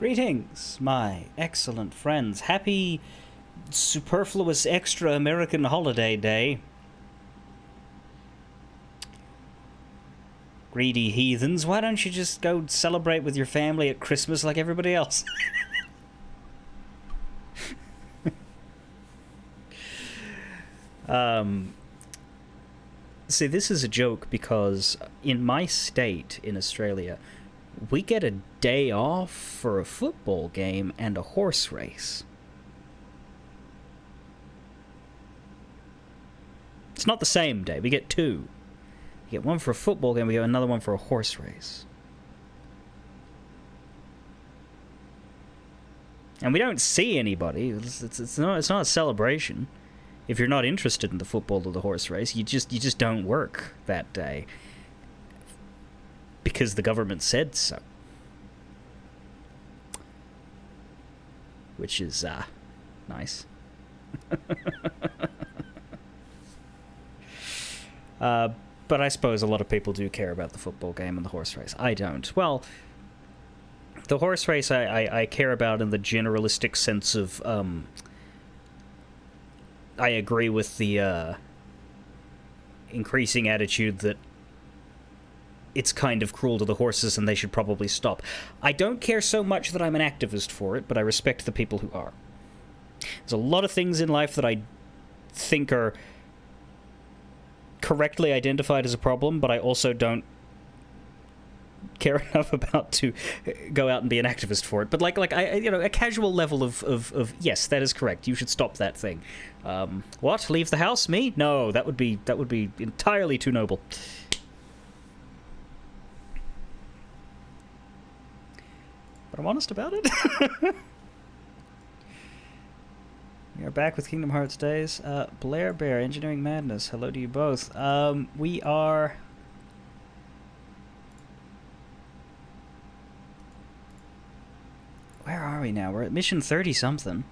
Greetings, my excellent friends. Happy superfluous extra American holiday day. Greedy heathens, why don't you just go celebrate with your family at Christmas like everybody else? See, this is a joke because in my state in Australia, we get a day off for a football game and a horse race. It's not the same day. We get two. We get one for a football game, we get another one for a horse race. And we don't see anybody. It's not a celebration. If you're not interested in the football or the horse race, you just don't work that day. Because the government said so. Which is, nice. But I suppose a lot of people do care about the football game and the horse race. I don't. Well, the horse race I care about in the generalistic sense of, I agree with the, increasing attitude that it's kind of cruel to the horses and they should probably stop. I don't care so much that I'm an activist for it, but I respect the people who are. There's a lot of things in life that I think are correctly identified as a problem, but I also don't care enough about to go out and be an activist for it. But like I, you know, a casual level of yes, that is correct. You should stop that thing. What? Leave the house? Me? No, that would be entirely too noble. But I'm honest about it. We are back with Kingdom Hearts Days. Blair Bear, Engineering Madness. Hello to you both. We are... Where are we now? We're at mission 30-something.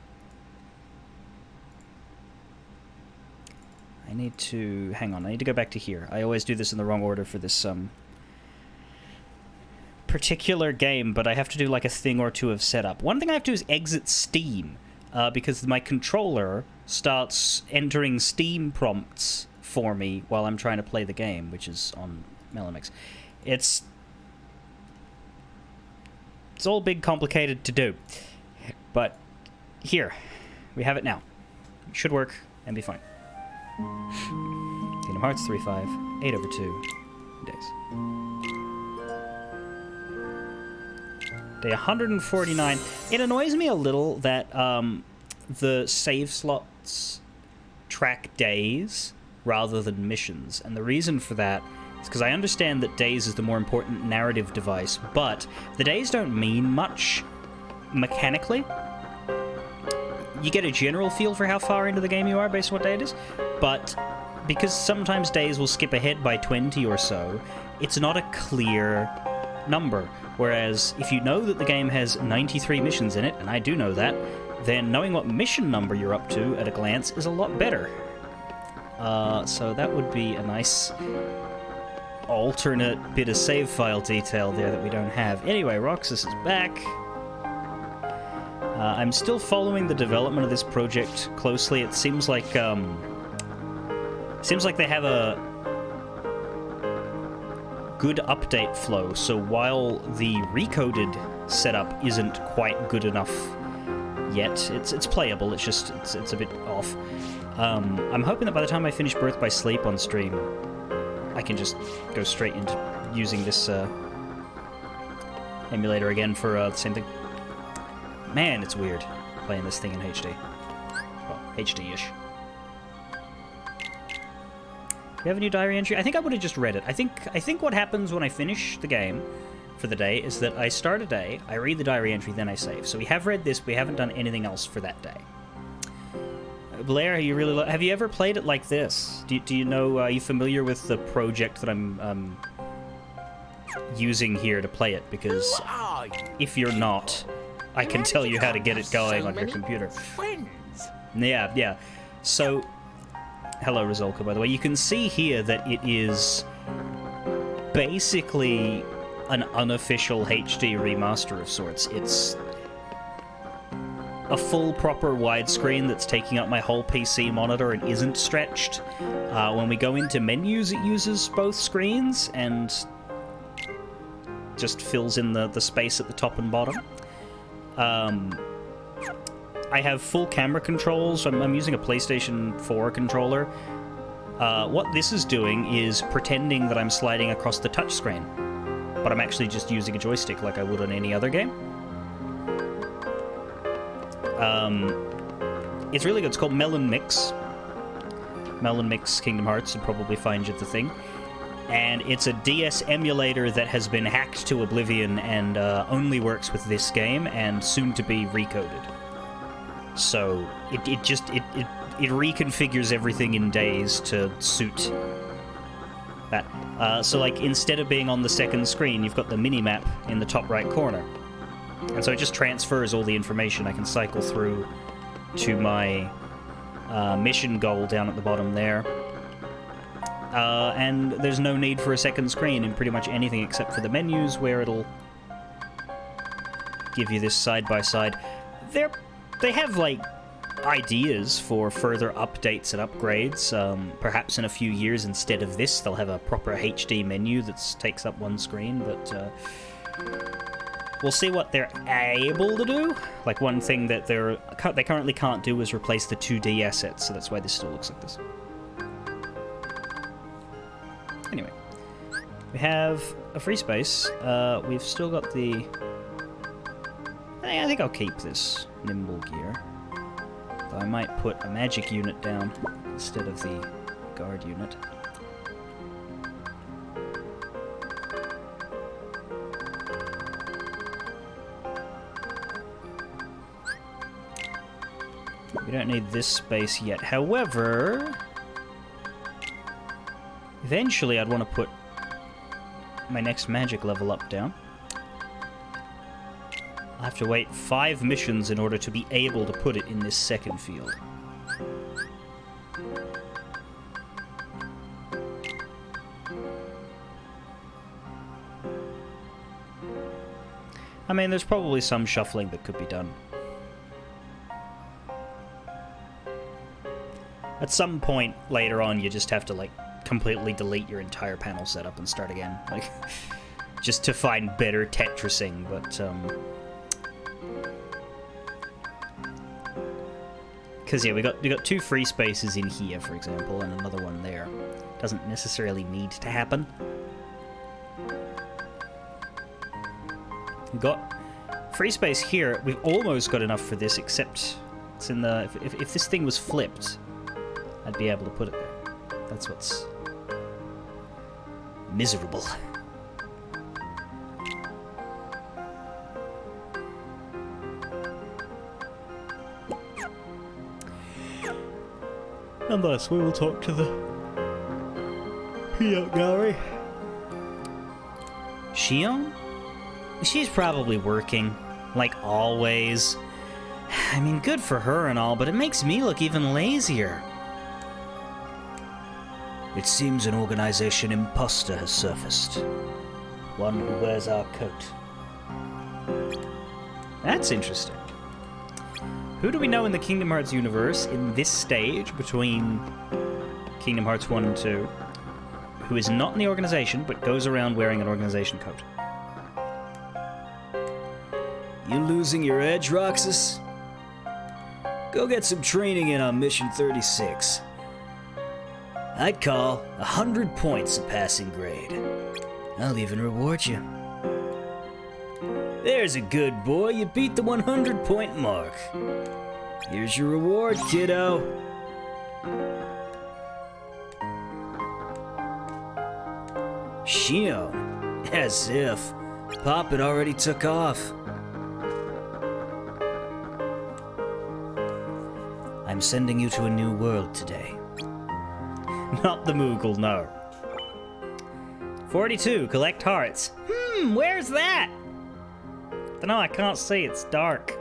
I need to... Hang on, I need to go back to here. I always do this in the wrong order for this, particular game, but I have to do like a thing or two of setup. One thing I have to do is exit Steam, because my controller starts entering Steam prompts for me while I'm trying to play the game, which is on Melon. It's all big complicated to do, but here we have it now. It should work and be fine. Kingdom Hearts 3.5, 8/2 days. Day 149. It annoys me a little that the save slots track days rather than missions. And the reason for that is because I understand that days is the more important narrative device, but the days don't mean much mechanically. You get a general feel for how far into the game you are based on what day it is, but because sometimes days will skip ahead by 20 or so, it's not a clear number. Whereas, if you know that the game has 93 missions in it, and I do know that, then knowing what mission number you're up to at a glance is a lot better. So that would be a nice alternate bit of save file detail there that we don't have. Anyway, Roxas is back. I'm still following the development of this project closely. It seems like they have a good update flow, so while the recoded setup isn't quite good enough yet, it's playable, it's a bit off. I'm hoping that by the time I finish Birth by Sleep on stream, I can just go straight into using this emulator again for the same thing. Man, it's weird playing this thing in HD. Well, HD-ish. Do you have a new diary entry? I think I would have just read it. I think what happens when I finish the game for the day is that I start a day, I read the diary entry, then I save. So we have read this, we haven't done anything else for that day. Blair, have you ever played it like this? Do you know, are you familiar with the project that I'm using here to play it? Because if you're not, I can tell you how to get it going on your computer. Yeah. So... Hello, Rizolka, by the way. You can see here that it is basically an unofficial HD remaster of sorts. a full proper widescreen that's taking up my whole PC monitor and isn't stretched. When we go into menus, it uses both screens and just fills in the space at the top and bottom. I have full camera controls. I'm using a PlayStation 4 controller. What this is doing is pretending that I'm sliding across the touchscreen, but I'm actually just using a joystick like I would on any other game. It's really good. It's called Melon Mix. Melon Mix Kingdom Hearts, and probably find you the thing. And it's a DS emulator that has been hacked to oblivion and only works with this game and soon to be recoded. So it reconfigures everything in days to suit that. So like instead of being on the second screen, you've got the mini-map in the top right corner. And so it just transfers all the information. I can cycle through to my mission goal down at the bottom there. And there's no need for a second screen in pretty much anything except for the menus, where it'll give you this side-by-side. They have, like, ideas for further updates and upgrades. Perhaps in a few years, instead of this, they'll have a proper HD menu that takes up one screen, but we'll see what they're able to do. Like, one thing that they currently can't do is replace the 2D assets, so that's why this still looks like this. Anyway, we have a free space. We've still got the... I think I'll keep this nimble gear. Though I might put a magic unit down instead of the guard unit. We don't need this space yet. However, eventually I'd want to put my next magic level up down. I'll have to wait 5 missions in order to be able to put it in this second field. I mean, there's probably some shuffling that could be done. At some point later on, you just have to, like, completely delete your entire panel setup and start again. Like, just to find better Tetrising, but, because, yeah, we got 2 free spaces in here, for example, and another one there. Doesn't necessarily need to happen. We've got free space here. We've almost got enough for this, except it's in the... If this thing was flipped, I'd be able to put it there. That's what's miserable. And thus we will talk to the Peanut Gallery. Shion? She's probably working, like always. I mean, good for her and all, but it makes me look even lazier. It seems an organization imposter has surfaced. One who wears our coat. That's interesting. Who do we know in the Kingdom Hearts universe in this stage between Kingdom Hearts 1 and 2 who is not in the organization but goes around wearing an organization coat? You losing your edge, Roxas? Go get some training in on Mission 36. I'd call 100 points a passing grade. I'll even reward you. There's a good boy, you beat the 100-point mark. Here's your reward, kiddo. Shion, as if. Pop had already took off. I'm sending you to a new world today. Not the Moogle, no. 42, collect hearts. Where's that? No, I can't see, it's dark.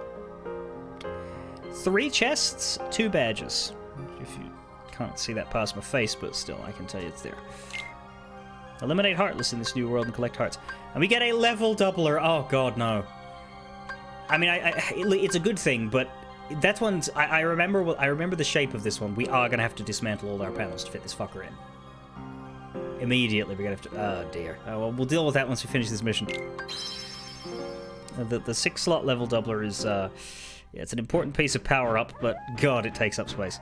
3 chests, 2 badges. If you can't see that past my face, but still, I can tell you it's there. Eliminate Heartless in this new world and collect hearts. And we get a level doubler. Oh god, no. I mean, it's a good thing, but that one's... I remember the shape of this one. We are going to have to dismantle all our panels to fit this fucker in. Immediately, we're going to have to... Oh, dear. Well, we'll deal with that once we finish this mission. The 6-slot level doubler is... yeah, it's an important piece of power-up, but God, it takes up space.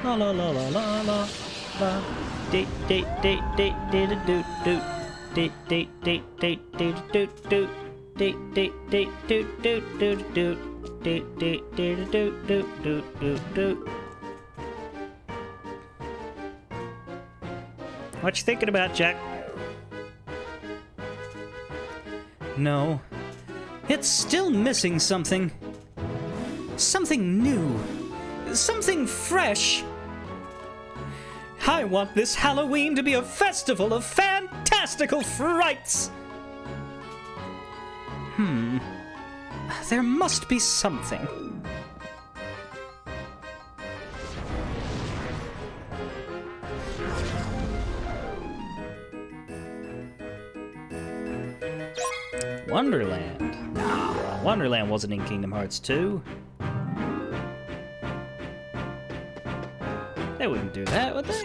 La la la la la la la. Date date date date date doot doot. Date date date date date doot doot. Date date date doot doot doot doot. Date date date doot doot doot doot doot. What you thinking about, Jack? No. It's still missing something. Something new. Something fresh. I want this Halloween to be a festival of fantastical frights. There must be something. Wonderland. Nah, Wonderland wasn't in Kingdom Hearts 2. They wouldn't do that, would they?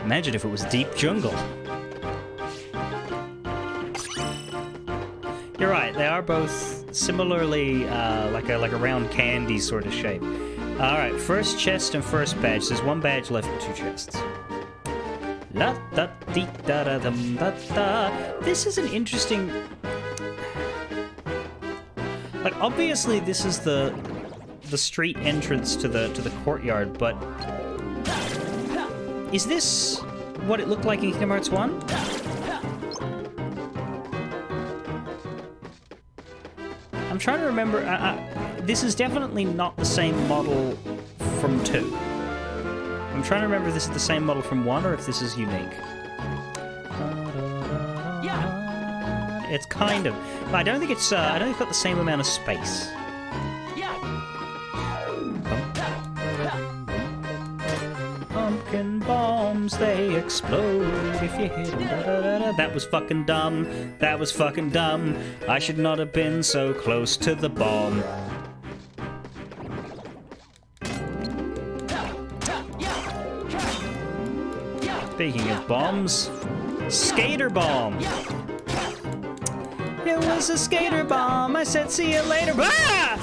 Imagine if it was Deep Jungle. You're right, they are both similarly like a round candy sort of shape. Alright, first chest and first badge. There's one badge left and 2 chests. La da dee da da dum da da. This is an interesting... Like, obviously this is the street entrance to the courtyard, but is this what it looked like in Kingdom Hearts 1? I'm trying to remember. This is definitely not the same model from 2. I'm trying to remember if this is the same model from 1 or if this is unique. It's kind of. But I don't think it's. I don't think it's got the same amount of space. Pumpkin bombs, they explode if you hit them. Da, da, da, da. That was fucking dumb. That was fucking dumb. I should not have been so close to the bomb. Speaking of bombs, skater bomb. It was a skater bomb. I said, see you later. Ah!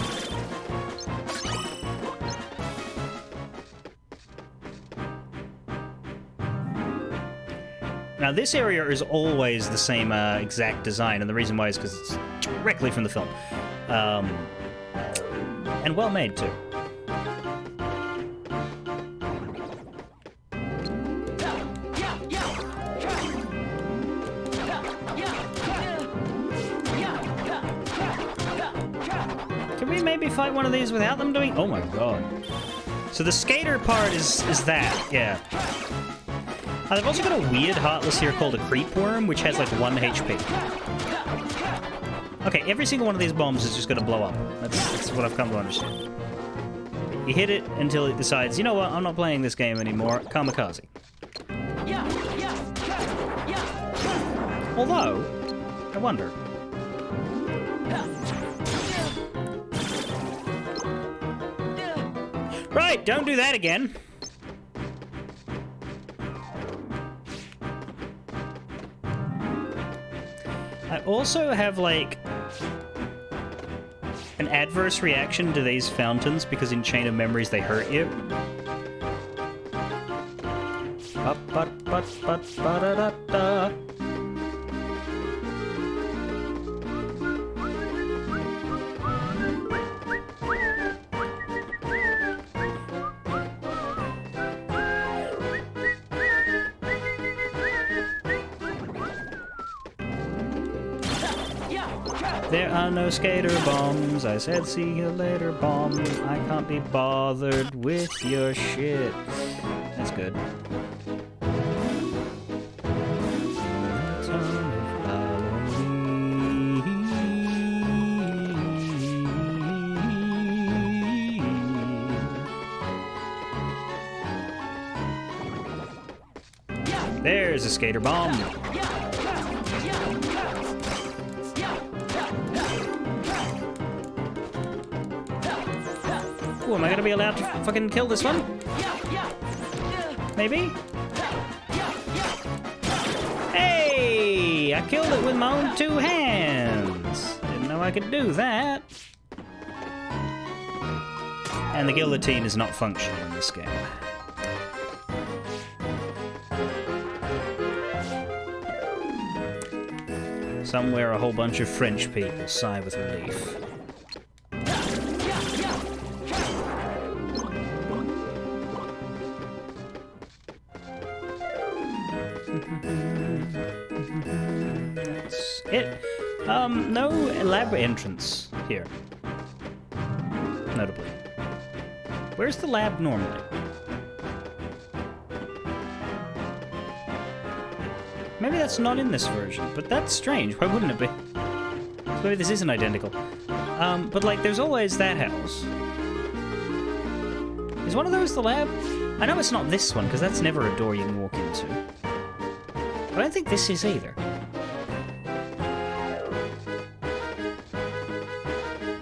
Now, this area is always the same exact design, and the reason why is because it's directly from the film. And well made, too. Can we maybe fight one of these without them doing... Oh my god. So the skater part is that, yeah. They've also got a weird Heartless here called a Creep Worm, which has like 1 HP. Okay, every single one of these bombs is just going to blow up. That's what I've come to understand. You hit it until it decides, you know what, I'm not playing this game anymore. Kamikaze. Although, I wonder. Right, don't do that again. I also have, like, an adverse reaction to these fountains because in Chain of Memories they hurt you. Ba-ba-ba-ba-ba-da-da-da. There are no skater bombs. I said, see you later, bomb. I can't be bothered with your shit. That's good. There's a skater bomb. Ooh, am I gonna be allowed to fucking kill this one? Maybe? Hey! I killed it with my own 2 hands. Didn't know I could do that. And the guillotine is not functional in this game. Somewhere a whole bunch of French people sigh with relief. That's it. No elaborate entrance here. Notably. Where's the lab normally? Maybe that's not in this version, but that's strange. Why wouldn't it be? So maybe this isn't identical. But like, there's always that house. Is one of those the lab? I know it's not this one, because that's never a door you can walk into. But I don't think this is either.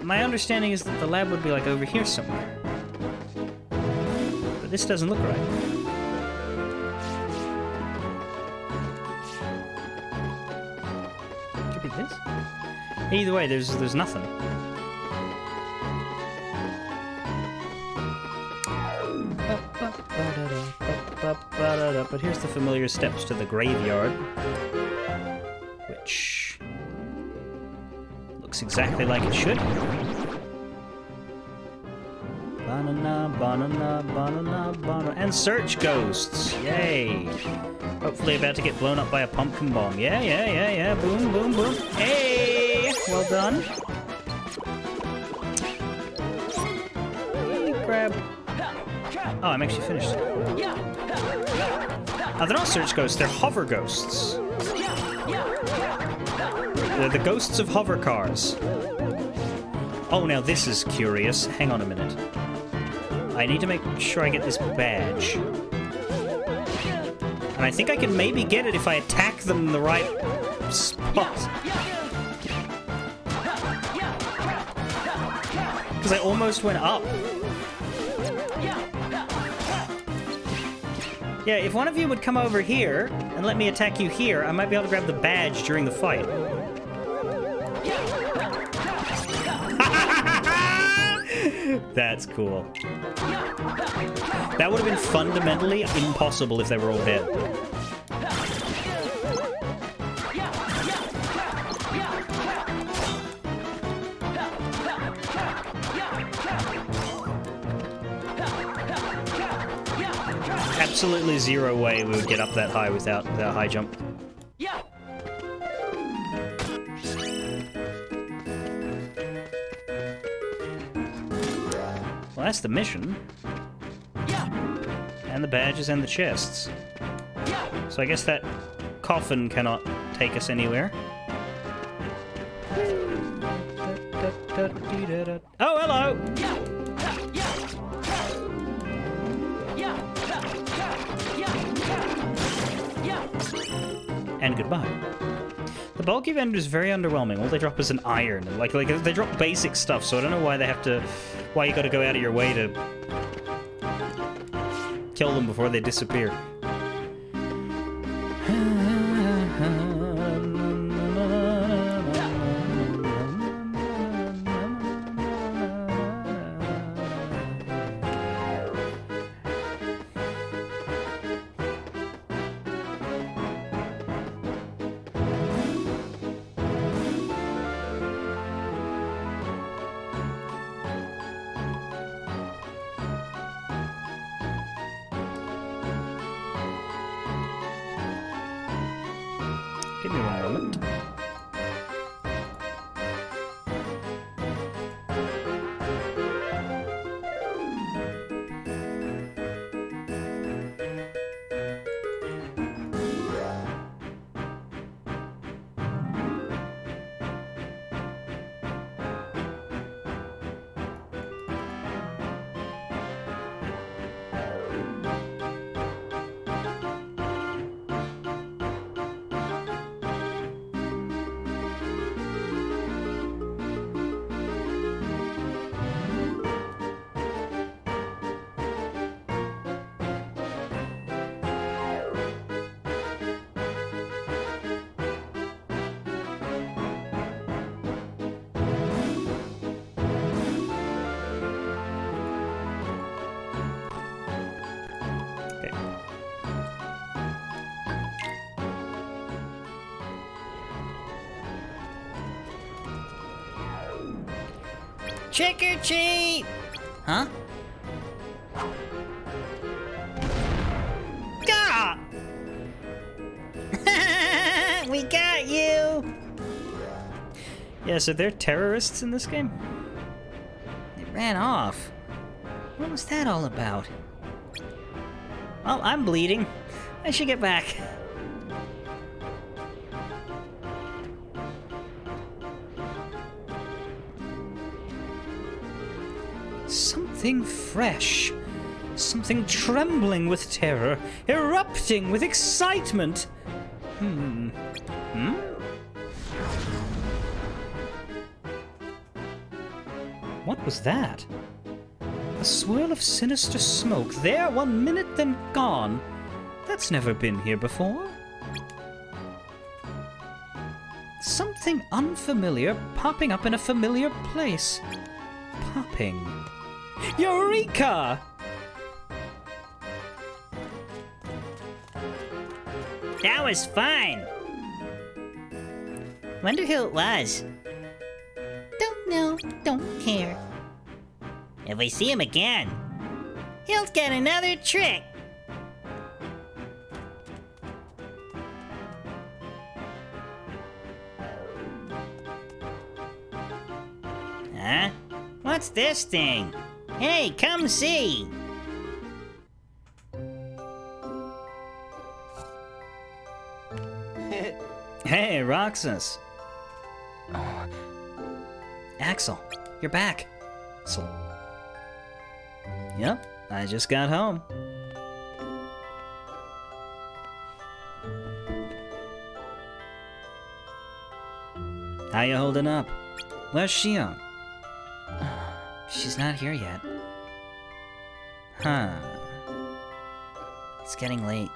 My understanding is that the lab would be like over here somewhere. But this doesn't look right. Could be this? Either way, there's nothing. But here's the familiar steps to the graveyard, which looks exactly like it should. Banana, banana, banana, banana, and search ghosts! Yay! Hopefully about to get blown up by a pumpkin bomb. Yeah, yeah, yeah, yeah. Boom, boom, boom. Hey! Well done. Grab. Oh, I'm actually finished. Oh, they're not search ghosts, they're hover ghosts. They're the ghosts of hover cars. Oh, now this is curious. Hang on a minute. I need to make sure I get this badge. And I think I can maybe get it if I attack them in the right spot. Because I almost went up. Yeah, if one of you would come over here and let me attack you here, I might be able to grab the badge during the fight. That's cool. That would have been fundamentally impossible if they were all dead. Absolutely zero way we would get up that high without high jump. Well, that's the mission. And the badges and the chests. So I guess that coffin cannot take us anywhere. Oh, hello! And goodbye. The bulky vendor is very underwhelming. All they drop is an iron. Like they drop basic stuff, so I don't know why they have to... Why you gotta go out of your way to kill them before they disappear. Give me one moment. Trick or treat! Huh? Gah! We got you! Yeah, so they're terrorists in this game? They ran off. What was that all about? Well, I'm bleeding. I should get back. Something fresh. Something trembling with terror, erupting with excitement. What was that? A swirl of sinister smoke, there 1 minute, then gone. That's never been here before. Something unfamiliar popping up in a familiar place. Popping. Eureka! That was fun! Wonder who it was. Don't know, don't care. If we see him again, he'll get another trick. Huh? What's this thing? Hey, come see! Hey, Roxas. Axel, you're back. Axel. Yep, I just got home. How you holding up? Where's Shion? She's not here yet. Huh. It's getting late.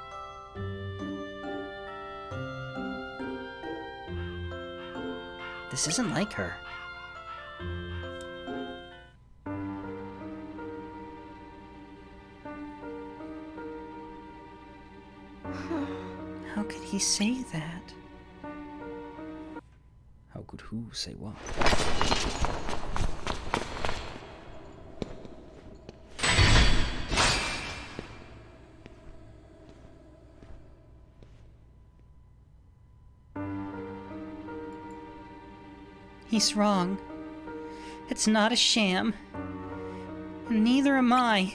This isn't like her. How could he say that? How could who say what? He's wrong. It's not a sham. And neither am I.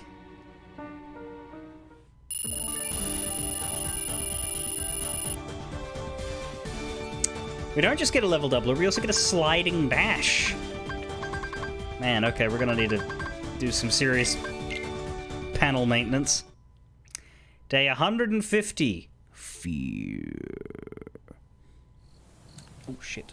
We don't just get a level doubler, we also get a sliding dash. Man, okay, we're gonna need to do some serious panel maintenance. Day 150. Fear. Oh, shit.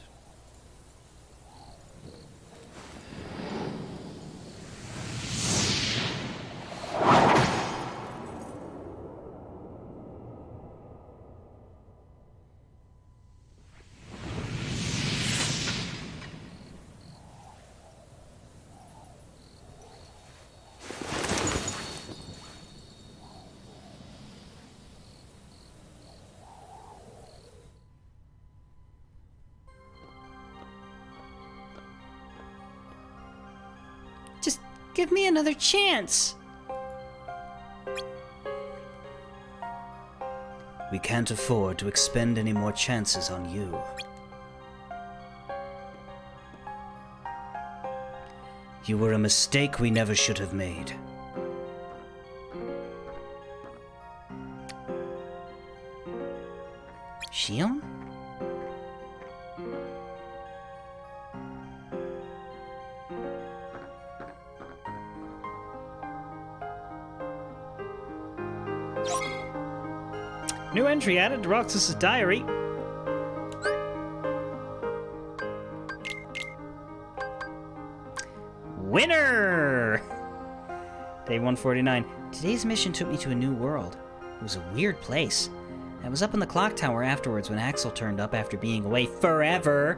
Just give me another chance. We can't afford to expend any more chances on you. You were a mistake we never should have made. Shion? New entry added to Roxas' diary. Winner! Day 149. Today's mission took me to a new world. It was a weird place. I was up in the clock tower afterwards when Axel turned up after being away forever.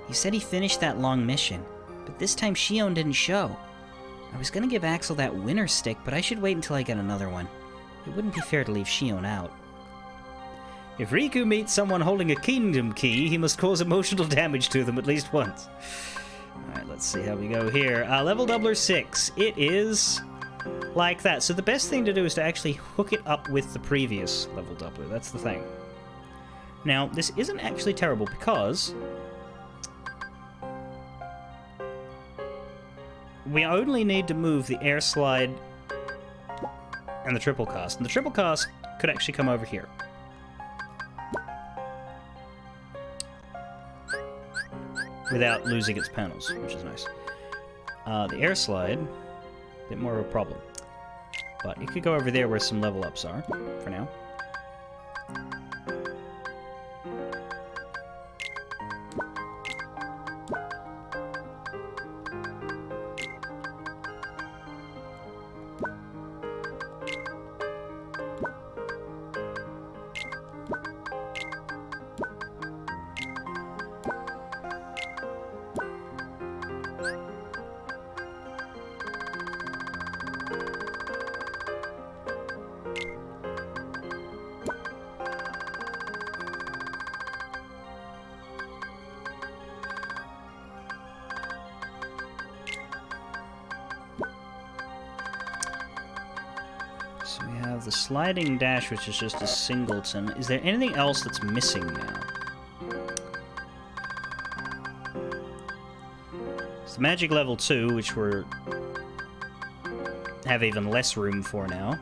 He said he finished that long mission, but this time Shion didn't show. I was gonna give Axel that winner stick, but I should wait until I get another one. It wouldn't be fair to leave Shion out. If Riku meets someone holding a kingdom key, he must cause emotional damage to them at least once. Alright, let's let's see how we go here. Level doubler 6. It is like that. So the best thing to do is to actually hook it up with the previous level doubler. That's the thing. Now, this isn't actually terrible because we only need to move the air slide and the triple cast. And the triple cast could actually come over here. Without losing its panels, which is nice. The air slide, a bit more of a problem. But it could go over there where some level ups are, for now. So we have the sliding dash, which is just a singleton. Is there anything else that's missing now? It's the magic level 2, which we're have even less room for now.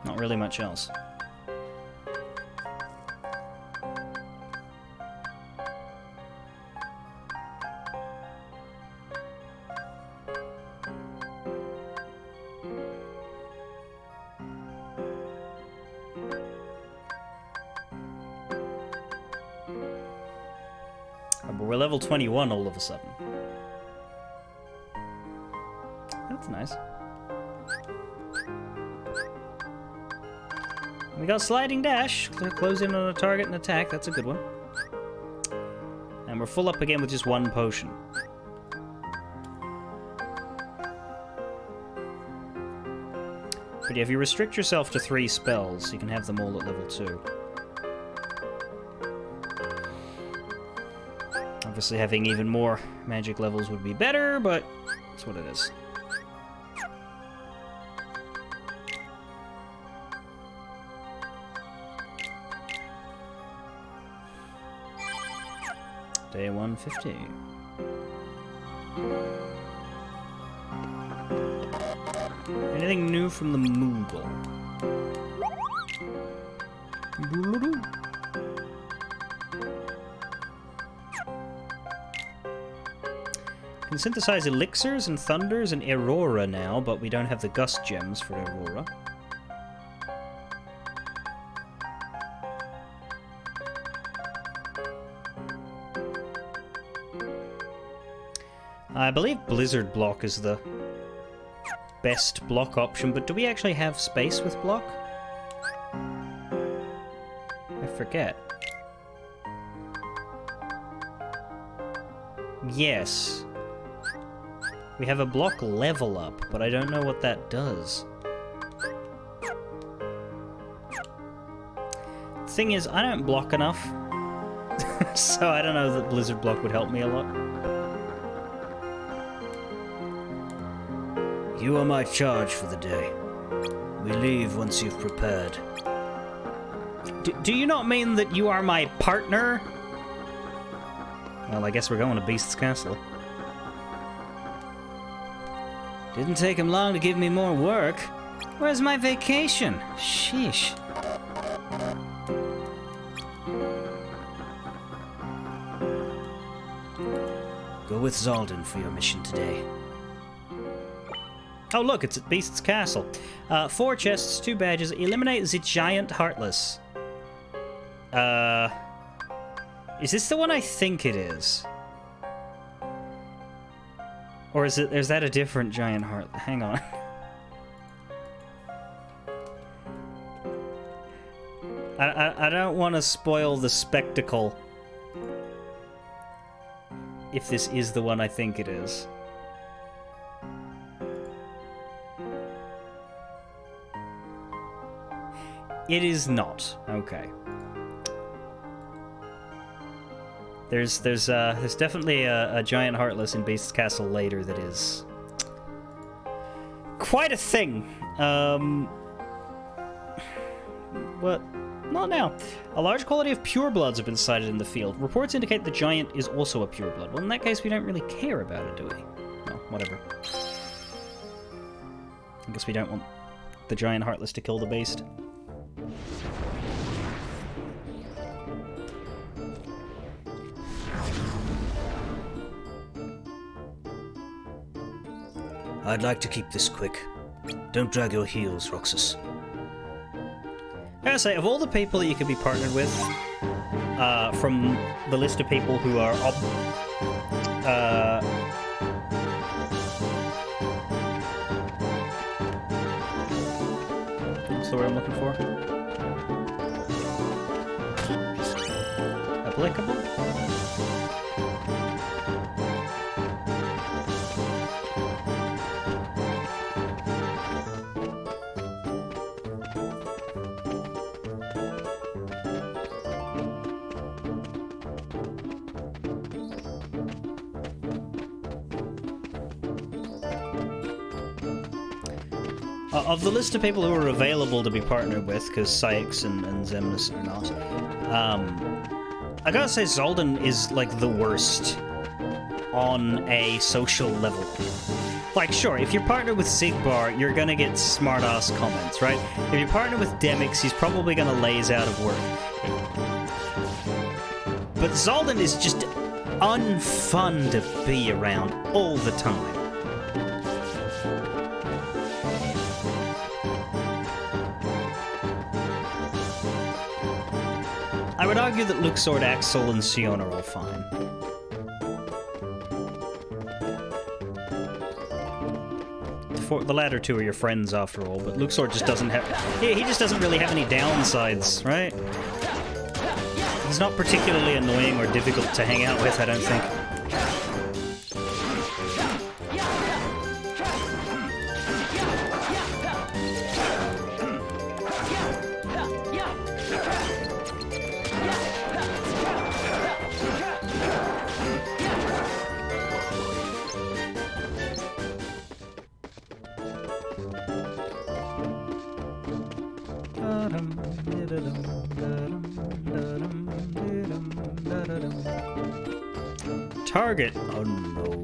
Not really much else. But we're level 21 all of a sudden. That's nice. We got sliding dash. Close in on a target and attack. That's a good one. And we're full up again with just one potion. But yeah, if you restrict yourself to 3 spells, you can have them all at level 2. Obviously, having even more magic levels would be better, but that's what it is. Day 150. Anything new from the Moogle? Can synthesize elixirs and thunders and aurora now, but we don't have the gust gems for aurora. I believe blizzard block is the best block option, but do we actually have space with block? I forget. Yes. We have a block level up, but I don't know what that does. Thing is, I don't block enough, so I don't know that blizzard block would help me a lot. You are my charge for the day. We leave once you've prepared. Do you not mean that you are my partner? Well, I guess we're going to Beast's Castle. Didn't take him long to give me more work. Where's my vacation? Sheesh. Go with Zaldin for your mission today. Oh, look, it's at Beast's Castle. 4 chests, 2 badges. Eliminate the giant heartless. Is this the one I think it is? Or is that a different giant heart? Hang on. I don't want to spoil the spectacle if this is the one I think it is. It is not. Okay. There's definitely a giant Heartless in Beast's Castle later that is quite a thing. What? Not now. A large quantity of purebloods have been sighted in the field. Reports indicate the giant is also a pureblood. Well, in that case, we don't really care about it, do we? Well, whatever. I guess we don't want the giant Heartless to kill the beast. I'd like to keep this quick. Don't drag your heels, Roxas. I gotta say, of all the people that you could be partnered with, from the list of people who are what's the word I'm looking for? Applicable? Of the list of people who are available to be partnered with, because Sykes and Zemnis are not, I gotta say Zoldan is, like, the worst on a social level. Like, sure, if you're partnered with Sigbar, you're gonna get smart-ass comments, right? If you're partnered with Demix, he's probably gonna laze out of work. But Zoldan is just unfun to be around all the time. I would argue that Luxord, Axel, and Sion are all fine. The latter two are your friends, after all, but Luxord just doesn't have... he just doesn't really have any downsides, right? He's not particularly annoying or difficult to hang out with, I don't think. Target unknown.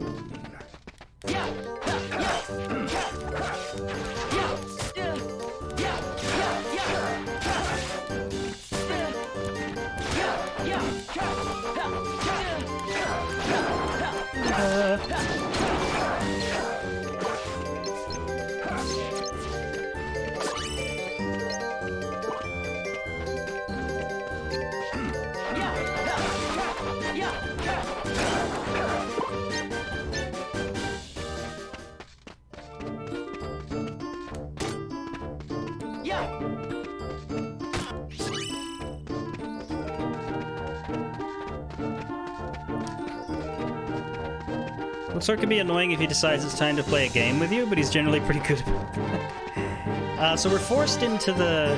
Luxord can be annoying if he decides it's time to play a game with you, but he's generally pretty good about it. So we're forced into the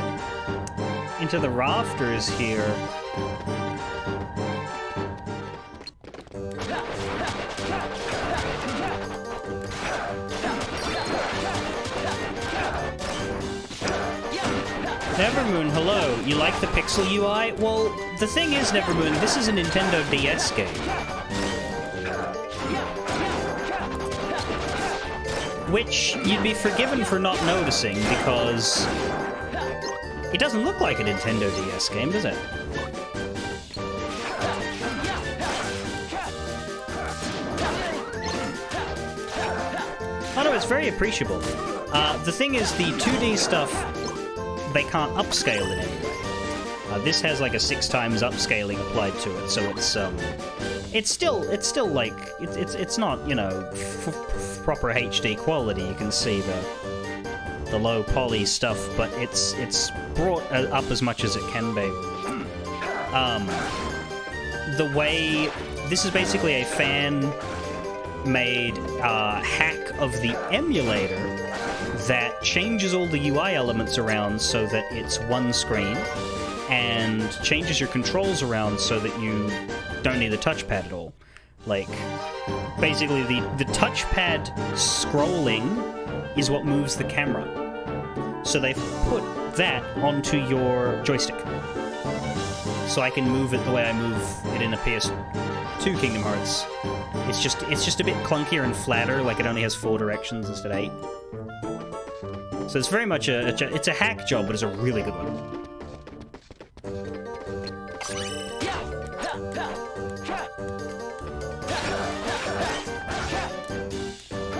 rafters here. Nevermoon, hello. You like the pixel UI? Well, the thing is, Nevermoon, this is a Nintendo DS game. Which you'd be forgiven for not noticing, because it doesn't look like a Nintendo DS game, does it? Oh no, it's very appreciable. The thing is, the 2D stuff, they can't upscale in any way. This has like a 6 times upscaling applied to it, so it's still like it's not, you know, proper HD quality. You can see the low poly stuff, but it's brought up as much as it can be. The way this is basically a fan-made hack of the emulator that changes all the UI elements around so that it's one screen, and changes your controls around so that you don't need the touchpad at all. Like, basically the touchpad scrolling is what moves the camera. So they've put that onto your joystick. So I can move it the way I move it in a PS2 Kingdom Hearts. It's just a bit clunkier and flatter, like it only has 4 directions instead of 8. So it's very much it's a hack job, but it's a really good one.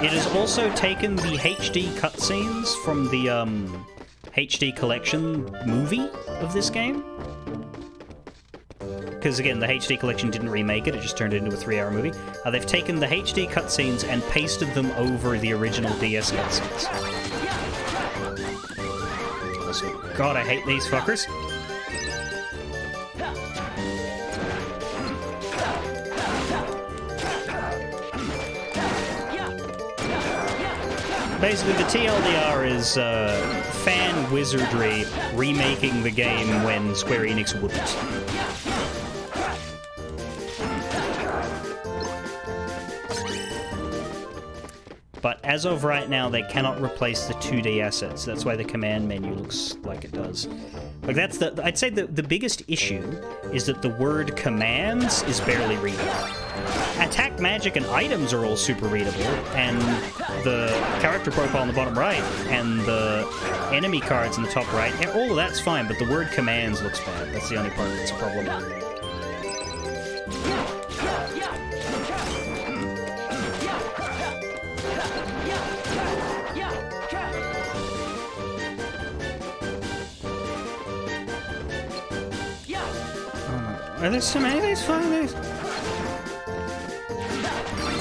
It has also taken the HD cutscenes from the HD collection movie of this game. Because again, the HD collection didn't remake it, it just turned it into a 3-hour movie. They've taken the HD cutscenes and pasted them over the original DS cutscenes. Also, God, I hate these fuckers. Basically, the TLDR is fan wizardry remaking the game when Square Enix wouldn't. But as of right now, they cannot replace the 2D assets. That's why the command menu looks like it does. Like I'd say the biggest issue is that the word commands is barely readable. Attack, magic, and items are all super readable, and the character profile on the bottom right, and the enemy cards in the top right, all of that's fine, but the word commands looks bad. That's the only part that's a problem. Are there so many of these?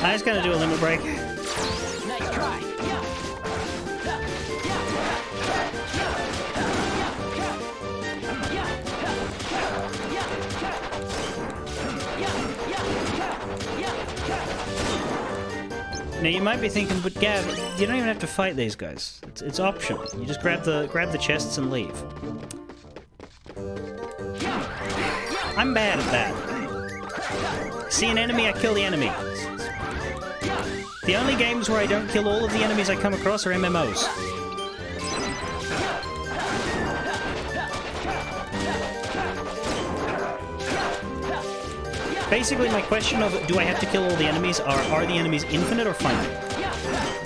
I just gotta do a limit break. Nice try. Now you might be thinking, but Gav, you don't even have to fight these guys. It's optional. You just grab the chests and leave. I'm bad at that. See an enemy, I kill the enemy. The only games where I don't kill all of the enemies I come across are MMOs. Basically, my question of do I have to kill all the enemies are the enemies infinite or finite?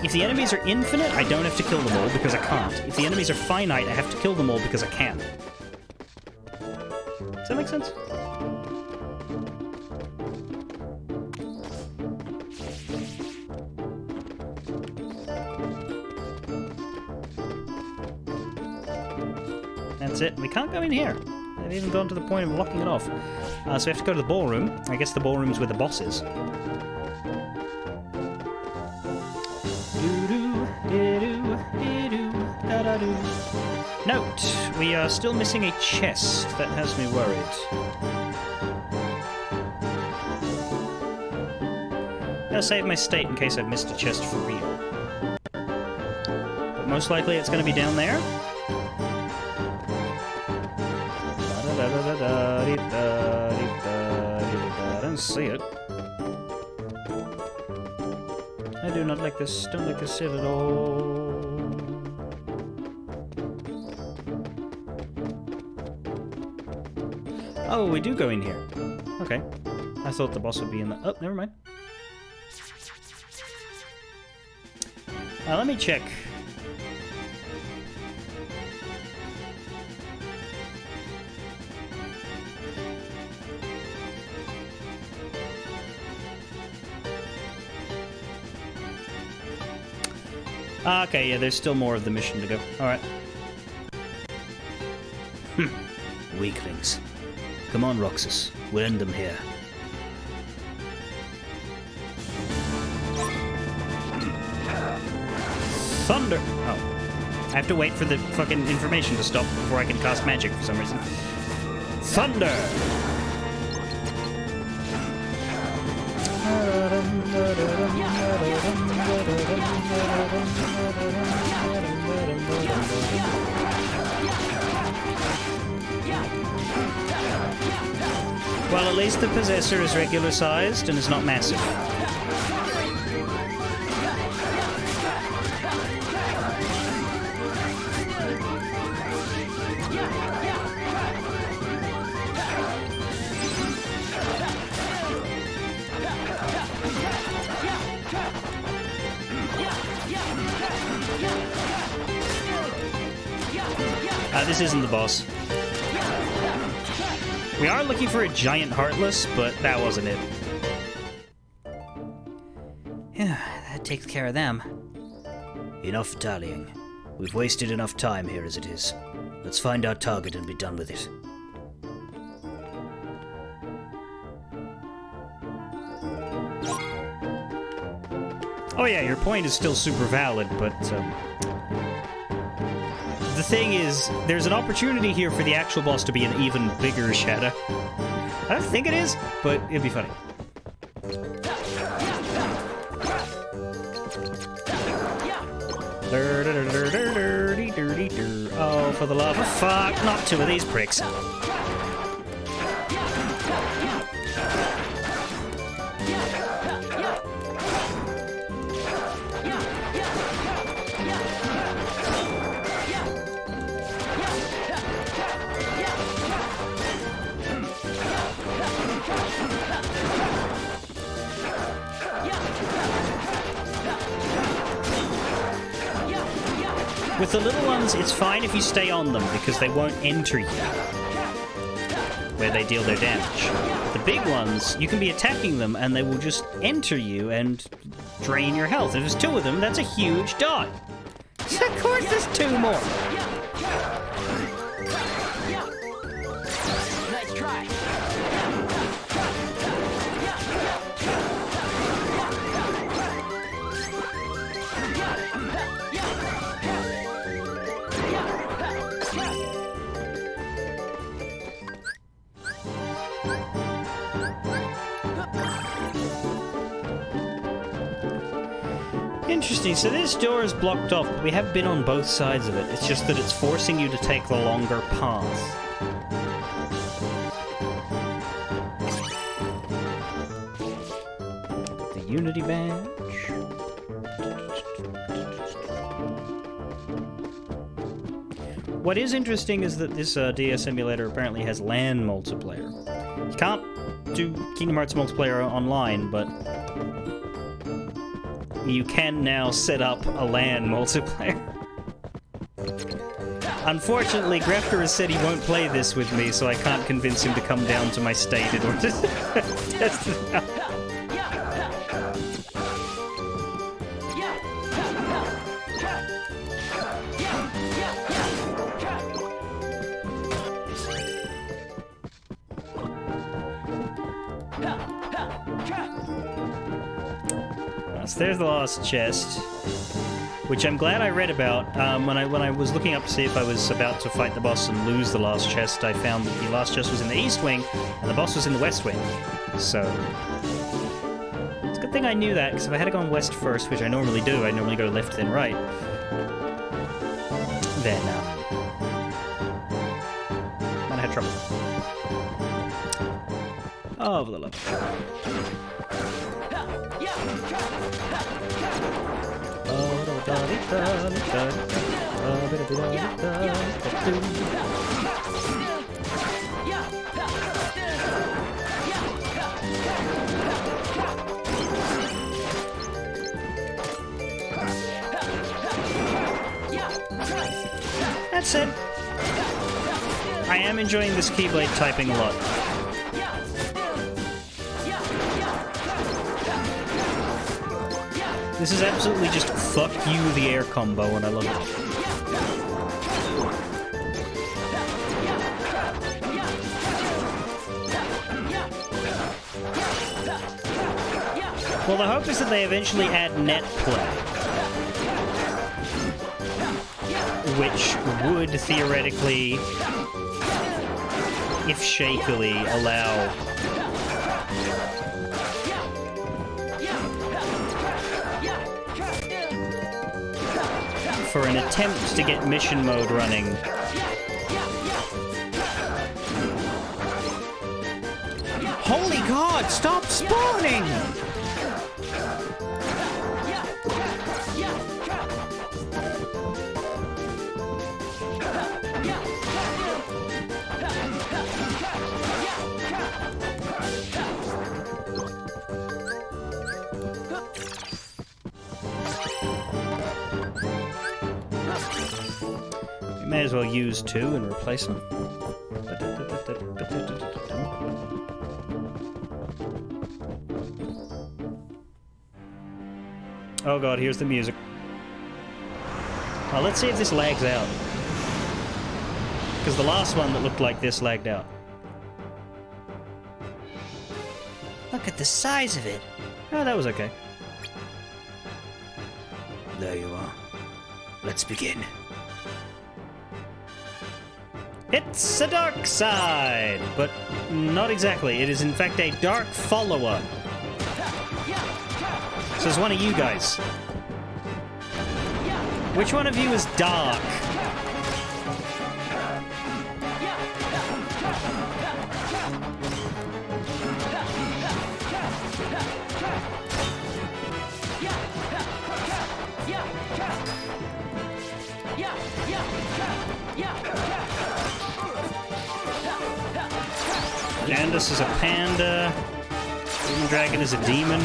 If the enemies are infinite, I don't have to kill them all because I can't. If the enemies are finite, I have to kill them all because I can. Does that make sense? That's it. We can't go in here. They've even gone to the point of locking it off. So we have to go to the ballroom. I guess the ballroom's where the boss is. Note, we are still missing a chest. That has me worried. I'll save my state in case I've missed a chest for real. But most likely it's going to be down there. I don't see it. I do not like this. Don't like this shit at all. Oh, we do go in here. Okay. I thought the boss would be in the... Oh, never mind. Let me check. Okay, yeah, there's still more of the mission to go. Alright. Weaklings. Come on, Roxas. We'll end them here. Thunder! Oh. I have to wait for the fucking information to stop before I can cast magic for some reason. Thunder! Well, at least the Possessor is regular-sized and is not massive. This isn't the boss. We are looking for a giant Heartless, but that wasn't it. Yeah, that takes care of them. Enough dallying. We've wasted enough time here as it is. Let's find our target and be done with it. Oh yeah, your point is still super valid, but the thing is, there's an opportunity here for the actual boss to be an even bigger shadow. I don't think it is, but it'd be funny. Oh, for the love of fuck, not two of these pricks. With the little ones, it's fine if you stay on them, because they won't enter you where they deal their damage. The big ones, you can be attacking them, and they will just enter you and drain your health. If there's two of them, that's a huge dot. Of course there's two more. Nice try. Interesting, so this door is blocked off, but we have been on both sides of it. It's just that it's forcing you to take the longer path. The Unity Badge. What is interesting is that this DS emulator apparently has LAN multiplayer. You can't do Kingdom Hearts multiplayer online, but you can now set up a LAN multiplayer. Unfortunately, Grefter has said he won't play this with me, so I can't convince him to come down to my state in order to test it out. So there's the last chest, which I'm glad I read about. When I was looking up to see if I was about to fight the boss and lose the last chest, I found that the last chest was in the East Wing, and the boss was in the West Wing. So it's a good thing I knew that, because if I had gone west first, which I normally do, I normally go left then right, then might have had trouble. Oh, for the love. That said, I am enjoying this Keyblade typing a lot. This is absolutely just fuck you the air combo, and I love it. Well, the hope is that they eventually add net play, which would theoretically, if shakily, allow for an attempt to get mission mode running. Holy God, stop spawning! You may as well use 2 and replace them. Oh God, here's the music. Well, let's see if this lags out. Because the last one that looked like this lagged out. Look at the size of it. Oh, that was okay. There you are. Let's begin. It's a dark side, but not exactly. It is in fact a dark follower. So it's one of you guys. Which one of you is dark? Candace is a panda. Demon Dragon is a demon.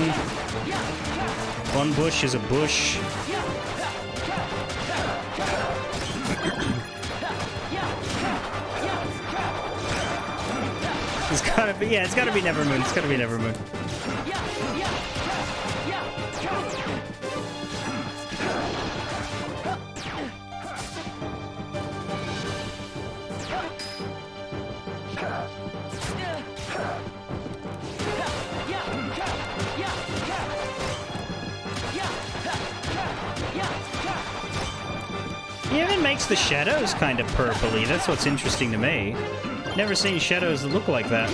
One Bush is a bush. It's gotta be, yeah, it's gotta be Nevermoon. It's gotta be Nevermoon. He even makes the shadows kind of purpley. That's what's interesting to me. Never seen shadows that look like that.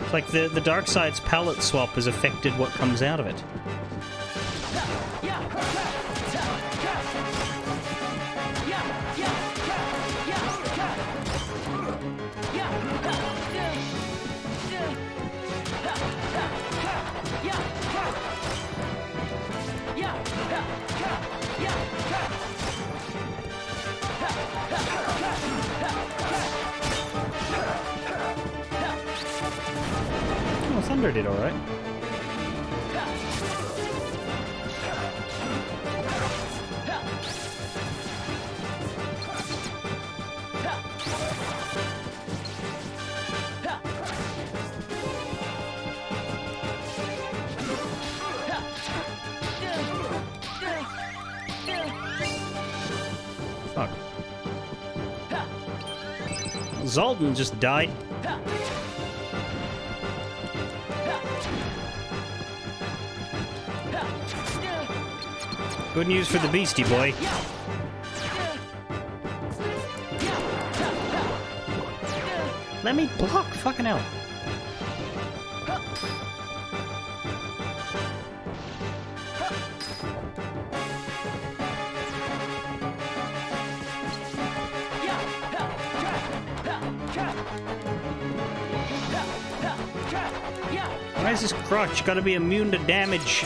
It's like the dark side's palette swap has affected what comes out of it. Oh, Thunder did all right. Fuck. Zoldan just died. Good news for the beastie boy. Let me block, fucking hell. Why is this crotch gotta be immune to damage?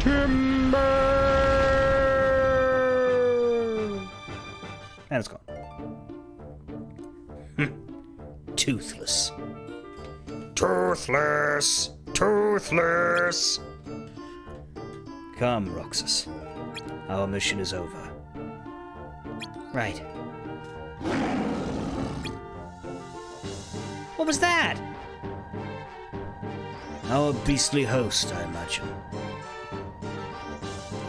Timber! And it's gone. Toothless. Toothless! Toothless! Come, Roxas. Our mission is over. Right. What was that? Our beastly host, I imagine.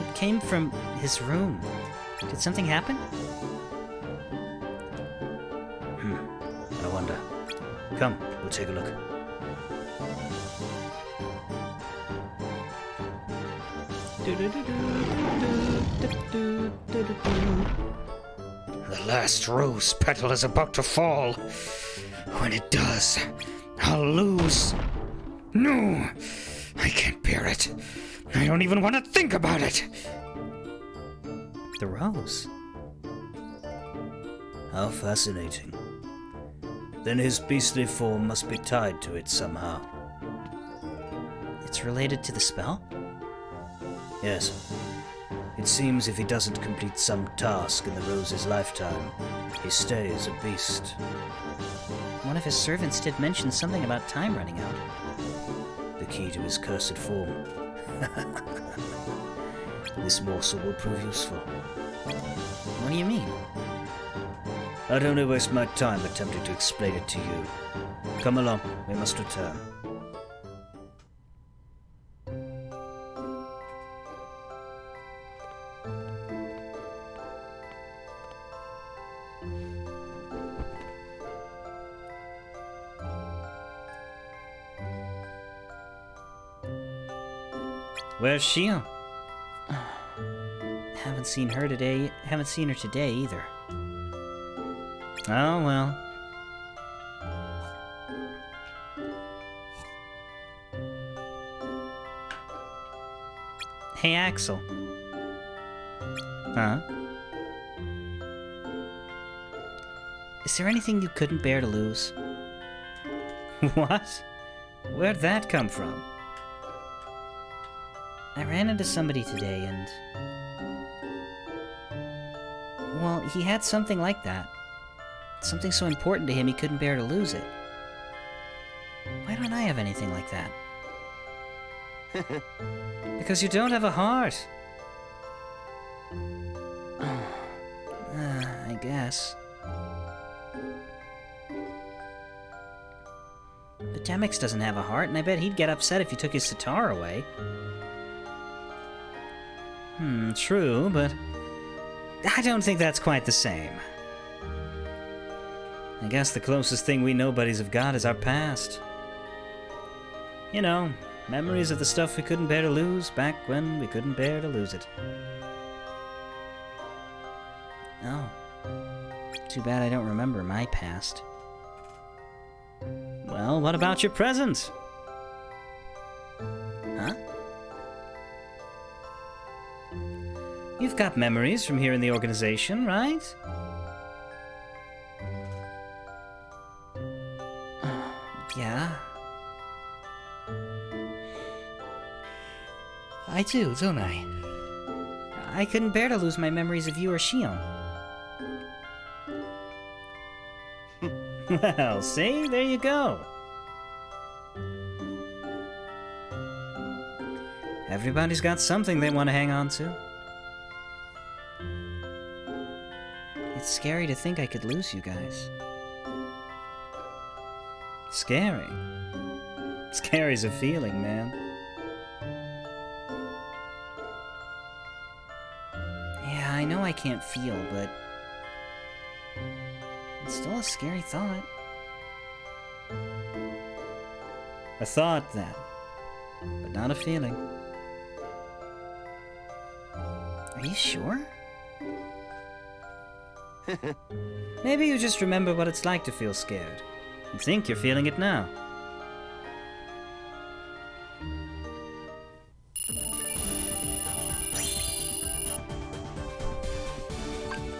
It came from his room. Did something happen? I wonder. Come, we'll take a look. The last rose petal is about to fall. When it does, I'll lose. No, I can't bear it. I don't even want to think about it. The rose. How fascinating. Then his beastly form must be tied to it somehow. It's related to the spell? Yes. It seems if he doesn't complete some task in the rose's lifetime, he stays a beast. One of his servants did mention something about time running out. The key to his cursed form. This morsel will prove useful. What do you mean? I'd only waste my time attempting to explain it to you. Come along, we must return. Where's Shio? Haven't seen her today. Haven't seen her today either. Oh well. Hey Axel. Huh? Is there anything you couldn't bear to lose? What? Where'd that come from? I ran into somebody today and... well, he had something like that. Something so important to him he couldn't bear to lose it. Why don't I have anything like that? Because you don't have a heart. I guess. But Demix doesn't have a heart, and I bet he'd get upset if you took his sitar away. True, but I don't think that's quite the same. I guess the closest thing we nobodies have got is our past. You know, memories of the stuff we couldn't bear to lose back when we couldn't bear to lose it. Oh. Too bad I don't remember my past. Well, what about your present? Huh? You've got memories from here in the organization, right? Yeah. I do, don't I? I couldn't bear to lose my memories of you or Shion. Well, see? There you go. Everybody's got something they want to hang on to. It's scary to think I could lose you guys. Scary. Scary's a feeling, man. Yeah, I know I can't feel, but it's still a scary thought. A thought, then, but not a feeling. Are you sure? Maybe you just remember what it's like to feel scared. You think you're feeling it now.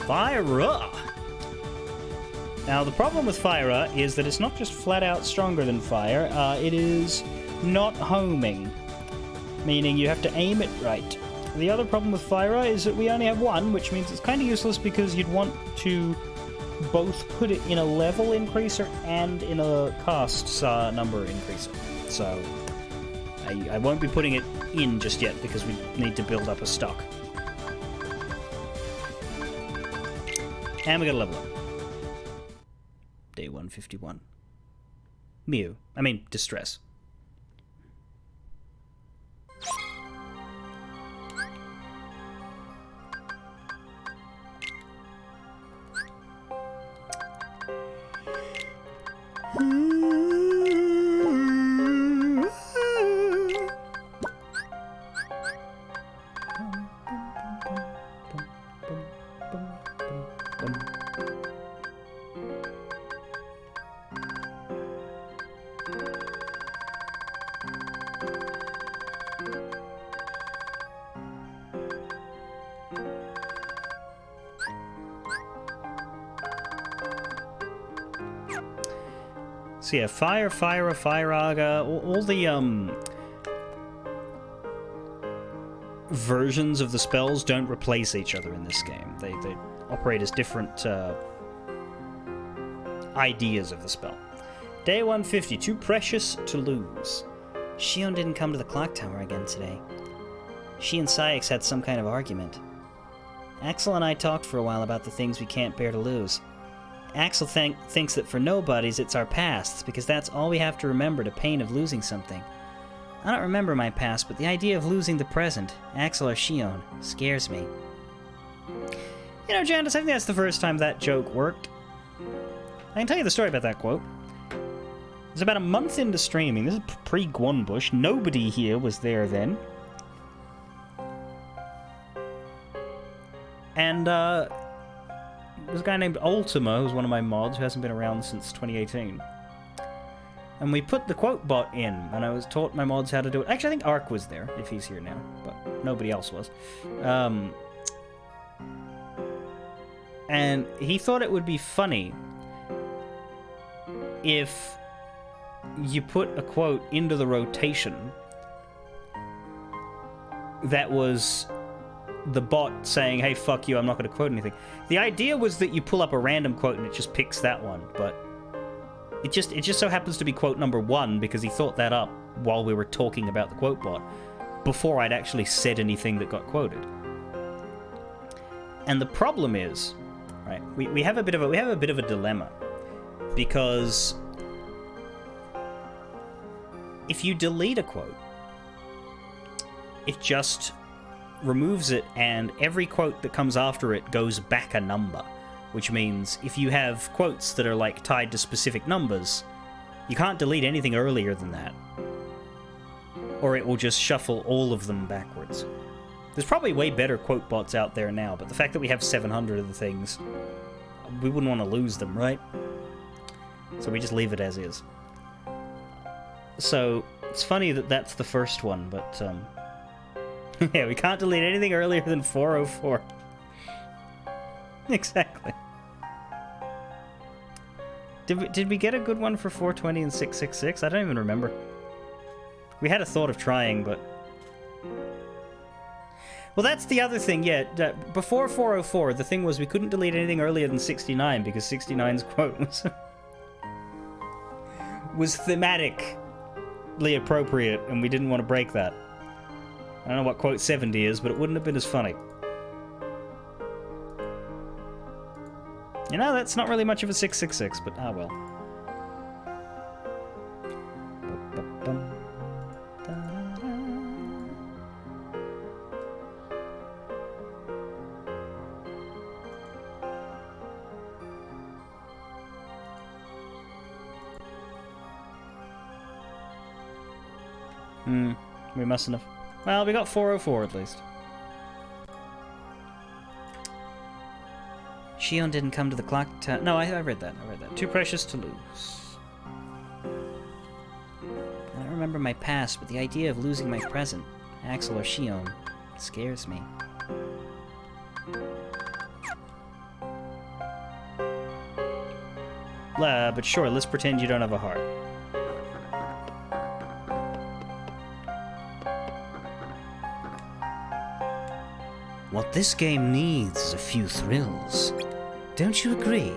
Fire-Ra! Now, the problem with Fire-Ra is that it's not just flat out stronger than fire, it is not homing, meaning you have to aim it right. The other problem with Fire-Ra is that we only have one, which means it's kind of useless because you'd want to both put it in a level increaser and in a cast number increaser. So, I won't be putting it in just yet because we need to build up a stock. And we gotta level up. Day 151. Mew. I mean, Distress. So yeah, Fire, Aga, all the versions of the spells don't replace each other in this game. They operate as different ideas of the spell. Day 150, too precious to lose. Shion didn't come to the clock tower again today. She and Saix had some kind of argument. Axel and I talked for a while about the things we can't bear to lose. Axel thinks that for nobodies it's our pasts, because that's all we have to remember, the pain of losing something. I don't remember my past, but the idea of losing the present, Axel or Shion, scares me. You know, Janice, I think that's the first time that joke worked. I can tell you the story about that quote. It was about a month into streaming. This is pre-Gwonbush. Nobody here was there then. And, there's a guy named Ultima, who's one of my mods, who hasn't been around since 2018. And we put the quote bot in, and I was taught my mods how to do it. Actually, I think Ark was there, if he's here now, but nobody else was. And he thought it would be funny if you put a quote into the rotation that was the bot saying, hey, fuck you, I'm not going to quote anything. The idea was that you pull up a random quote and it just picks that one, but it just so happens to be quote number 1 because he thought that up while we were talking about the quote bot before I'd actually said anything that got quoted. And the problem is, right, we have a bit of a dilemma, because if you delete a quote, it just removes it, and every quote that comes after it goes back a number, which means if you have quotes that are like tied to specific numbers, you can't delete anything earlier than that, or it will just shuffle all of them backwards. There's probably way better quote bots out there now, but the fact that we have 700 of the things, we wouldn't want to lose them, right? So we just leave it as is. So it's funny that that's the first one, but yeah, we can't delete anything earlier than 404. Exactly. Did we get a good one for 420 and 666? I don't even remember. We had a thought of trying, but... Well, that's the other thing, yeah. Before 404, the thing was we couldn't delete anything earlier than 69 because 69's quote was thematically appropriate, and we didn't want to break that. I don't know what quote 70 is, but it wouldn't have been as funny. You know, that's not really much of a 666, but ah well. We mustn't have. Well, we got 404 at least. Shion didn't come to the clock tower. No, I read that. Too precious to lose. I don't remember my past, but the idea of losing my present, Axel or Shion, scares me. But sure, let's pretend you don't have a heart. What this game needs is a few thrills. Don't you agree?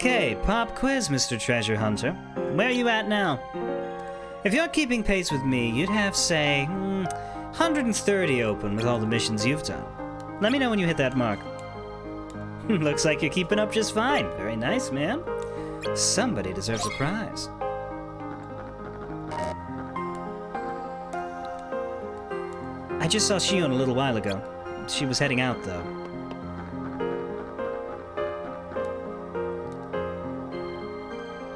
Okay, pop quiz, Mr. Treasure Hunter. Where are you at now? If you're keeping pace with me, you'd have, say, 130 open with all the missions you've done. Let me know when you hit that mark. Looks like you're keeping up just fine. Very nice, man. Somebody deserves a prize. I just saw Shion a little while ago. She was heading out, though.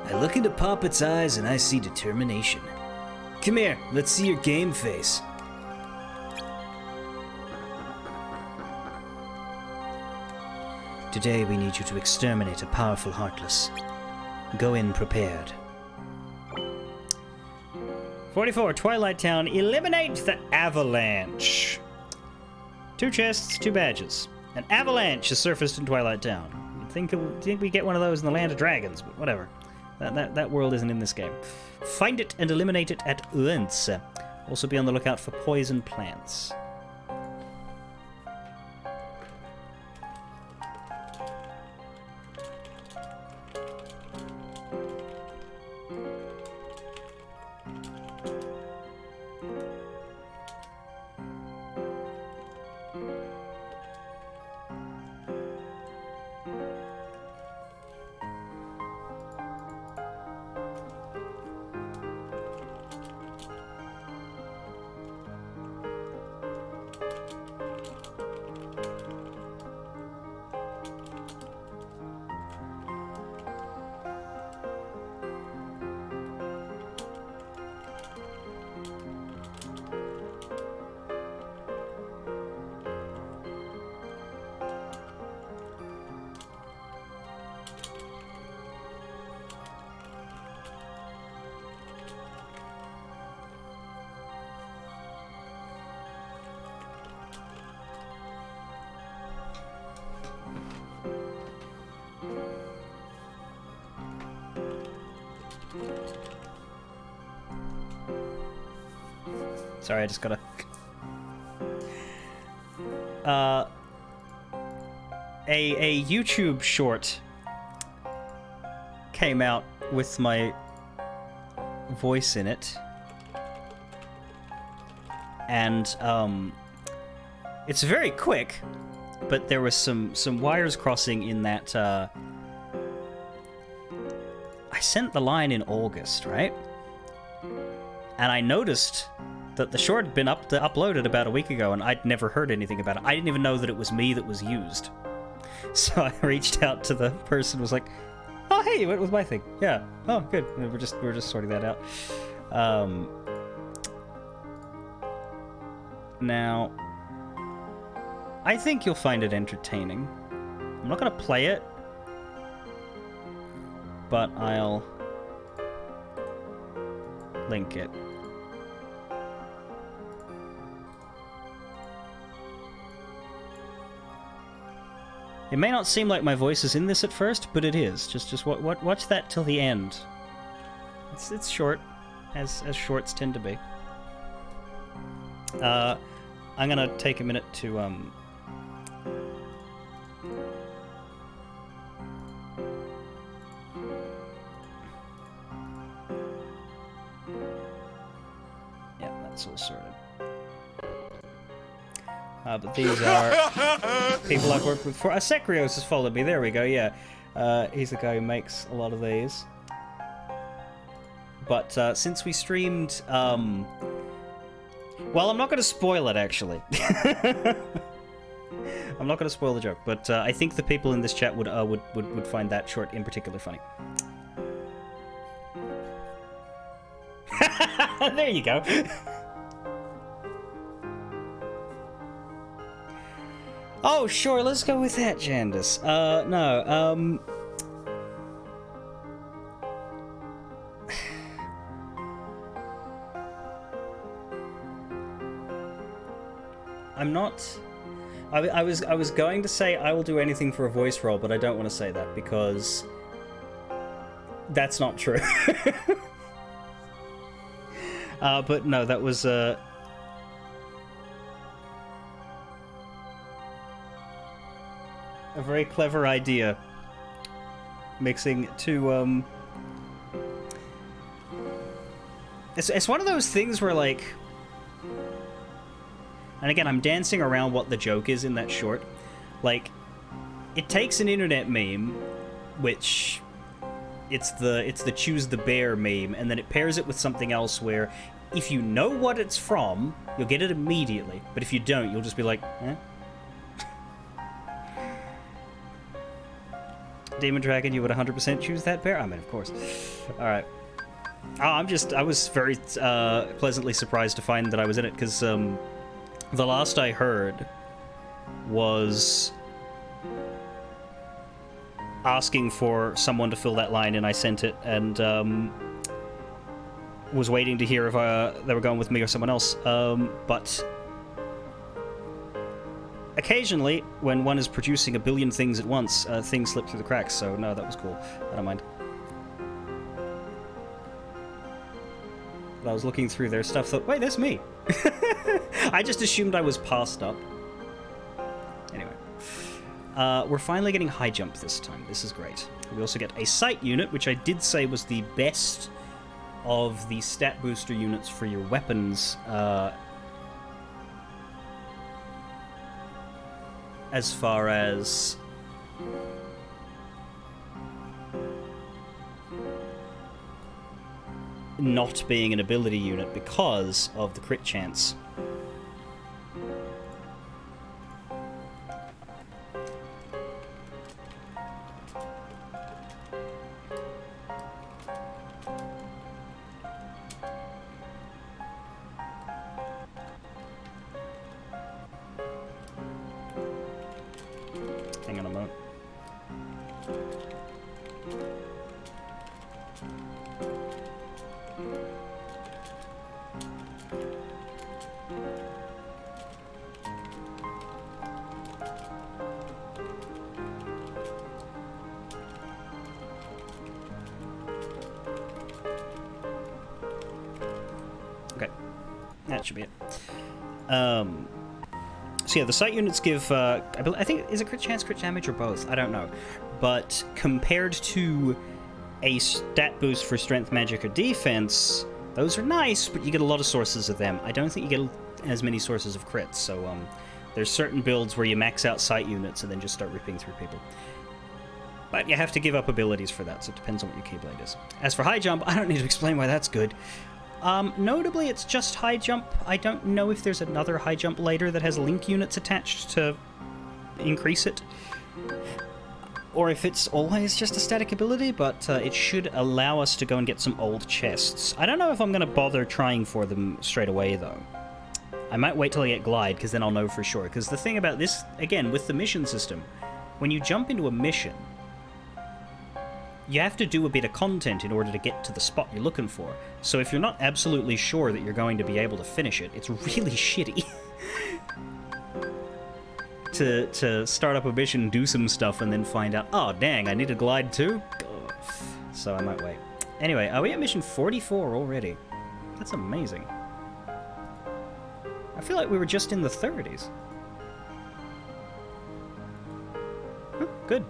I look into Poppet's eyes and I see determination. Come here, let's see your game face. Today we need you to exterminate a powerful Heartless. Go in prepared. 44, Twilight Town. Eliminate the avalanche. 2 chests, 2 badges. An avalanche has surfaced in Twilight Town. You'd think we get one of those in the Land of Dragons, but whatever. That world isn't in this game. Find it and eliminate it at once. Also be on the lookout for poison plants. Sorry, I just gotta... A YouTube short came out with my voice in it. And, it's very quick, but there was some wires crossing in that, I sent the line in August, right? And I noticed that the short had been uploaded about a week ago, and I'd never heard anything about it. I didn't even know that it was me that was used. So I reached out to the person, was like, "Oh, hey, what was my thing? Yeah. Oh, good. We're just sorting that out." Now, I think you'll find it entertaining. I'm not gonna play it, but I'll link it. It may not seem like my voice is in this at first, but it is. Just watch that till the end. It's short, as shorts tend to be. I'm gonna take a minute to yeah, that's all sorted. But these are people I've worked with before. Secreos has followed me. There we go, yeah. He's the guy who makes a lot of these. But since we streamed... well, I'm not going to spoil it, actually. I'm not going to spoil the joke, but I think the people in this chat would find that short in particular funny. There you go. Oh, sure, let's go with that, Jandis. No, I'm not... I was going to say I will do anything for a voice roll, but I don't want to say that, because... that's not true. But no, that was, a very clever idea. mixing to it's one of those things where, like, and again, I'm dancing around what the joke is in that short. Like, it takes an internet meme, which it's the choose the bear meme, and then it pairs it with something else where if you know what it's from, you'll get it immediately, but if you don't, you'll just be like, eh? Demon Dragon, you would 100% choose that bear? I mean, of course. Alright. Oh, I was very pleasantly surprised to find that I was in it, because the last I heard was asking for someone to fill that line, and I sent it, and was waiting to hear if they were going with me or someone else. But occasionally, when one is producing a billion things at once, things slip through the cracks, so no, that was cool. I don't mind. But I was looking through their stuff, thought, wait, that's me. I just assumed I was passed up. Anyway. We're finally getting high jump this time. This is great. We also get a sight unit, which I did say was the best of the stat booster units for your weapons, as far as not being an ability unit because of the crit chance. Hang on a moment. Okay, that should be it. So yeah, the sight units give, I think, is it crit chance, crit damage, or both? I don't know. But compared to a stat boost for strength, magic, or defense, those are nice, but you get a lot of sources of them. I don't think you get as many sources of crits, so there's certain builds where you max out sight units and then just start ripping through people. But you have to give up abilities for that, so it depends on what your Keyblade is. As for high jump, I don't need to explain why that's good. Notably, it's just high jump. I don't know if there's another high jump later that has link units attached to increase it, or if it's always just a static ability, but it should allow us to go and get some old chests. I don't know if I'm going to bother trying for them straight away, though. I might wait till I get Glide, because then I'll know for sure. Because the thing about this, again, with the mission system, when you jump into a mission, you have to do a bit of content in order to get to the spot you're looking for. So if you're not absolutely sure that you're going to be able to finish it, it's really shitty to start up a mission, do some stuff, and then find out, oh, dang, I need a Glide too? So I might wait. Anyway, are we at mission 44 already? That's amazing. I feel like we were just in the 30s. Huh, good.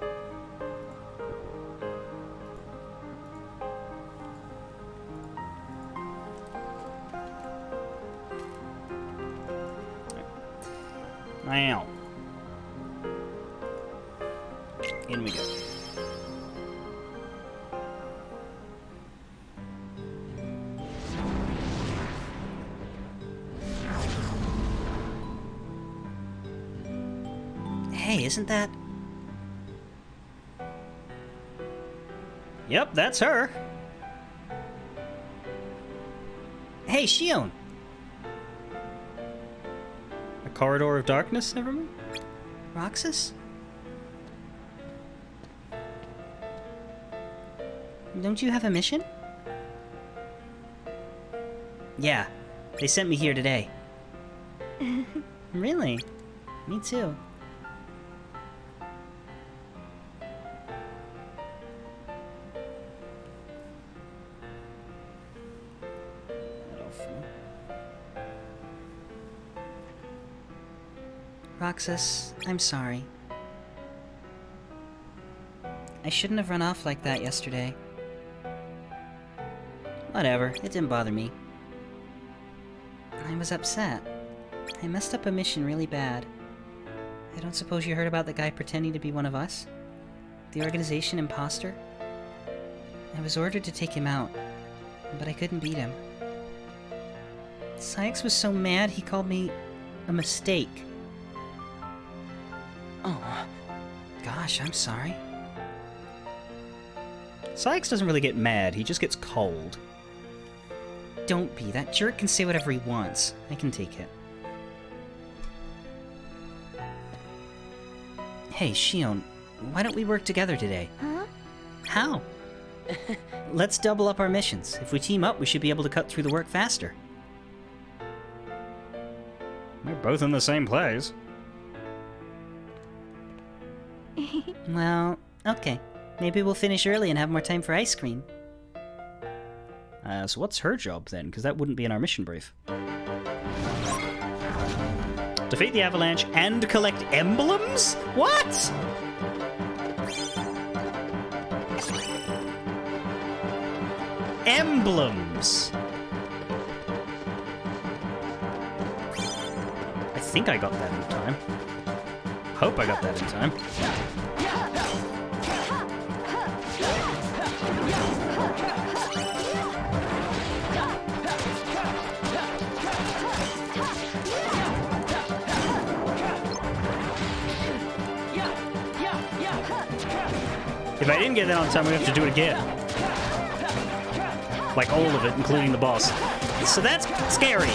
Now, in we go. Hey, isn't that? Yep, that's her. Hey, Shion. Corridor of Darkness, never mind. Roxas? Don't you have a mission? Yeah, they sent me here today. Really? Me too. Roxas, I'm sorry. I shouldn't have run off like that yesterday. Whatever, it didn't bother me. I was upset. I messed up a mission really bad. I don't suppose you heard about the guy pretending to be one of us? The organization imposter? I was ordered to take him out, but I couldn't beat him. Sykes was so mad he called me a mistake. Oh, gosh, I'm sorry. Sykes doesn't really get mad, he just gets cold. Don't be. That jerk can say whatever he wants. I can take it. Hey, Shion, why don't we work together today? Huh? How? Let's double up our missions. If we team up, we should be able to cut through the work faster. We're both in the same place. Well, okay. Maybe we'll finish early and have more time for ice cream. So what's her job then? Because that wouldn't be in our mission brief. Defeat the avalanche and collect emblems? What? Emblems! I think I got that in time. Hope I got that in time. If I didn't get that on time, we have to do it again. Like all of it, including the boss. So that's scary.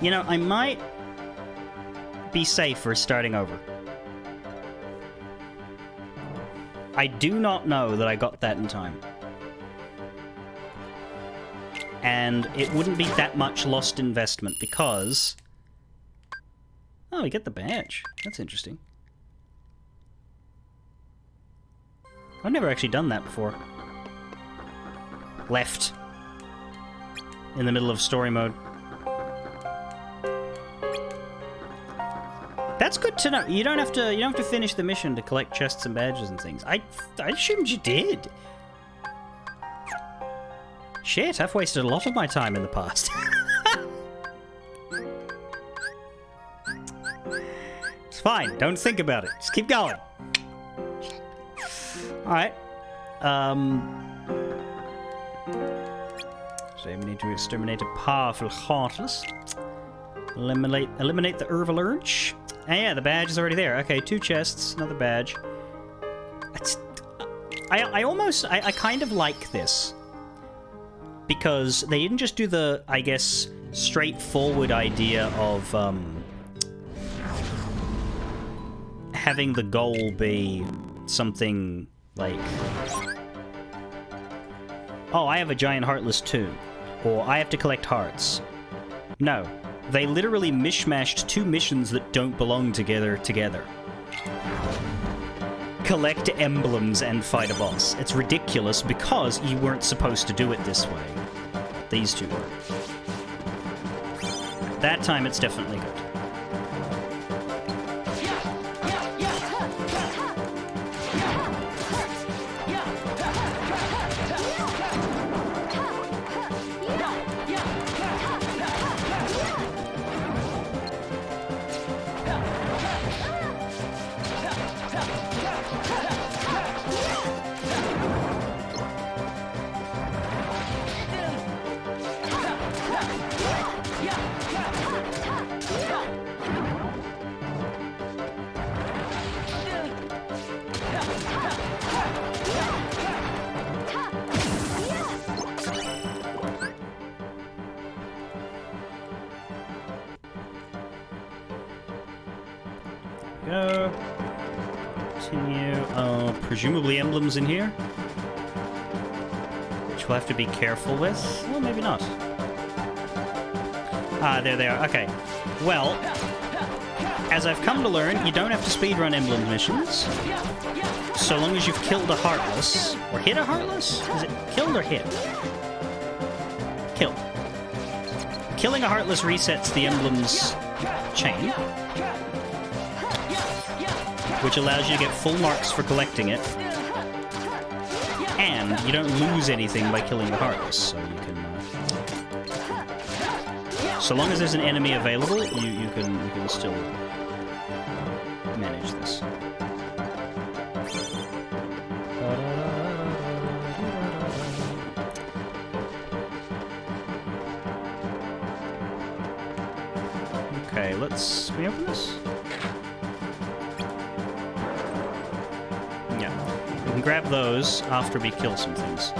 You know, I might be safer starting over. I do not know that I got that in time. And it wouldn't be that much lost investment because... Oh, we get the badge. That's interesting. I've never actually done that before. Left. In the middle of story mode. That's good to know. You don't have to finish the mission to collect chests and badges and things. I assumed you did. Shit, I've wasted a lot of my time in the past. It's fine. Don't think about it. Just keep going. Alright. So we need to exterminate a powerful Heartless. Eliminate the Urvalurge. And yeah, the badge is already there. Okay, 2 chests, another badge. I kind of like this. Because they didn't just do the, I guess, straightforward idea of, having the goal be something like, oh, I have a giant Heartless too, or I have to collect hearts. No, they literally mishmashed 2 missions that don't belong together. Collect emblems and fight a boss. It's ridiculous because you weren't supposed to do it this way. These 2 were. That time it's definitely good. Go. Continue. Presumably emblems in here. Which we'll have to be careful with. Well, maybe not. Ah, there they are. Okay. Well, as I've come to learn, you don't have to speedrun emblem missions. So long as you've killed a Heartless. Or hit a Heartless? Is it killed or hit? Killed. Killing a Heartless resets the emblem's chain. which allows you to get full marks for collecting it. And you don't lose anything by killing the Heartless, so you can... so long as there's an enemy available, you can still manage this. Okay, let's... Can we open this? Yeah. We can grab those after we kill some things.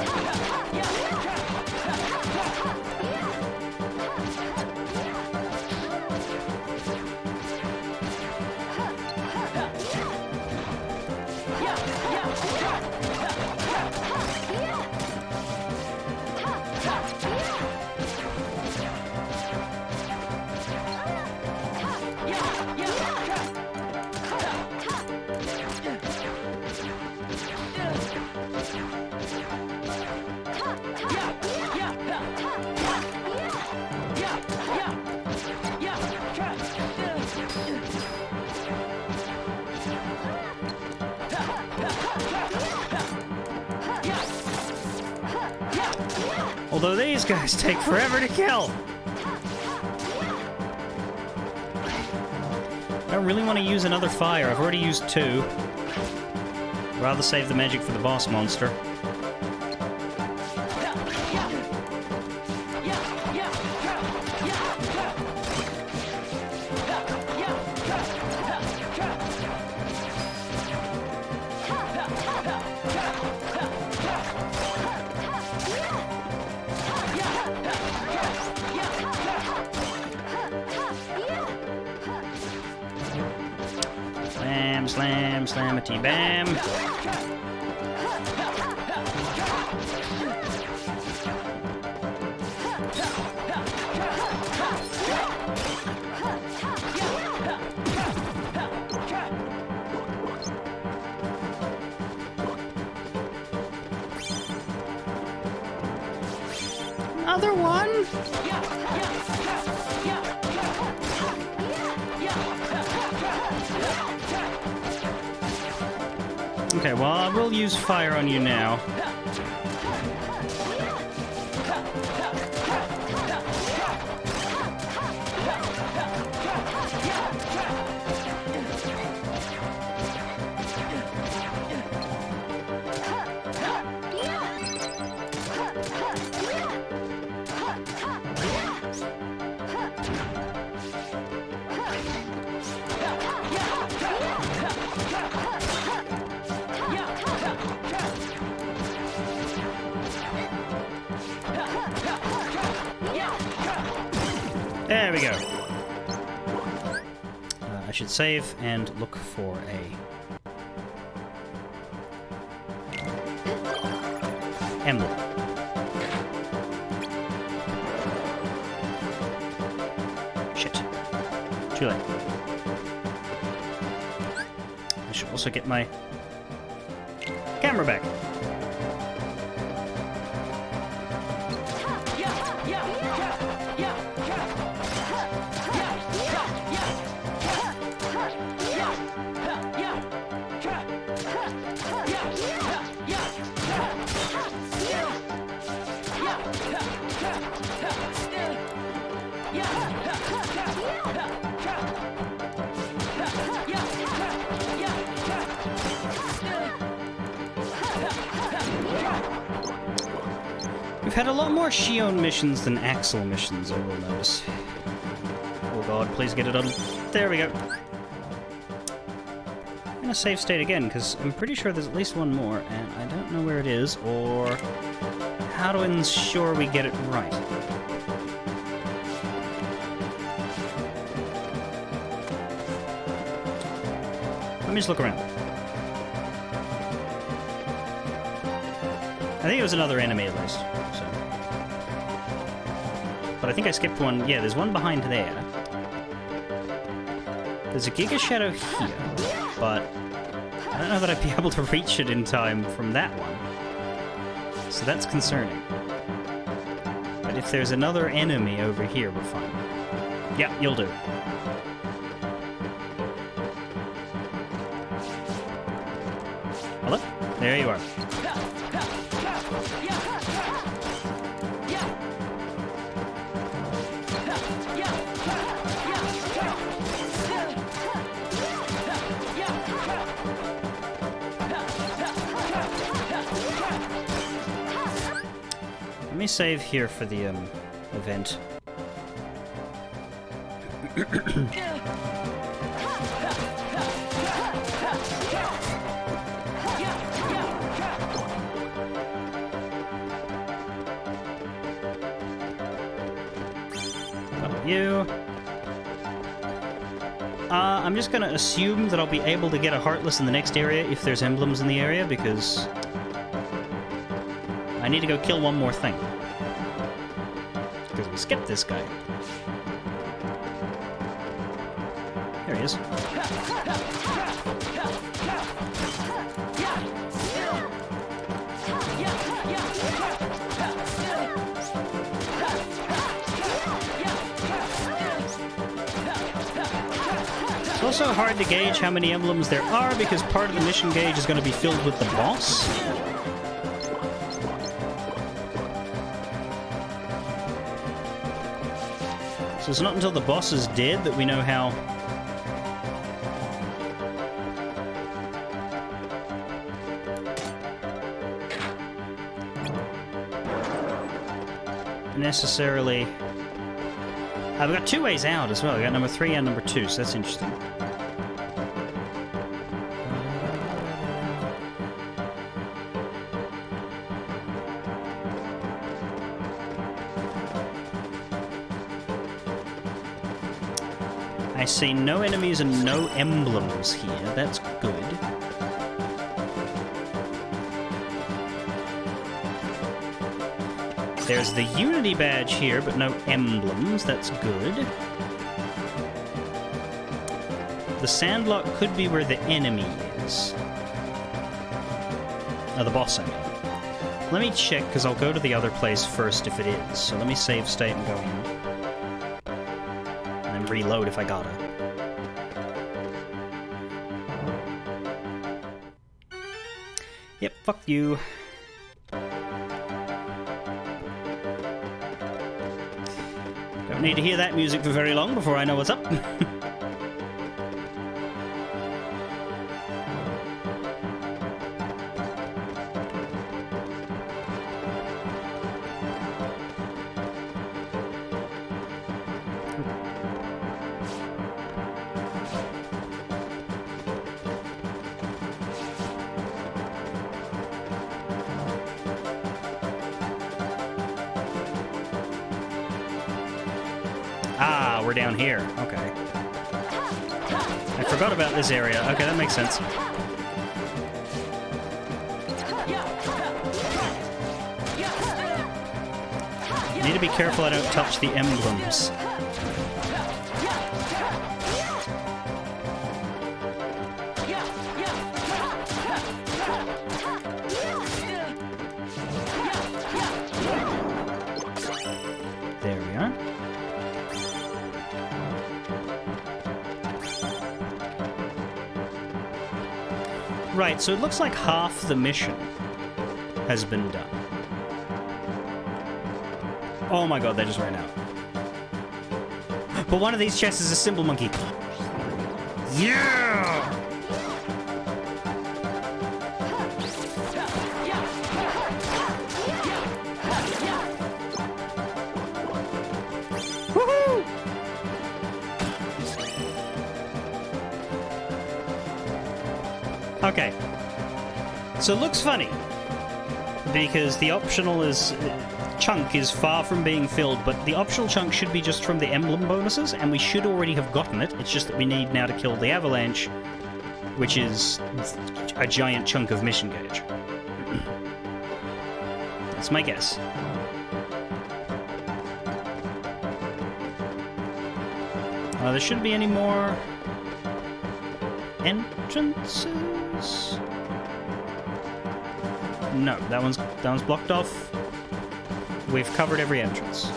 Although these guys take forever to kill. I don't really want to use another fire. I've already used 2. Rather save the magic for the boss monster. Slam, slam, slamity bam. Another one? Okay, well, I will use fire on you now. There we go. I should save and look for a emblem. Shit. Too late. I should also get my camera back. We've had a lot more Shion missions than Axel missions, I will notice. Oh god, please get it on. There we go. I'm gonna save state again, because I'm pretty sure there's at least one more, and I don't know where it is, or how to ensure we get it right. Let me just look around. I think it was another enemy at least, so. But I think I skipped one. Yeah, there's one behind there. There's a Giga Shadow here, but I don't know that I'd be able to reach it in time from that one. So that's concerning. But if there's another enemy over here, we're fine. Yep, you'll do. There you are. Let me save here for the event. You. I'm just gonna assume that I'll be able to get a Heartless in the next area if there's emblems in the area, because I need to go kill one more thing. Because we skipped this guy. There he is. It's also hard to gauge how many emblems there are because part of the mission gauge is going to be filled with the boss. So it's not until the boss is dead that we know how... necessarily... I've got two ways out as well. I got number 3 and number 2, so that's interesting. I see no enemies and no emblems here. That's good. There's the Unity badge here, but no emblems. That's good. The sandlot could be where the enemy is. Oh, the boss, I mean. Let me check, because I'll go to the other place first if it is. So let me save state and go in. And then reload if I gotta. Yep, fuck you. Don't need to hear that music for very long before I know what's up. Ah, we're down here. Okay. I forgot about this area. Okay, that makes sense. Need to be careful I don't touch the emblems. There we are. Right, so it looks like half the mission has been done. Oh my god, they just ran out. But one of these chests is a symbol monkey. Yeah! Woohoo! Okay. So it looks funny. Because the optional chunk is far from being filled, but the optional chunk should be just from the emblem bonuses, and we should already have gotten it. It's just that we need now to kill the avalanche, which is a giant chunk of mission gauge. That's my guess. There shouldn't be any more entrances. No, that one's blocked off. We've covered every entrance.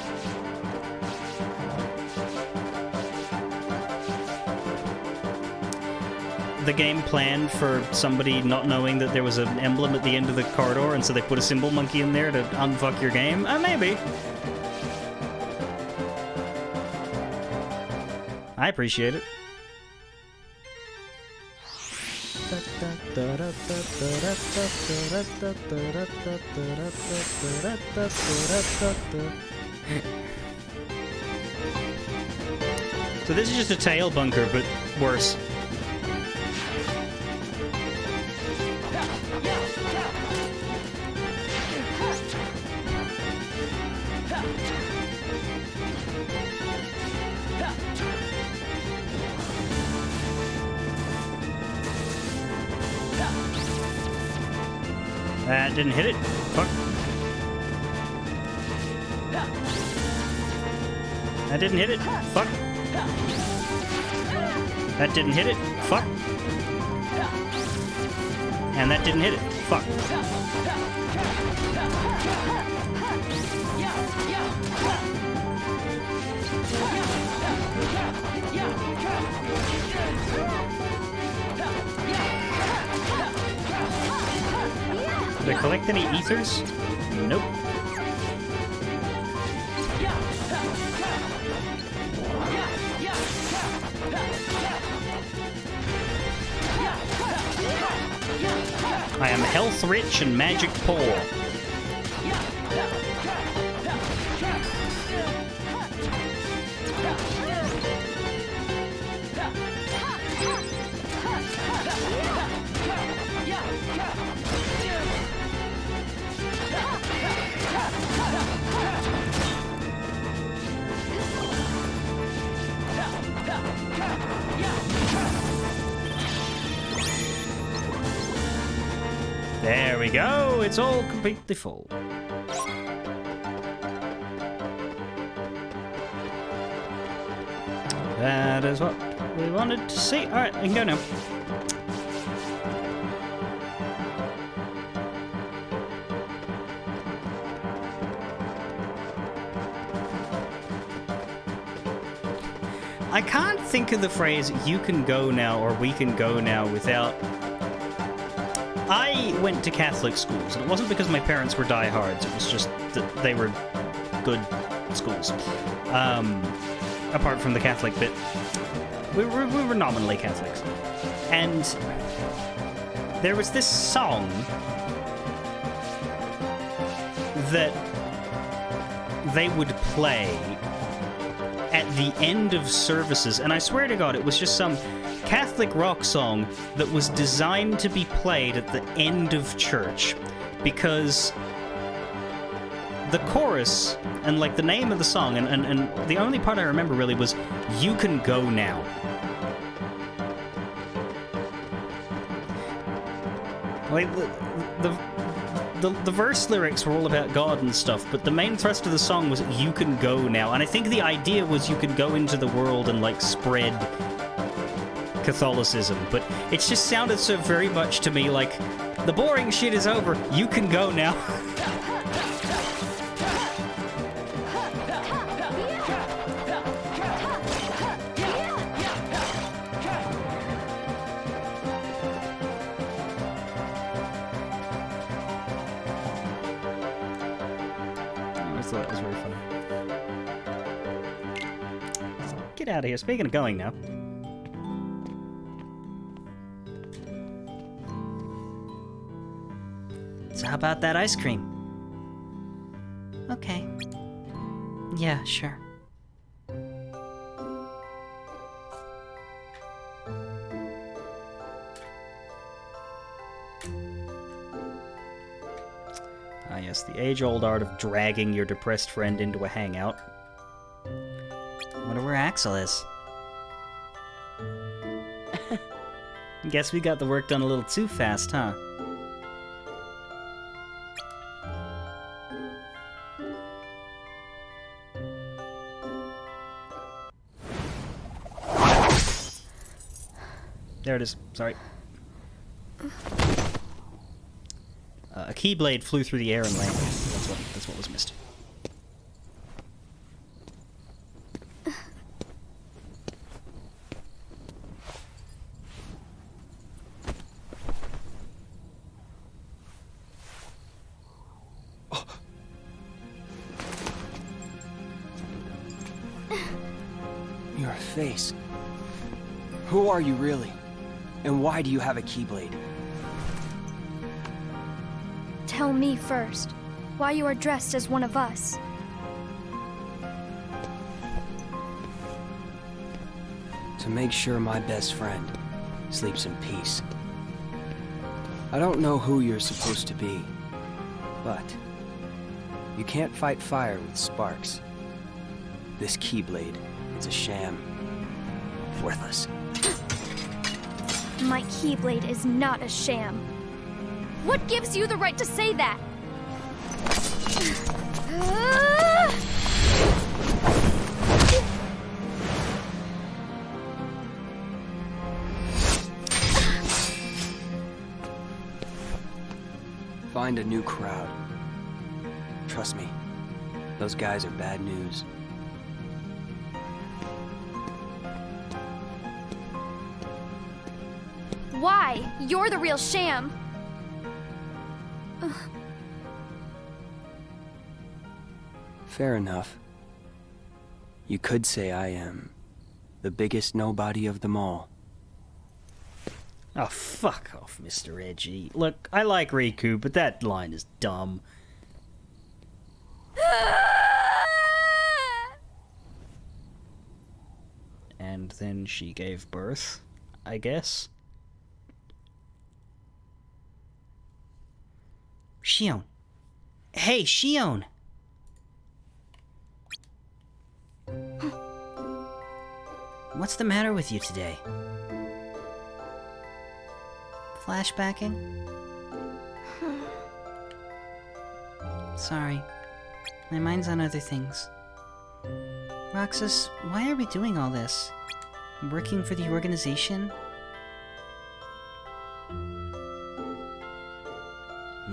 the game planned for somebody not knowing that there was an emblem at the end of the corridor, and so they put a symbol monkey in there to unfuck your game? Maybe. I appreciate it. So this is just a tail bunker, but worse. That didn't hit it. Fuck. That didn't hit it. Fuck. That didn't hit it. Fuck. And that didn't hit it. Fuck. Did I collect any ethers? Nope. I am health rich and magic poor. There we go, it's all completely full. That is what we wanted to see. Alright, we can go now. I can't think of the phrase, you can go now, or we can go now, without... I went to Catholic schools, and it wasn't because my parents were diehards, it was just that they were good schools. Apart from the Catholic bit. We were nominally Catholics. And there was this song that they would play at the end of services, and I swear to God, it was just some Catholic rock song that was designed to be played at the end of church, because the chorus and like the name of the song and the only part I remember really was "You Can Go Now." Like the verse lyrics were all about God and stuff, but the main thrust of the song was "You can go now," and I think the idea was you could go into the world and like spread Catholicism, but it just sounded so very much to me like the boring shit is over. You can go now. I thought that was very funny. Get out of here. Speaking of going now. So how about that ice cream? Okay. Yeah, sure. Ah, yes, the age-old art of dragging your depressed friend into a hangout. Wonder where Axel is. Guess we got the work done a little too fast, huh? There it is. Sorry. A keyblade flew through the air and landed. That's what was missed. face. Who are you really? And why do you have a Keyblade? Tell me first, why you are dressed as one of us. To make sure my best friend sleeps in peace. I don't know who you're supposed to be, but you can't fight fire with sparks. This Keyblade, it's a sham. Worthless. My Keyblade is not a sham. What gives you the right to say that? Find a new crowd. Trust me, those guys are bad news. Why? You're the real sham. Fair enough. You could say I am the biggest nobody of them all. Oh, fuck off, Mr. Edgy. Look, I like Riku, but that line is dumb. And then she gave birth, I guess. Shion. Hey, Shion! What's the matter with you today? Flashbacking? Sorry. My mind's on other things. Roxas, why are we doing all this? Working for the organization?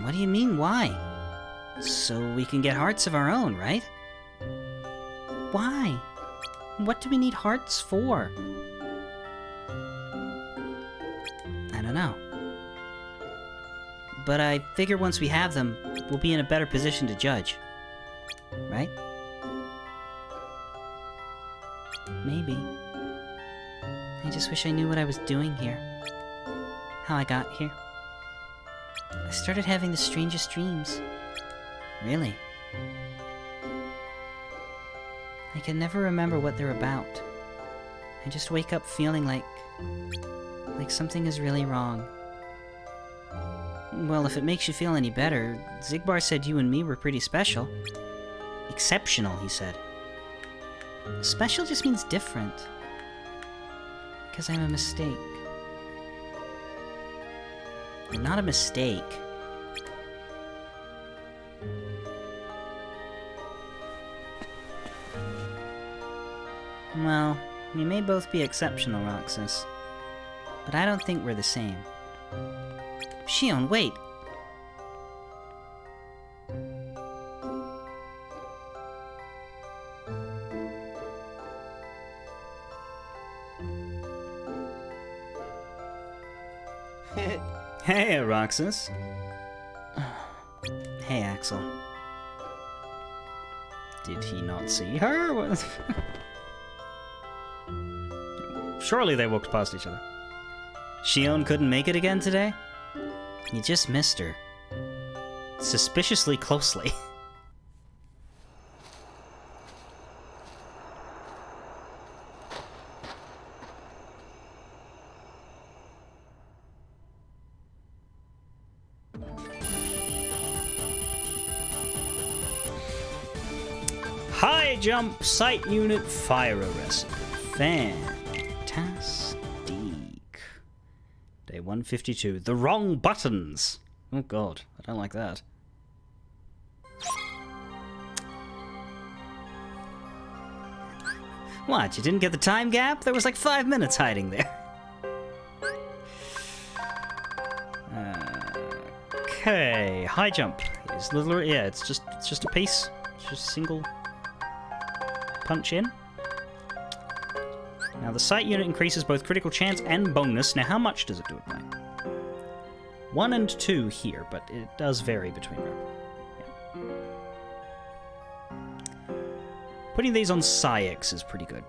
What do you mean, why? So we can get hearts of our own, right? Why? What do we need hearts for? I don't know. But I figure once we have them, we'll be in a better position to judge. Right? Maybe. I just wish I knew what I was doing here. How I got here. I started having the strangest dreams. Really. I can never remember what they're about. I just wake up feeling like something is really wrong. Well, if it makes you feel any better, Zigbar said you and me were pretty special. Exceptional, he said. Special just means different. Because I'm a mistake. You're not a mistake. Well, we may both be exceptional, Roxas. But I don't think we're the same. Shion, wait! Hey, Roxas. Hey, Axel. Did he not see her? Surely they walked past each other. Shion couldn't make it again today? You just missed her. Suspiciously closely. High jump sight unit fire arrest. Fantastic. Day 152. The wrong buttons. Oh god, I don't like that. What, you didn't get the time gap? There was like 5 minutes hiding there. Okay, high jump is literally, yeah, it's just a piece. It's just a single punch in. Now the sight unit increases both critical chance and bonus. Now how much does it do it by? 1 and 2 here, but it does vary between them. Yeah. Putting these on Psyx is pretty good.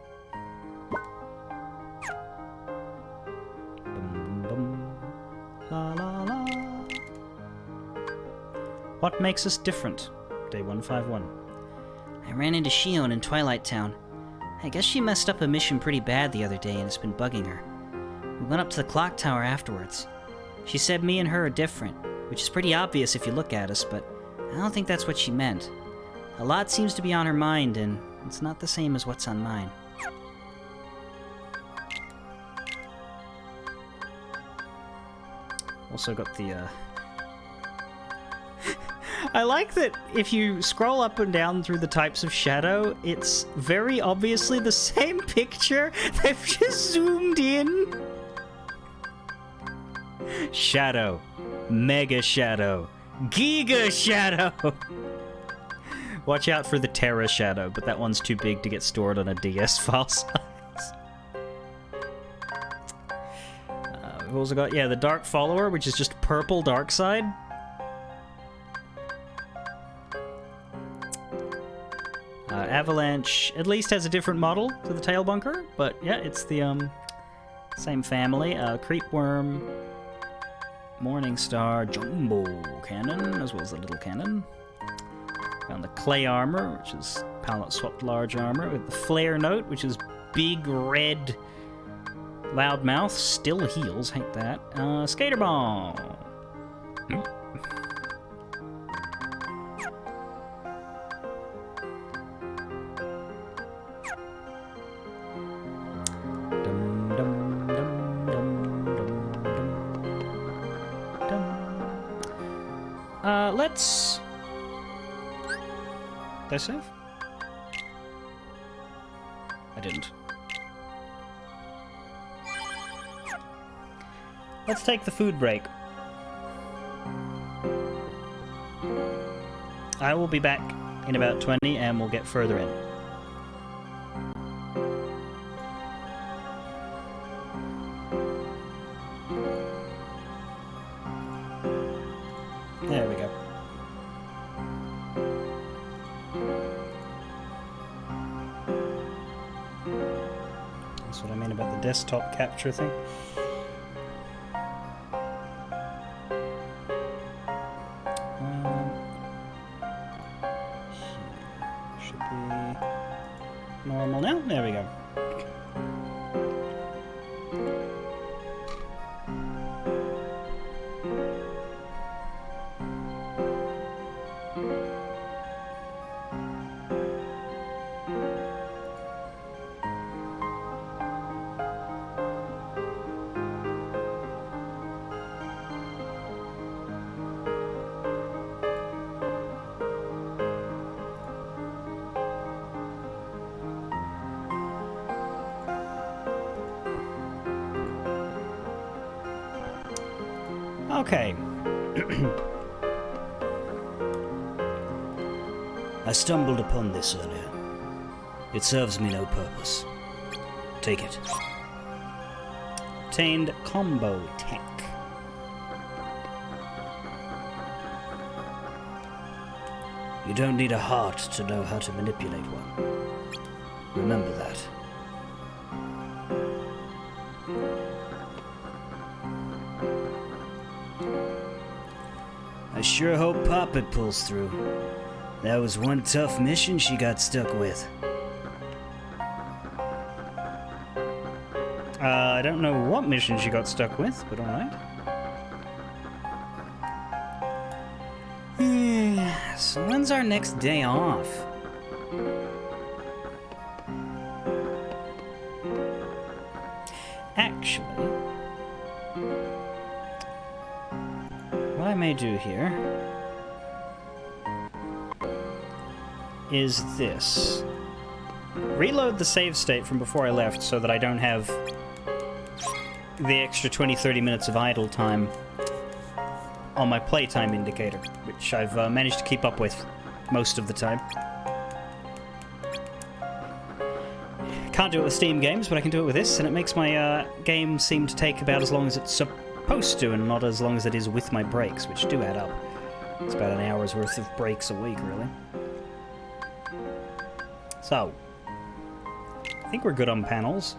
makes us different? Day 151. I ran into Shion in Twilight Town. I guess she messed up a mission pretty bad the other day and it's been bugging her. We went up to the clock tower afterwards. She said me and her are different, which is pretty obvious if you look at us, but I don't think that's what she meant. A lot seems to be on her mind, and it's not the same as what's on mine. Also got the, I like that if you scroll up and down through the types of shadow, it's very obviously the same picture. They've just zoomed in. Shadow. Mega shadow. Giga shadow. Watch out for the Terra shadow, but that one's too big to get stored on a DS file size. We've also got, yeah, the Dark Follower, which is just purple dark side. Avalanche at least has a different model to the Tail Bunker, but yeah, it's the same family. Creepworm, Morningstar, Jumbo Cannon, as well as the Little Cannon. Found the Clay Armor, which is palette swapped large armor, with the Flare Note, which is big red loudmouth, still heals, hate that. Skater Ball. Let's... Did I save? I didn't. Let's take the food break. I will be back in about 20 and we'll get further in. There we go. That's what I mean about the desktop capture thing. Should be normal now. There we go. Okay. I stumbled upon this earlier. It serves me no purpose. Take it. Obtained combo tech. You don't need a heart to know how to manipulate one. Remember that. I sure hope Poppet pulls through. That was one tough mission she got stuck with. I don't know what mission she got stuck with, but alright. So when's our next day off? Actually, what I may do here is this. Reload the save state from before I left so that I don't have the extra 20-30 minutes of idle time on my playtime indicator, which I've managed to keep up with most of the time. Can't do it with Steam games, but I can do it with this, and it makes my game seem to take about as long as it's supposed to, and not as long as it is with my breaks, which do add up. It's about an hour's worth of breaks a week, really. So, I think we're good on panels.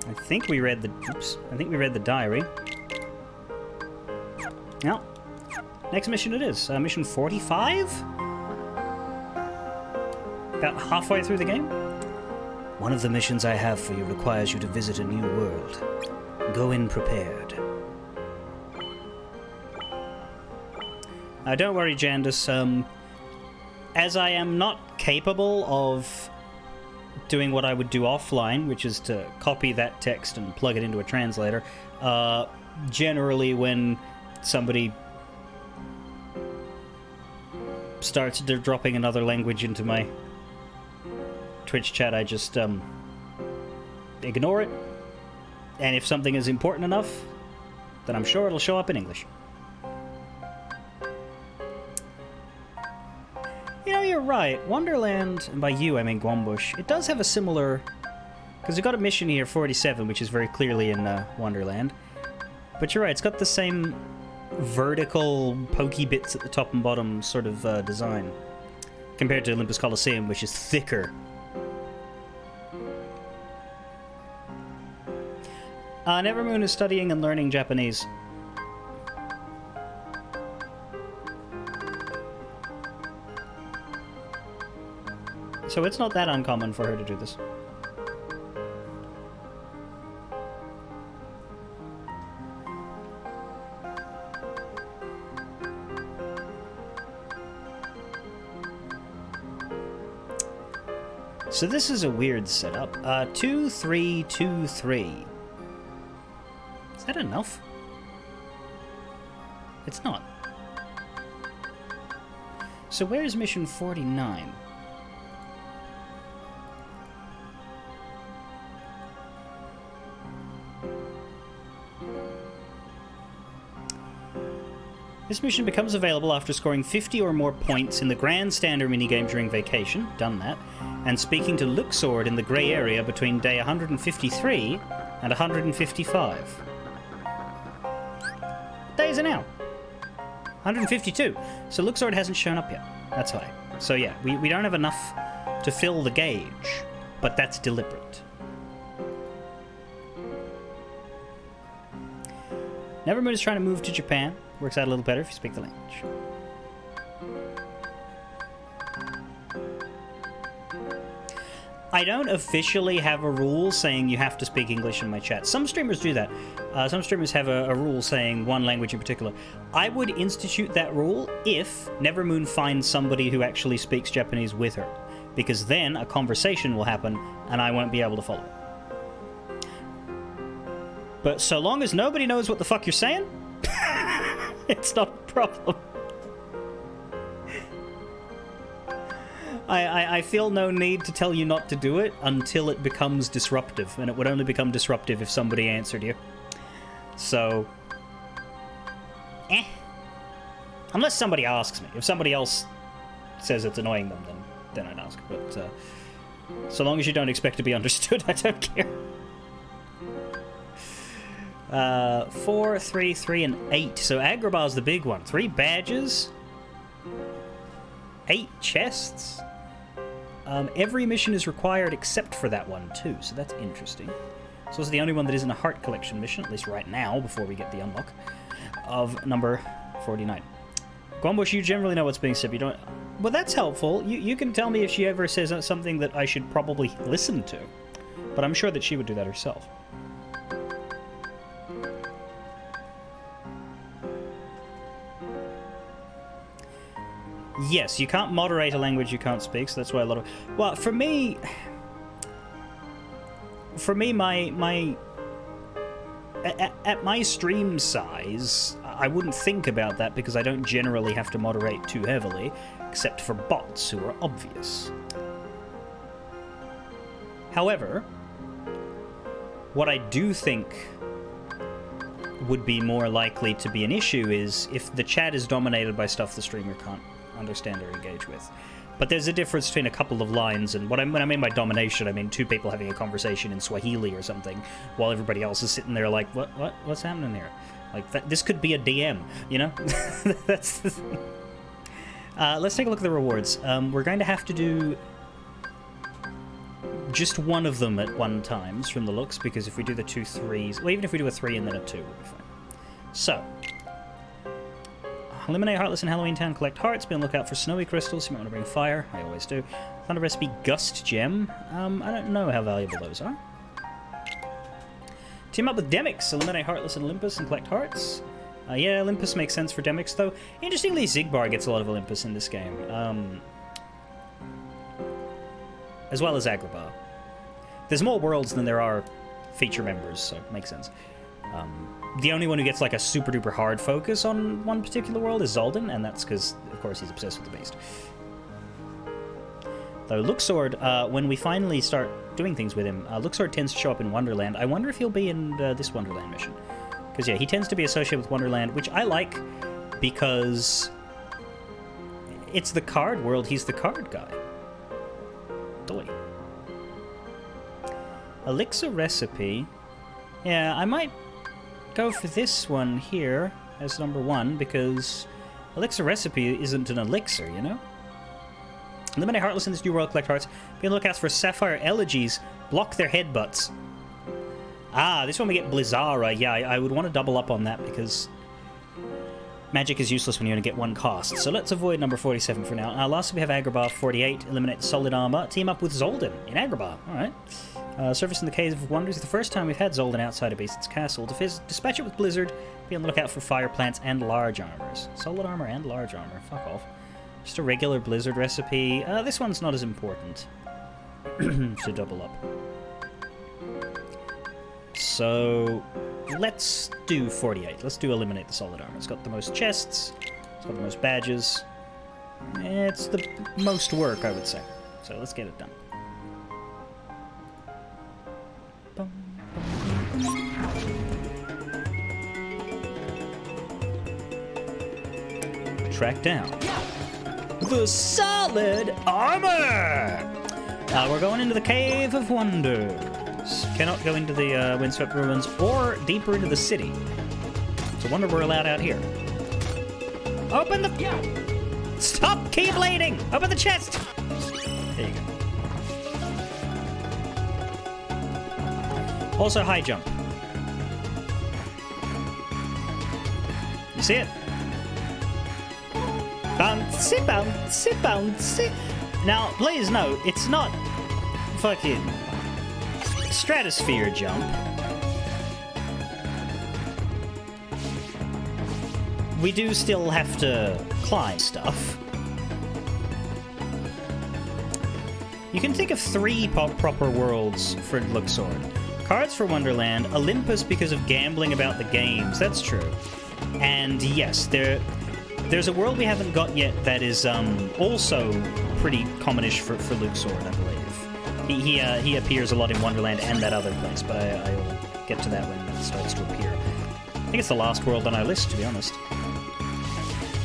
I think we read the... Oops. I think we read the diary. Well, next mission it is. Mission 45? About halfway through the game? One of the missions I have for you requires you to visit a new world. Go in prepared. Don't worry, Jandis. As I am not capable of doing what I would do offline, which is to copy that text and plug it into a translator, generally when somebody starts dropping another language into my Twitch chat, I just ignore it. And if something is important enough, then I'm sure it'll show up in English. You know, you're right. Wonderland, and by you I mean Gwambush, it does have a similar... Because we've got a mission here, 47, which is very clearly in Wonderland. But you're right, it's got the same vertical, pokey bits at the top and bottom sort of design. Compared to Olympus Coliseum, which is thicker. Nevermoon is studying and learning Japanese. So it's not that uncommon for her to do this. So this is a weird setup. 2, 3, 2, 3. Is that enough? It's not. So where's mission 49? This mission becomes available after scoring 50 or more points in the Grand Standard minigame during vacation, done that, and speaking to Luxord in the grey area between day 153 and 155. What day is it now? 152. So Luxord hasn't shown up yet. That's why. So yeah, we don't have enough to fill the gauge, but that's deliberate. Nevermoon is trying to move to Japan. Works out a little better if you speak the language. I don't officially have a rule saying you have to speak English in my chat. Some streamers do that. Some streamers have a rule saying one language in particular. I would institute that rule if Nevermoon finds somebody who actually speaks Japanese with her, because then a conversation will happen and I won't be able to follow it. But so long as nobody knows what the fuck you're saying, it's not a problem. I feel no need to tell you not to do it until it becomes disruptive, and it would only become disruptive if somebody answered you. So, unless somebody asks me. If somebody else says it's annoying them, then I'd ask. But so long as you don't expect to be understood, I don't care. 4, 3, 3, and 8. So Agrabah's the big one. 3 badges. 8 chests. Every mission is required except for that one too, so that's interesting. So it's the only one that isn't a heart collection mission, at least right now, before we get the unlock of number 49. Gwambush, you generally know what's being said. You don't. Well, that's helpful. You can tell me if she ever says something that I should probably listen to, but I'm sure that she would do that herself. Yes, you can't moderate a language you can't speak, so that's why a lot of... Well, for me, my at my stream size, I wouldn't think about that because I don't generally have to moderate too heavily, except for bots who are obvious. However, what I do think would be more likely to be an issue is if the chat is dominated by stuff the streamer can't understand or engage with. But there's a difference between a couple of lines, and when I mean by domination, I mean 2 people having a conversation in Swahili or something, while everybody else is sitting there like, what's happening here? Like, this could be a DM, you know? That's the thing. Let's take a look at the rewards. We're going to have to do just one of them at one time, from the looks, because if we do the 2 3s, well, even if we do a 3 and then a 2, we'll be fine. So, Eliminate Heartless in Halloween Town, collect hearts, be on the lookout for snowy crystals. You might want to bring fire. I always do. Thunder Recipe Gust Gem. I don't know how valuable those are. Team up with Demix. Eliminate Heartless and Olympus and collect hearts. Yeah, Olympus makes sense for Demix, though. Interestingly, Xigbar gets a lot of Olympus in this game. As well as Agrabah. There's more worlds than there are feature members, so it makes sense. The only one who gets like a super duper hard focus on one particular world is Zoldan, and that's because, of course, he's obsessed with the beast. Though Luxord, when we finally start doing things with him, Luxord tends to show up in Wonderland. I wonder if he'll be in this Wonderland mission. Because, yeah, he tends to be associated with Wonderland, which I like because it's the card world. He's the card guy. Doy. Elixir Recipe. Yeah, I might go for this one here as number 1 because Elixir Recipe isn't an elixir, you know? Eliminate Heartless in this new world, collect hearts. Be on the lookout for Sapphire Elegies. Block their headbutts. Ah, this one we get Blizzara. Yeah, I would want to double up on that because magic is useless when you only get 1 cost. So let's avoid number 47 for now. Lastly, we have Agrabah 48. Eliminate Solid Armor. Team up with Zoldan in Agrabah. Alright. Surface in the Cave of Wonders. The first time we've had Zoldan outside of Beast's Castle. Dispatch it with Blizzard. Be on the lookout for Fire Plants and Large Armors. Solid Armor and Large Armor. Fuck off. Just a regular Blizzard recipe. This one's not as important to double up. So let's do 48. Let's do Eliminate the Solid Armor. It's got the most chests. It's got the most badges. It's the most work, I would say. So let's get it done. Track down the Solid Armor! We're going into the Cave of Wonders. Cannot go into the Windswept Ruins or deeper into the city. It's a wonder we're allowed out here. Open the... Stop keyblading! Open the chest! There you go. Also high jump. You see it? Bouncy, bouncy, bouncy. Now, please note, it's not fucking stratosphere jump. We do still have to climb stuff. You can think of 3 proper worlds for Luxord. Cards for Wonderland, Olympus because of gambling about the games, that's true. And yes, there's a world we haven't got yet that is also pretty commonish for Luxord, I believe. He appears a lot in Wonderland and that other place, but I'll get to that when it starts to appear. I think it's the last world on our list, to be honest.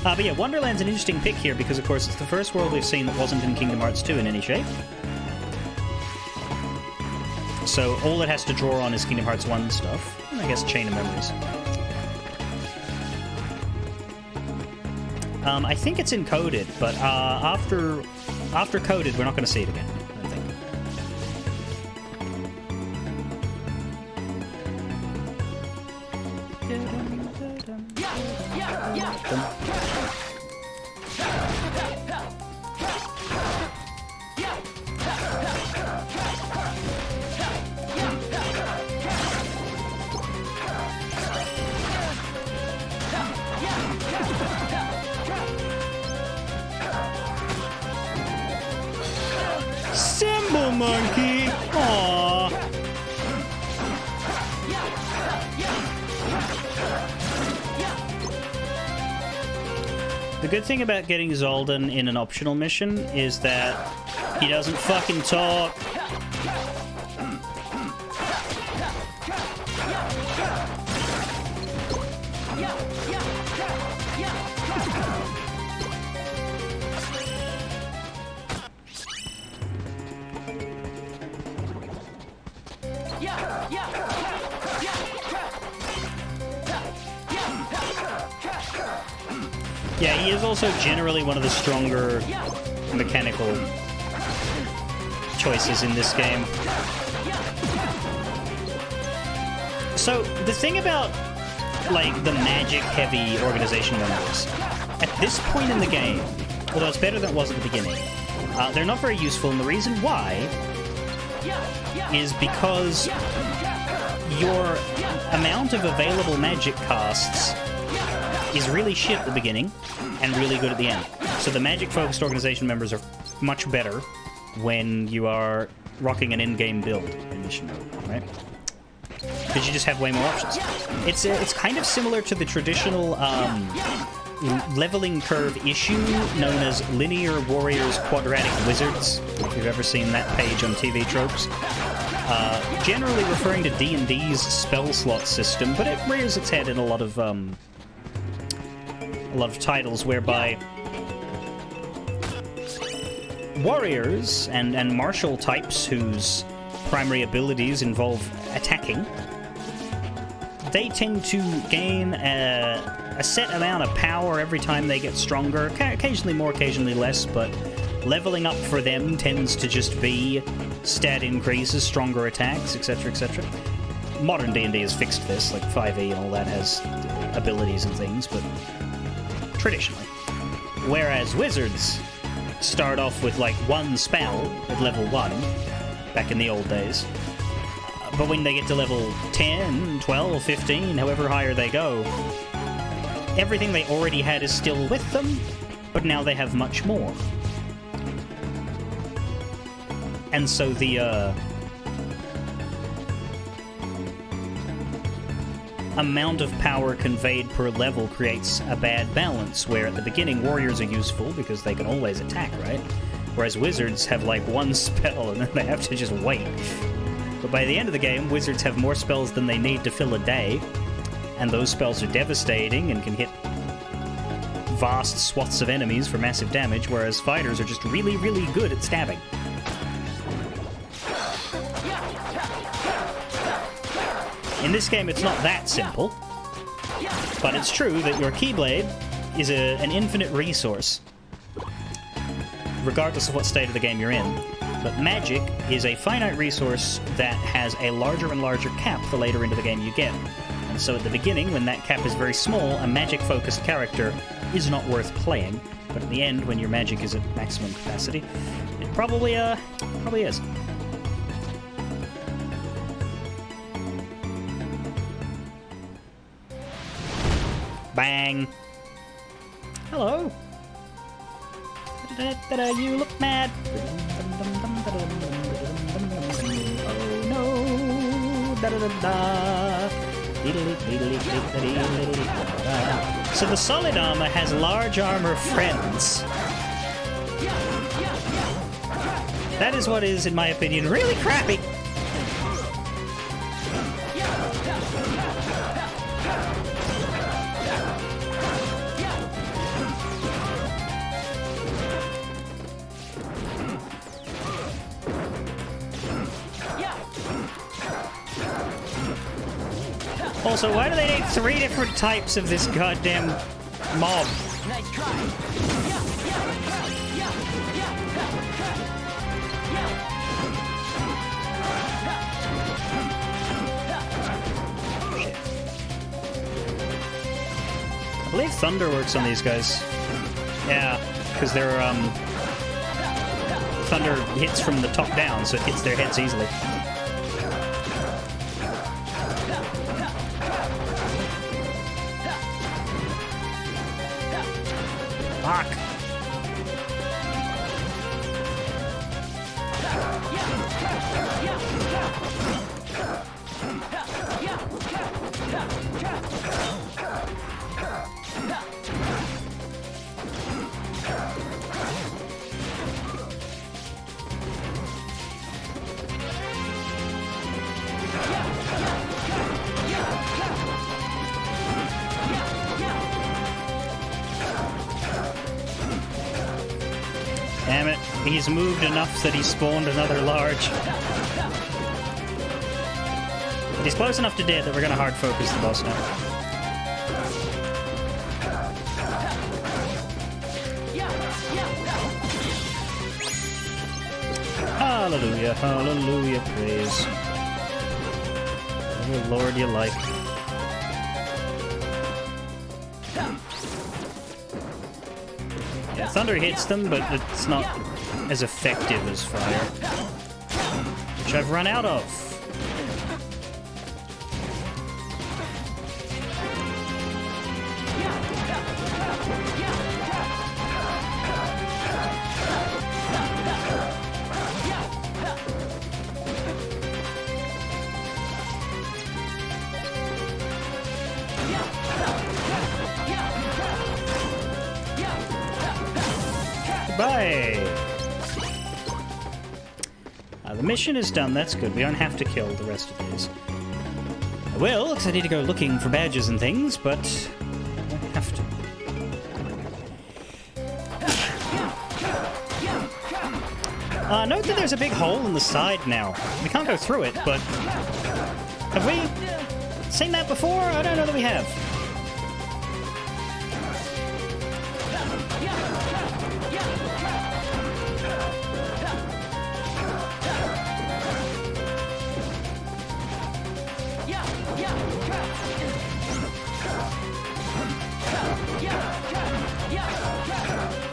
But yeah, Wonderland's an interesting pick here because, of course, it's the first world we've seen that wasn't in Kingdom Hearts 2 in any shape. So all it has to draw on is Kingdom Hearts 1 stuff, and I guess Chain of Memories. I think it's encoded, but after coded, we're not going to see it again, I think. Symbol monkey! Aww! The good thing about getting Zoldan in an optional mission is that he doesn't fucking talk. Yeah, he is also generally one of the stronger mechanical choices in this game. So, the thing about, like, the magic-heavy organization members At this point in the game, although it's better than it was at the beginning, they're not very useful, and the reason why is because your amount of available magic casts is really shit at the beginning and really good at the end. So the magic-focused organization members are much better when you are rocking an in-game build in mission mode, right? Because you just have way more options. It's kind of similar to the traditional leveling curve issue known as linear warriors, quadratic wizards. If you've ever seen that page on TV Tropes. Generally referring to D&D's spell slot system, but it rears its head in a lot of titles whereby warriors and martial types whose primary abilities involve attacking, they tend to gain a set amount of power every time they get stronger, occasionally more, occasionally less, but leveling up for them tends to just be stat increases, stronger attacks, etc., etc. Modern D&D has fixed this, like 5e and all that has abilities and things, but traditionally. Whereas wizards start off with like one spell at level 1, back in the old days. But when they get to level 10, 12, 15, however higher they go, everything they already had is still with them, but now they have much more. And so the amount of power conveyed per level creates a bad balance, where at the beginning warriors are useful because they can always attack, right? Whereas wizards have like one spell and then they have to just wait. But by the end of the game, wizards have more spells than they need to fill a day, and those spells are devastating and can hit vast swaths of enemies for massive damage, whereas fighters are just really, really good at stabbing. In this game, it's not that simple, but it's true that your Keyblade is an infinite resource, regardless of what state of the game you're in. But magic is a finite resource that has a larger and larger cap the later into the game you get. And so at the beginning, when that cap is very small, a magic-focused character is not worth playing. But at the end, when your magic is at maximum capacity, it probably is. Bang! Hello! You look mad! Oh no! So the solid armor has large armor friends. That is what is, in my opinion, really crappy. Also, why do they need 3 different types of this goddamn mob? Nice try. Shit. I believe thunder works on these guys. Yeah, because they're thunder hits from the top down, so it hits their heads easily. Fuck. Damn it, he's moved enough that he spawned another large. But he's close enough to dead that we're gonna hard focus the boss now. Hallelujah, hallelujah, praise. Oh Lord, you like. Yeah, thunder hits them, but it's not as effective as fire, which I've run out of. Bye. The mission is done. That's good. We don't have to kill the rest of these. I will, because I need to go looking for badges and things, but I don't have to. Note that there's a big hole in the side now. We can't go through it, but have we seen that before? I don't know that we have.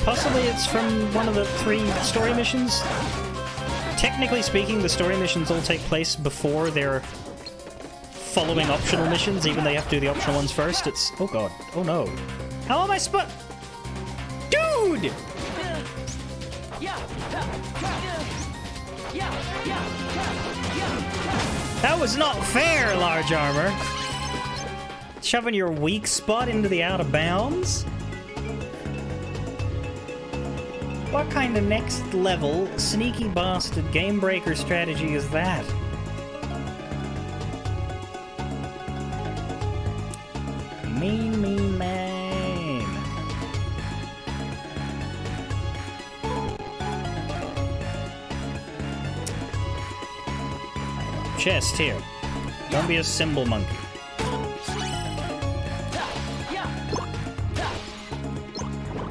Possibly it's from one of the 3 story missions. Technically speaking, the story missions all take place before they're following optional missions, even though you have to do the optional ones first. It's... oh god. Oh no. How am I Dude! That was not fair, large armor. Shoving your weak spot into the out of bounds? What kind of next level, sneaky bastard game breaker strategy is that? Mean, mean man. Chest here. Don't be a symbol monkey.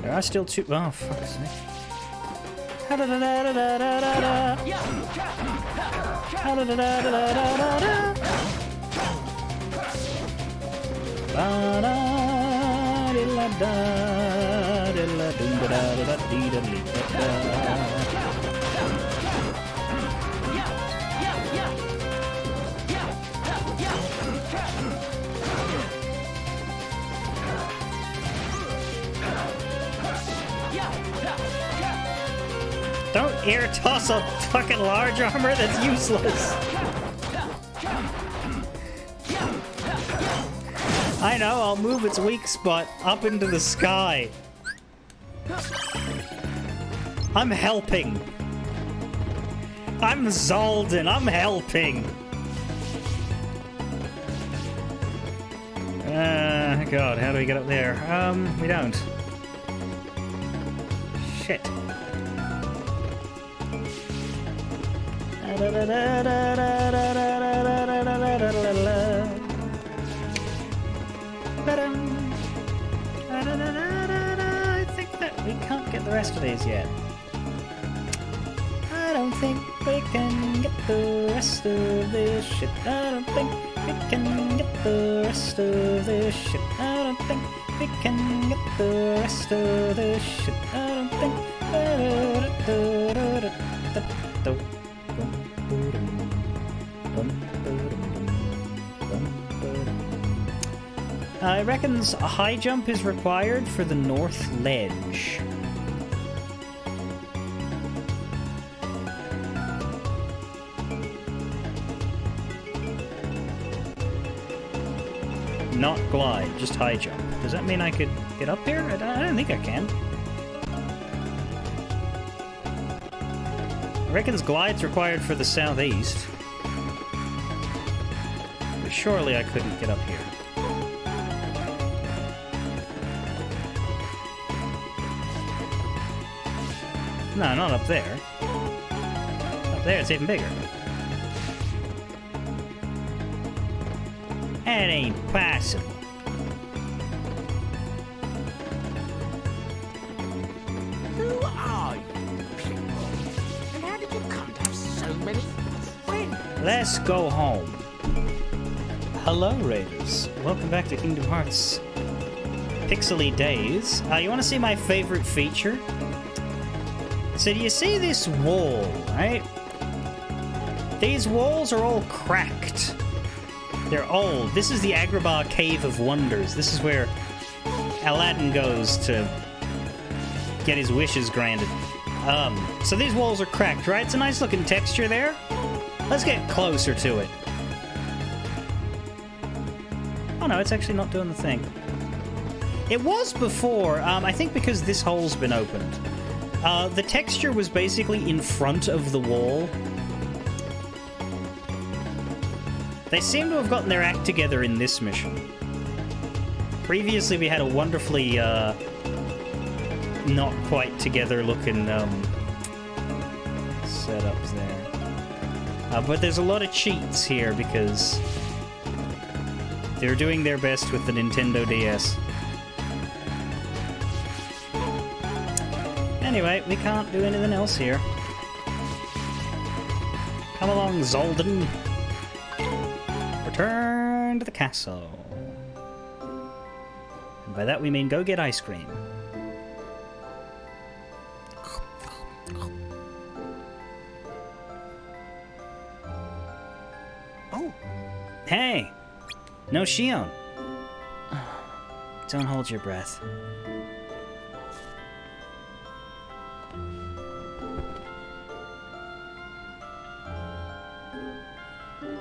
There are still 2. Oh, fuck's sake. Don't air toss a fucking large armor, that's useless. I know, I'll move its weak spot up into the sky. I'm helping. I'm Zaldin, I'm helping. God, how do we get up there? We don't. Shit. I think that we can't get the rest of these yet. I don't think we can get the rest of this shit. I don't think we can get the rest of this shit. I don't think we can get the rest of this shit. I don't think. I reckons a high jump is required for the north ledge. Not glide, just high jump. Does that mean I could get up here? I don't think I can. I reckons glide's required for the southeast. But surely I couldn't get up here. No, not up there. Up there, it's even bigger. That ain't possible. Who are you people? And how did you come to have so many friends? Let's go home. Hello, Raiders. Welcome back to Kingdom Hearts pixely days. You want to see my favorite feature? So do you see this wall, right? These walls are all cracked. They're old. This is the Agrabah Cave of Wonders. This is where Aladdin goes to get his wishes granted. So these walls are cracked, right? It's a nice looking texture there. Let's get closer to it. Oh no, it's actually not doing the thing. It was before, I think because this hole's been opened. The texture was basically in front of the wall. They seem to have gotten their act together in this mission. Previously, we had a wonderfully, not quite together looking, setup there. But there's a lot of cheats here because they're doing their best with the Nintendo DS. Anyway, we can't do anything else here. Come along, Zolden. Return to the castle. And by that we mean go get ice cream. Oh. Hey! No Shion. Don't hold your breath.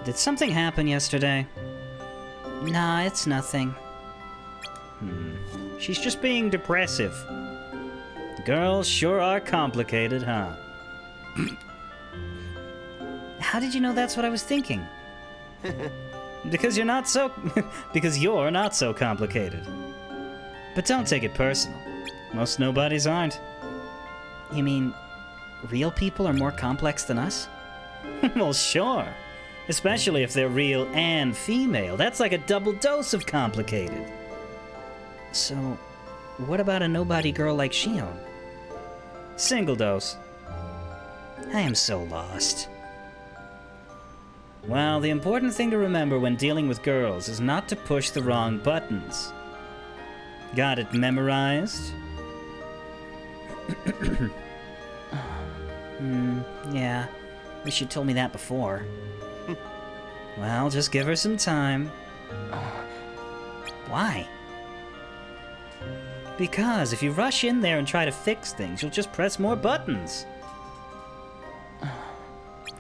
Did something happen yesterday? Nah, it's nothing. She's just being depressive. Girls sure are complicated, huh? How did you know that's what I was thinking? Because you're not so... because you're not so complicated. But don't take it personal. Most nobodies aren't. You mean, real people are more complex than us? Well, sure. Especially if they're real and female. That's like a double dose of complicated. So, what about a nobody girl like Shion? Single dose. I am so lost. Well, the important thing to remember when dealing with girls is not to push the wrong buttons. Got it memorized? Yeah. Wish you'd told me that before. Well, just give her some time. Why? Because if you rush in there and try to fix things, you'll just press more buttons.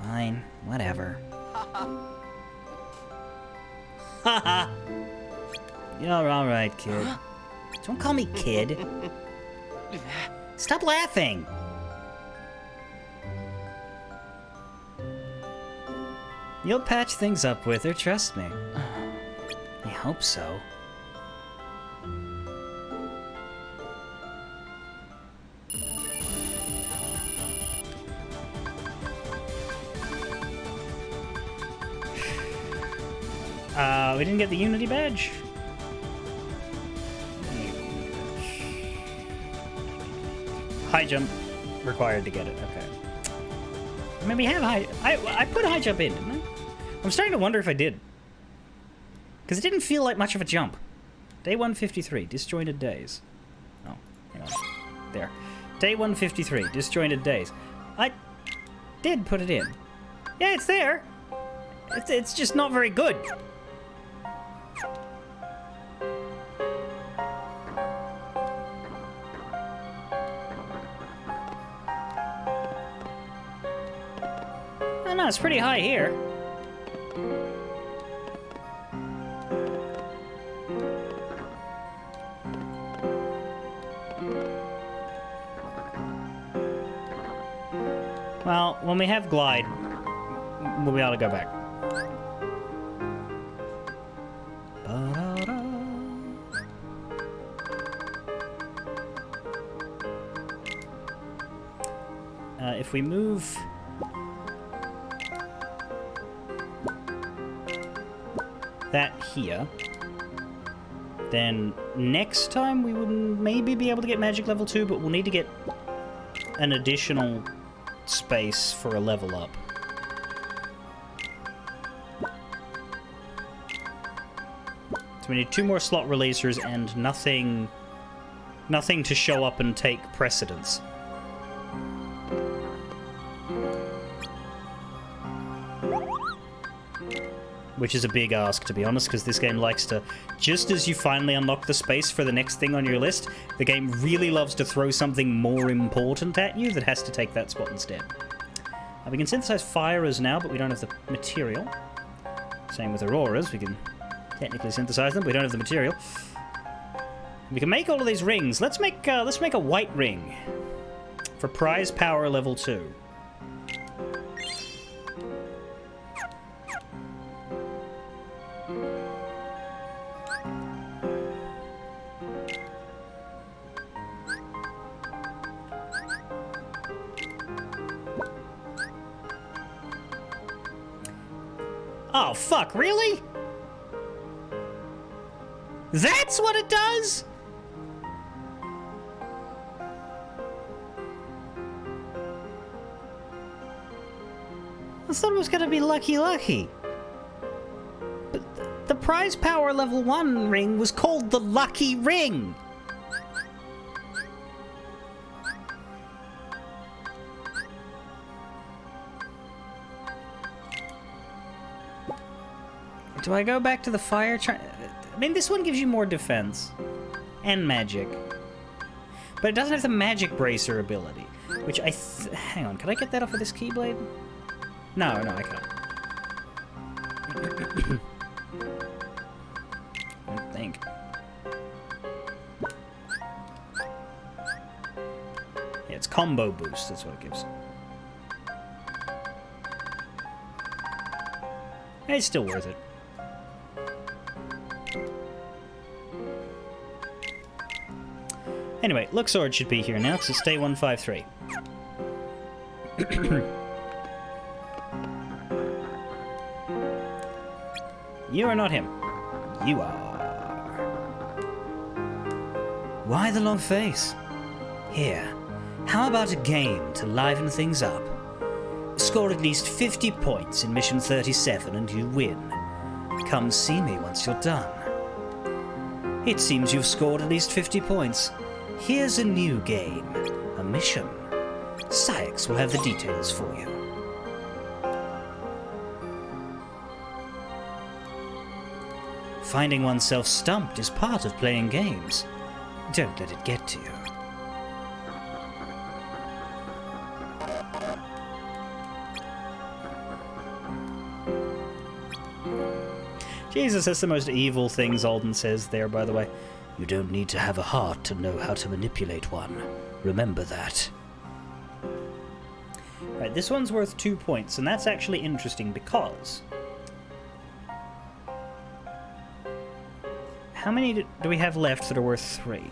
Fine, whatever. Haha! You're alright, kid. Don't call me kid. Stop laughing! You'll patch things up with her, trust me. I hope so. We didn't get the Unity badge. High jump required to get it, okay. I mean, we have high... I put high jump in, didn't I? I'm starting to wonder if I did. Because it didn't feel like much of a jump. Day 153, disjointed days. Oh, hang on. There. Day 153, disjointed days. I did put it in. Yeah, it's there. It's just not very good. Oh, no, it's pretty high here. Well, when we have glide, we'll be able to go back. If we move... that here, then next time we would maybe be able to get magic level 2, but we'll need to get an additional space for a level up. So we need 2 more slot releasers and nothing to show up and take precedence. Which is a big ask, to be honest, because this game likes to... Just as you finally unlock the space for the next thing on your list, the game really loves to throw something more important at you that has to take that spot instead. We can synthesize fires now, but we don't have the material. Same with auroras. We can technically synthesize them, but we don't have the material. We can make all of these rings. Let's make a white ring for prize power level 2. Oh, fuck, really? That's what it does? I thought it was gonna be Lucky Lucky. But the prize power level 1 ring was called the Lucky Ring. Do I go back to the fire? I mean, this one gives you more defense. And magic. But it doesn't have the magic bracer ability. Which hang on, can I get that off of this Keyblade? No, I can't. I don't think. Yeah, it's combo boost, that's what it gives. It's still worth it. Anyway, Luxord should be here now, because it's day 153. You are not him. You are... Why the long face? Here, how about a game to liven things up? Score at least 50 points in Mission 37 and you win. Come see me once you're done. It seems you've scored at least 50 points. Here's a new game, a mission. Sykes will have the details for you. Finding oneself stumped is part of playing games. Don't let it get to you. Jesus, that's the most evil thing Zoldan says there, by the way. You don't need to have a heart to know how to manipulate one. Remember that. Right, this one's worth 2 points, and that's actually interesting because... How many do we have left that are worth 3?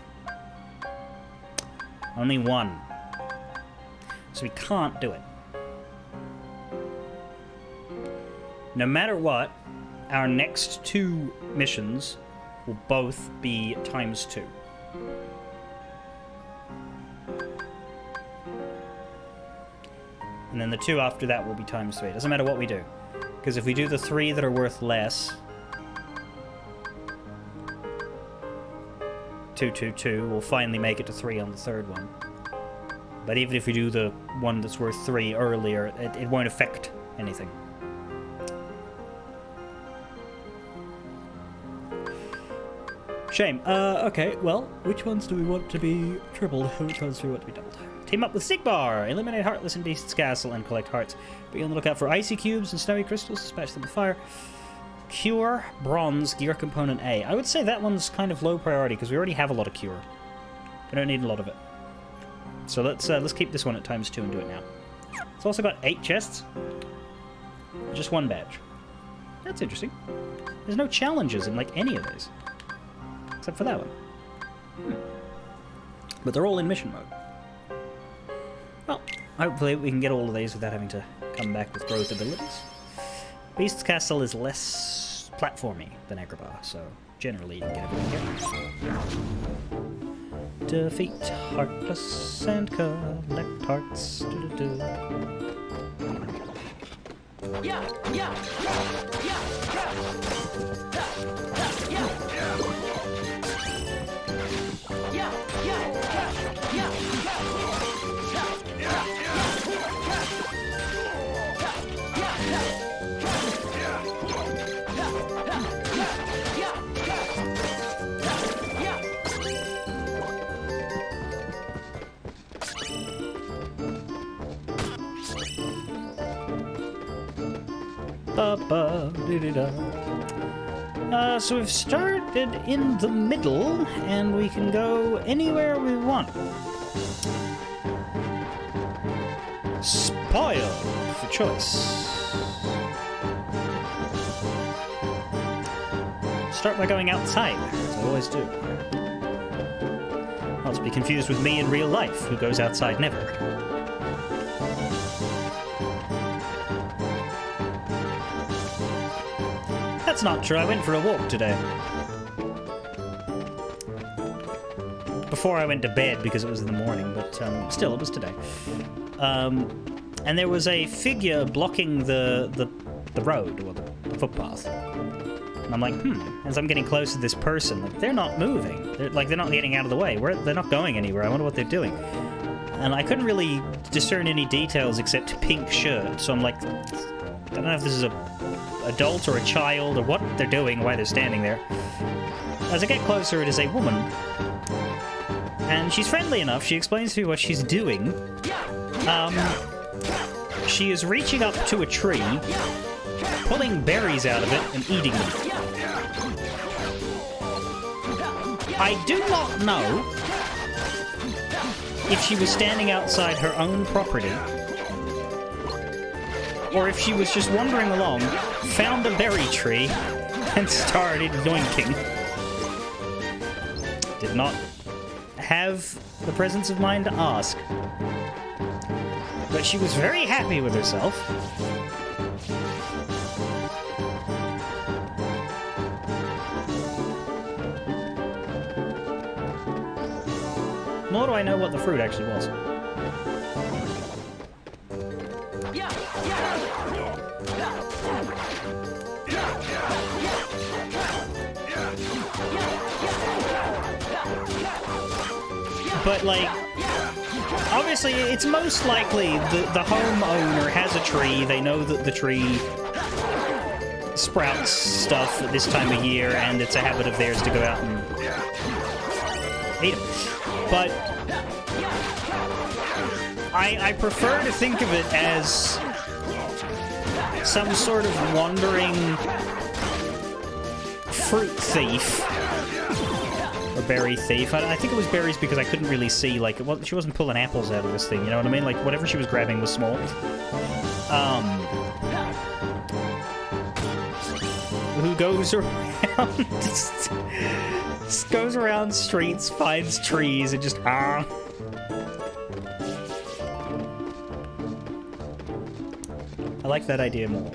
Only 1. So we can't do it. No matter what, our next 2 missions will both be ×2. And then the 2 after that will be ×3. It doesn't matter what we do. Because if we do the 3 that are worth less... 2, 2, 2, we'll finally make it to 3 on the 3rd one. But even if we do the one that's worth 3 earlier, it won't affect anything. Shame. Okay, well, which ones do we want to be tripled? Which ones do we want to be doubled? Team up with Sigbar! Eliminate Heartless in Beast's Castle and collect hearts. Be on the lookout for icy cubes and snowy crystals. Dispatch them with fire. Cure, bronze, gear component A. I would say that one's kind of low priority because we already have a lot of cure. We don't need a lot of it. So let's keep this one at ×2 and do it now. It's also got 8 chests. Just 1 badge. That's interesting. There's no challenges in, like, any of these. Except for that one. But they're all in mission mode. Well, hopefully we can get all of these without having to come back with growth abilities. Beast's Castle is less platformy than Agrabah, so generally you can get everything here. Defeat Heartless and collect hearts. So we've started in the middle, and we can go anywhere we want. Spoil for choice. Start by going outside, as I always do. Not to be confused with me in real life, who goes outside never. That's not true. I went for a walk today. Before I went to bed because it was in the morning, but still, it was today. And there was a figure blocking the road, or the footpath. And I'm like, as I'm getting close to this person, like, they're not moving. They're not getting out of the way. They're not going anywhere. I wonder what they're doing. And I couldn't really discern any details except pink shirt, so I'm like, I don't know if this is a adult or a child or what they're doing, why they're standing there. As I get closer, it is a woman. And she's friendly enough. She explains to me what she's doing. She is reaching up to a tree, pulling berries out of it and eating them. I do not know if she was standing outside her own property or if she was just wandering along, found a berry tree, and started yoinking. Did not have the presence of mind to ask. But she was very happy with herself. Nor do I know what the fruit actually was. But, like, obviously, it's most likely the homeowner has a tree. They know that the tree sprouts stuff at this time of year, and it's a habit of theirs to go out and eat them. But I prefer to think of it as some sort of wandering fruit thief. Or berry thief. I think it was berries because I couldn't really see, like, she wasn't pulling apples out of this thing, you know what I mean? Like, whatever she was grabbing was small. Who goes around, just goes around streets, finds trees, and just, I like that idea more.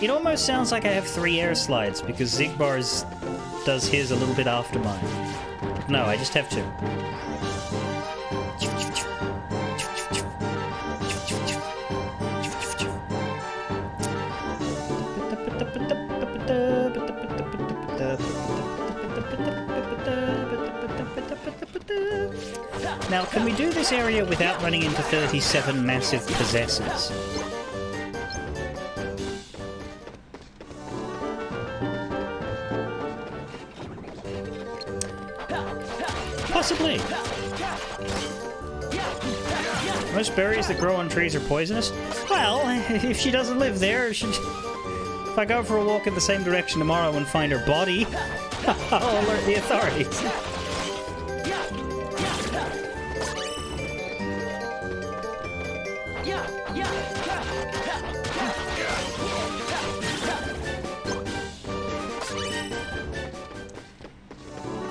It almost sounds like I have 3 air slides, because Zigbar's does his a little bit after mine. No, I just have 2. Now, can we do this area without running into 37 massive possessors? Possibly. Most berries that grow on trees are poisonous? Well, if she doesn't live there, if I go for a walk in the same direction tomorrow and find her body, I'll alert the authorities.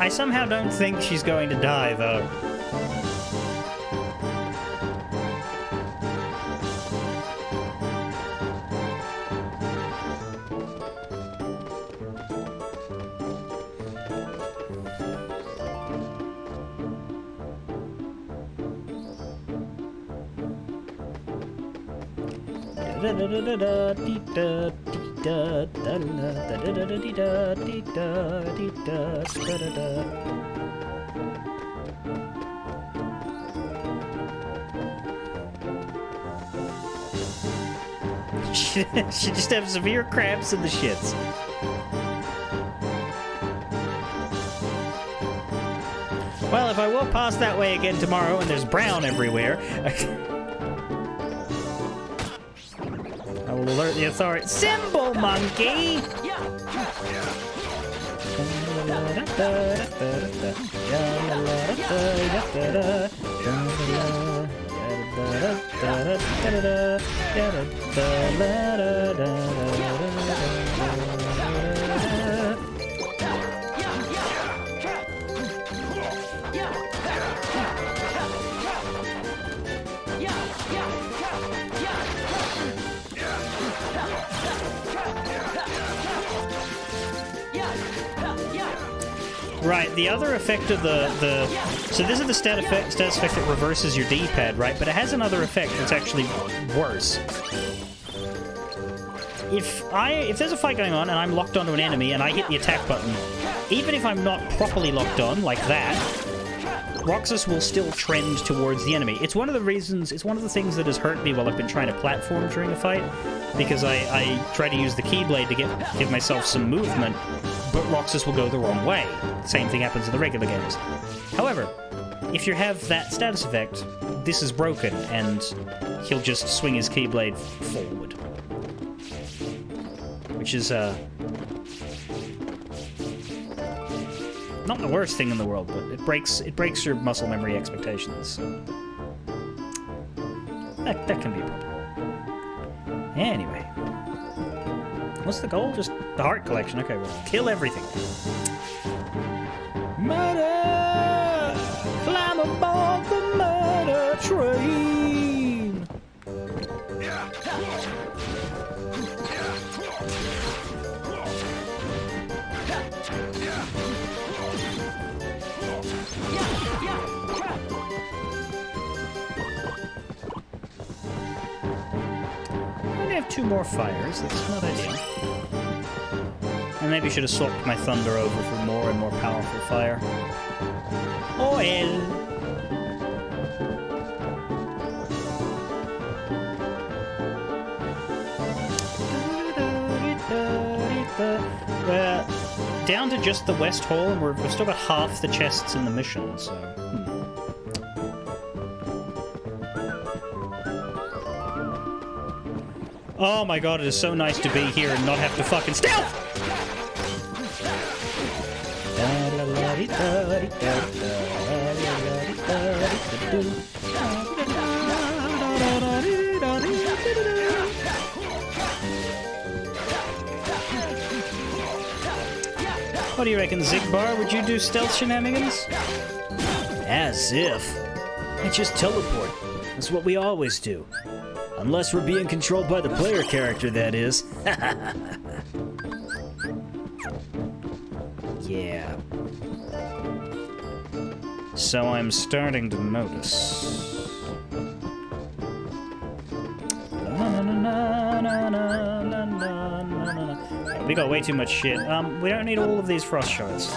I somehow don't think she's going to die, though. She just has severe cramps in the shits. Well, if I walk past that way again tomorrow and there's brown everywhere, I will alert the authority. Symbol monkey! Right, the other effect of so this is the status effect that reverses your D-pad, right? But it has another effect that's actually worse. If there's a fight going on and I'm locked onto an enemy and I hit the attack button, even if I'm not properly locked on, like that, Roxas will still trend towards the enemy. It's one of the things that has hurt me while I've been trying to platform during a fight, because I try to use the Keyblade to give myself some movement, but Roxas will go the wrong way. Same thing happens in the regular games. However, if you have that status effect, this is broken, and he'll just swing his Keyblade forward. Which is, not the worst thing in the world, but it breaks your muscle memory expectations, so that can be a problem. Anyway. What's the goal? Just the heart collection. Okay, well, kill everything. Murder! Climb aboard the murder train! I only have 2 more fires. That's not ideal. I maybe should have swapped my thunder over for more and more powerful fire. Oil! We're down to just the West Hall, and we've still got half the chests in the mission, so... Oh my god, it is so nice to be here and not have to fucking stealth! What do you reckon, Zigbar? Would you do stealth shenanigans? As if. I just teleport. That's what we always do. Unless we're being controlled by the player character, that is. Yeah. So I'm starting to notice. Yeah, we got way too much shit. We don't need all of these frost shards.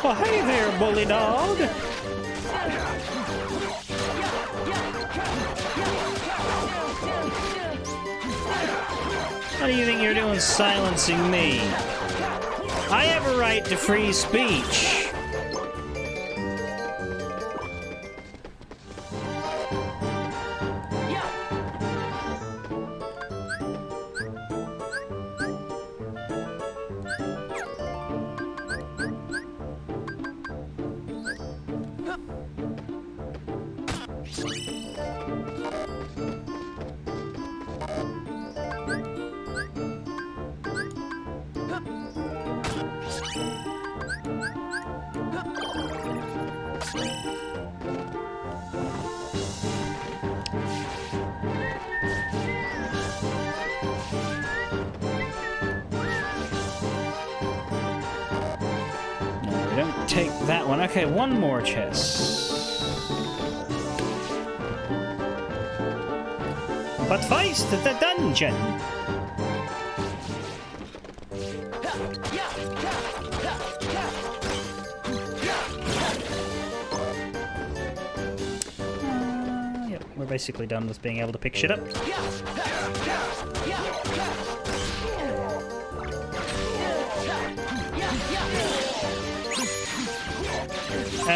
Oh, hey there, bully dog! What do you think you're doing silencing me? I have a right to free speech. We don't take that one. Okay, one more chest. But first, the dungeon. Yep, we're basically done with being able to pick shit up.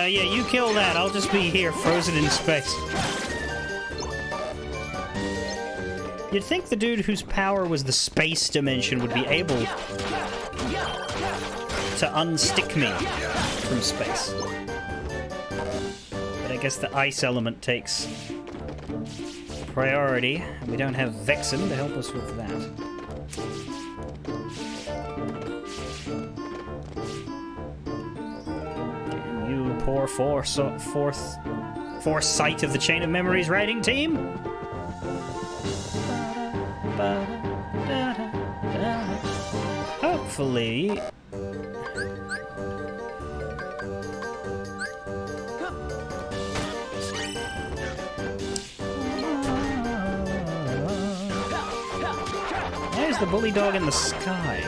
Yeah, you kill that. I'll just be here, frozen in space. You'd think the dude whose power was the space dimension would be able to unstick me from space. But I guess the ice element takes priority, and we don't have Vexen to help us with that. You poor foresight of the Chain of Memories writing team. Hopefully. There's the bully dog in the sky.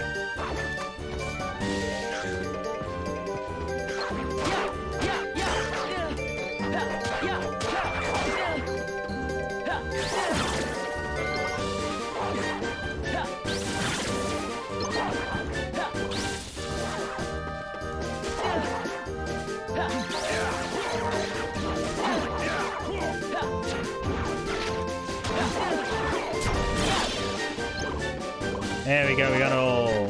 There we go, we got it all.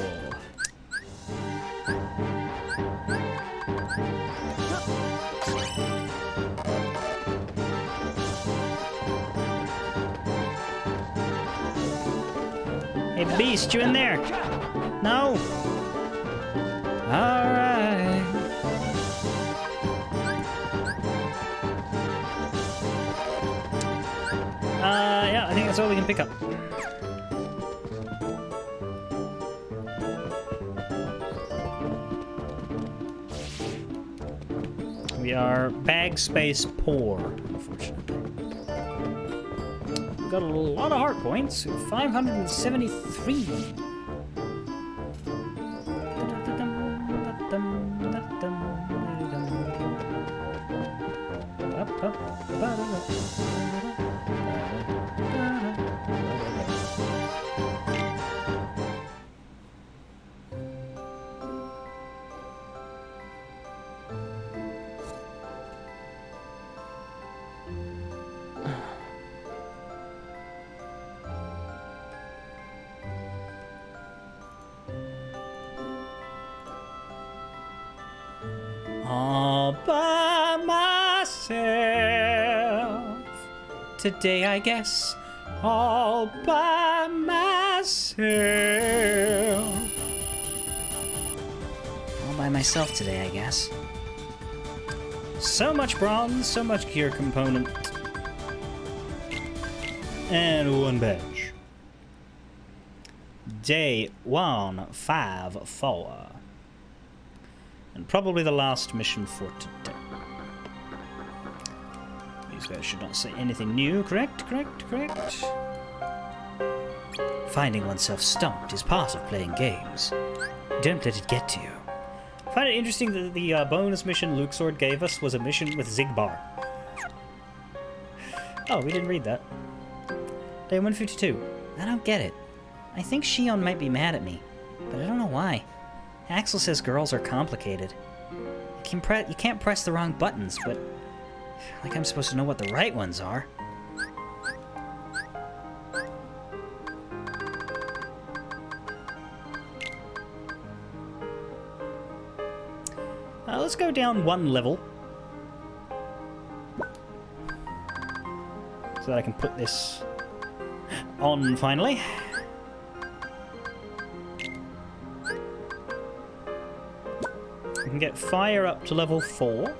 Hey, Beast, you in there? No? Alright. Yeah, I think that's all we can pick up. We are bag space poor, unfortunately. We've got a lot of heart points. 573. All by myself today, I guess. All by myself. All by myself today, I guess. So much bronze, so much gear component. And one badge. Day 154. And probably the last mission for today. These guys should not say anything new, correct? Correct? Finding oneself stumped is part of playing games. Don't let it get to you. I find it interesting that the bonus mission Luxord gave us was a mission with Zigbar. Oh, we didn't read that. Day 152. I don't get it. I think Shion might be mad at me, but I don't know why. Axel says girls are complicated. You can't press the wrong buttons, but like I'm supposed to know what the right ones are. Let's go down one level. So that I can put this on finally. We can get fire up to level 4.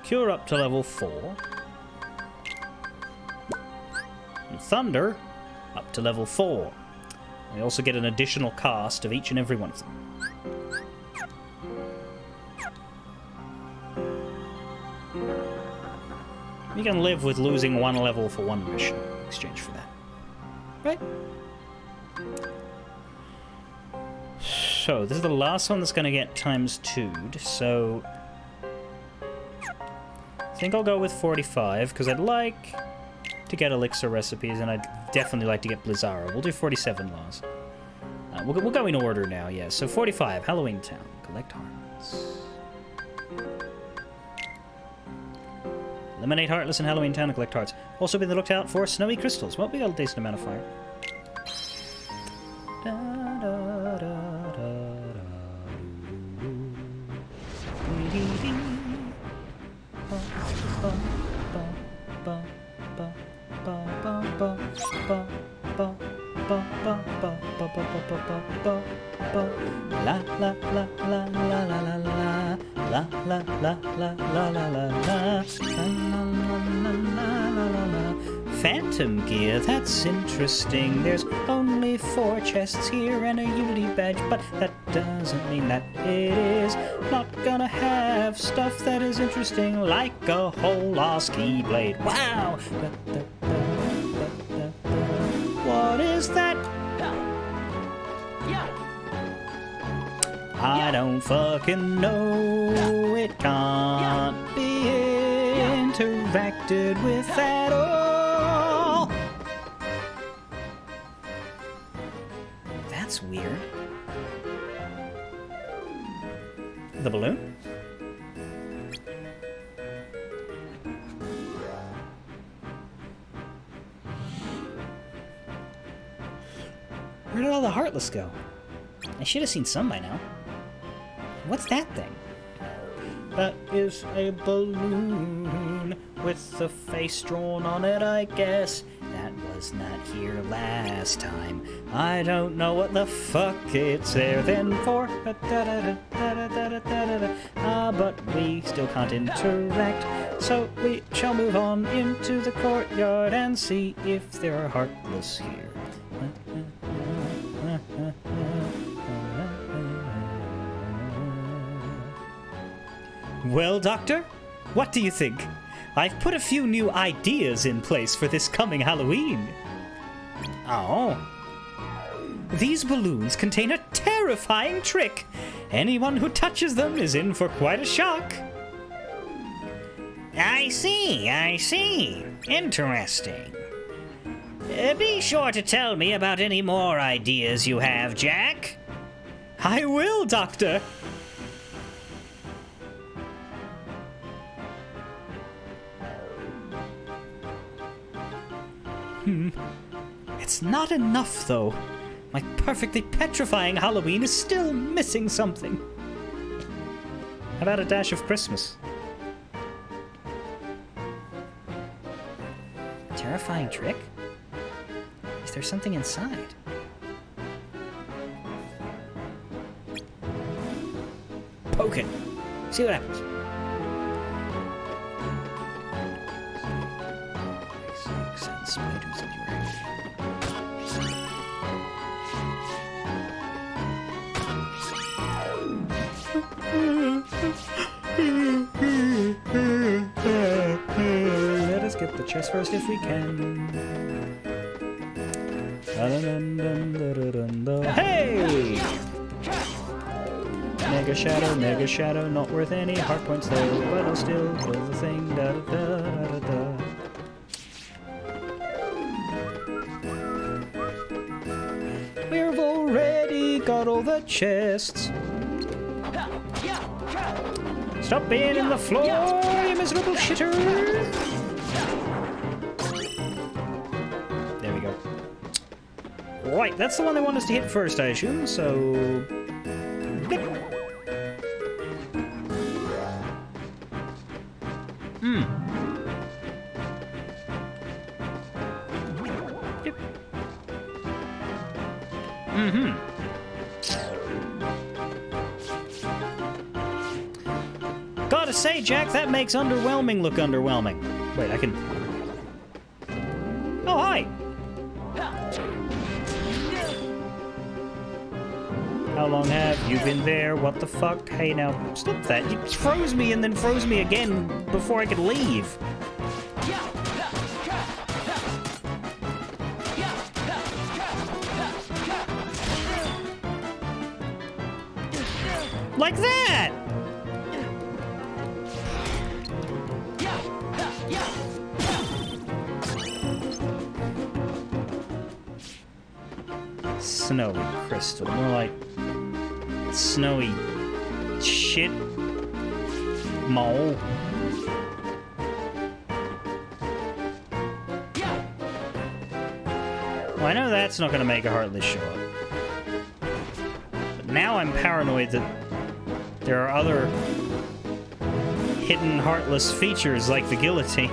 Cure up to level 4. And thunder up to level 4. They also get an additional cast of each and every one of them. You can live with losing one level for one mission in exchange for that. Right? So, this is the last one that's going to get times 2'd, so... I think I'll go with 45, because I'd like to get elixir recipes, and I'd definitely like to get Blizzara. We'll do 47 laws. We'll go in order now, yeah. So 45, Halloween Town. Collect hearts. Eliminate Heartless in Halloween Town and collect hearts. Also be on the lookout for snowy crystals. Well, we got a decent amount of fire. La la la la la la la la la la la la la la la. Phantom gear, that's interesting. There's only 4 chests here and a Unity badge, but that doesn't mean that it is not gonna have stuff that is interesting, like a whole lost keyblade. Wow! What is that? I don't fucking know. It can't be interacted with at all. That's weird. The balloon? Where did all the Heartless go? I should have seen some by now. What's that thing? That is a balloon with a face drawn on it, I guess. That was not here last time. I don't know what the fuck it's there then for. But we still can't interact, so we shall move on into the courtyard and see if there are Heartless here. Well, Doctor, what do you think? I've put a few new ideas in place for this coming Halloween. Oh. These balloons contain a terrifying trick. Anyone who touches them is in for quite a shock. I see. Interesting. Be sure to tell me about any more ideas you have, Jack. I will, Doctor. It's not enough, though. My perfectly petrifying Halloween is still missing something. How about a dash of Christmas? Terrifying trick? Is there something inside? Poke it. See what happens. Snakes and spiders in your head. Let us get the chest first if we can. Hey! Mega Shadow, not worth any heart points though, but I'll still kill the thing. Da da da da da. We've already got all the chests. Stop being in the floor, you miserable shitter! There we go. Right, that's the one they want us to hit first, I assume, so... Gotta say, Jack, that makes underwhelming look underwhelming. Wait, I can... Oh, hi! How long have you been there? What the fuck? Hey, now, stop that. You froze me and then froze me again before I could leave. Like that! Snowy crystal. More like snowy shit mole. Well, I know that's not going to make a Heartless show up. But now I'm paranoid that there are other hidden Heartless features like the guillotine.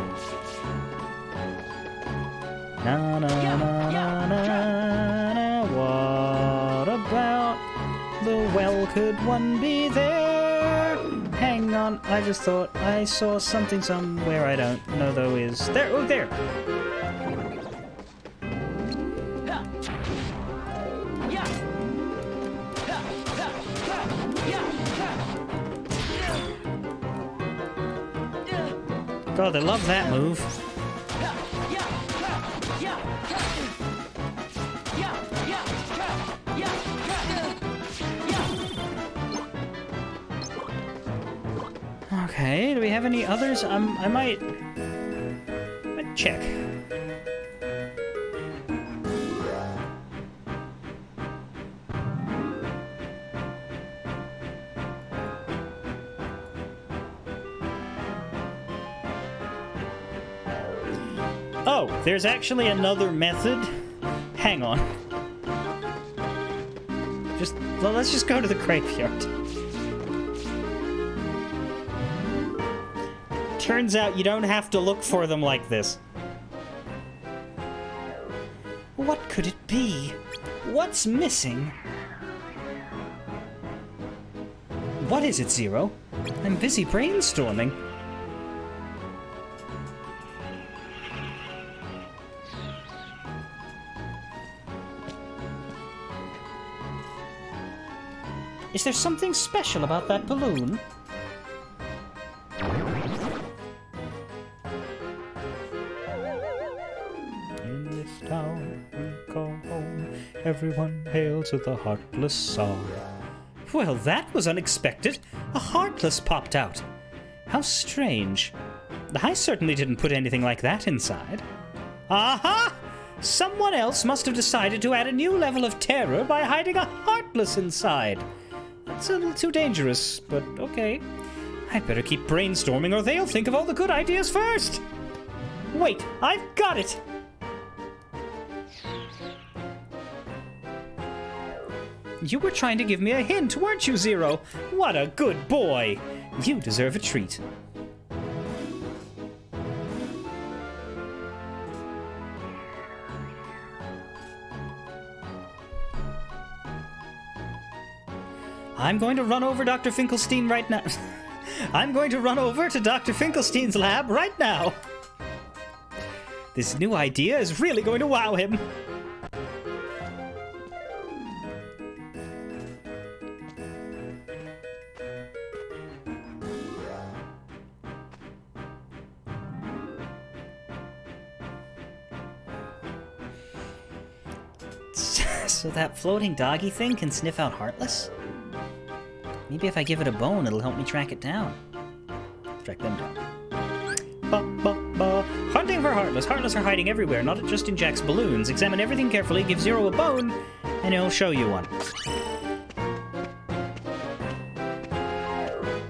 Na na na na na. What about the well? Could one be there? Hang on, I just thought I saw something somewhere I don't know though is there. Oh, there. God, they love that move. Okay, do we have any others? I might check. Oh, there's actually another method. Hang on. Let's just go to the graveyard. Turns out you don't have to look for them like this. What could it be? What's missing? What is it, Zero? I'm busy brainstorming. Is there something special about that balloon? In this town we call home, everyone hail to the Heartless song. Well, that was unexpected. A Heartless popped out. How strange. I certainly didn't put anything like that inside. Aha! Someone else must have decided to add a new level of terror by hiding a Heartless inside. That's a little too dangerous, but okay. I'd better keep brainstorming or they'll think of all the good ideas first. Wait, I've got it! You were trying to give me a hint, weren't you, Zero? What a good boy! You deserve a treat. I'm going to run over Dr. Finkelstein right now. I'm going to run over to Dr. Finkelstein's lab right now. This new idea is really going to wow him. So that floating doggy thing can sniff out Heartless? Maybe if I give it a bone, it'll help me track it down. Track them down. Ba, ba, ba. Hunting for Heartless. Heartless are hiding everywhere, not just in Jack's balloons. Examine everything carefully, give Zero a bone, and he'll show you one.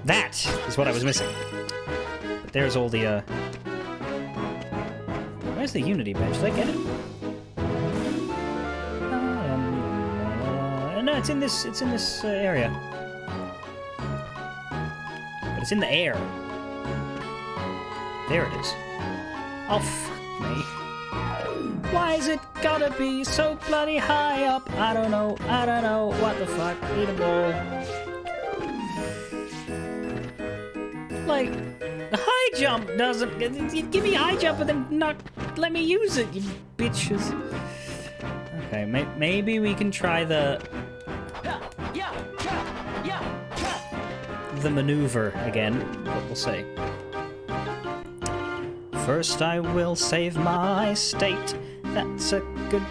That is what I was missing. But there's all the, Where's the Unity bench? Did I get it? No, it's in this area. But it's in the air. There it is. Oh, fuck me. Why is it gotta be so bloody high up? I don't know. What the fuck? Eat a ball. Like, the high jump doesn't... Give me high jump and then not let me use it, you bitches. Okay, maybe we can try the... the maneuver again, but we'll see. First I will save my state. That's a good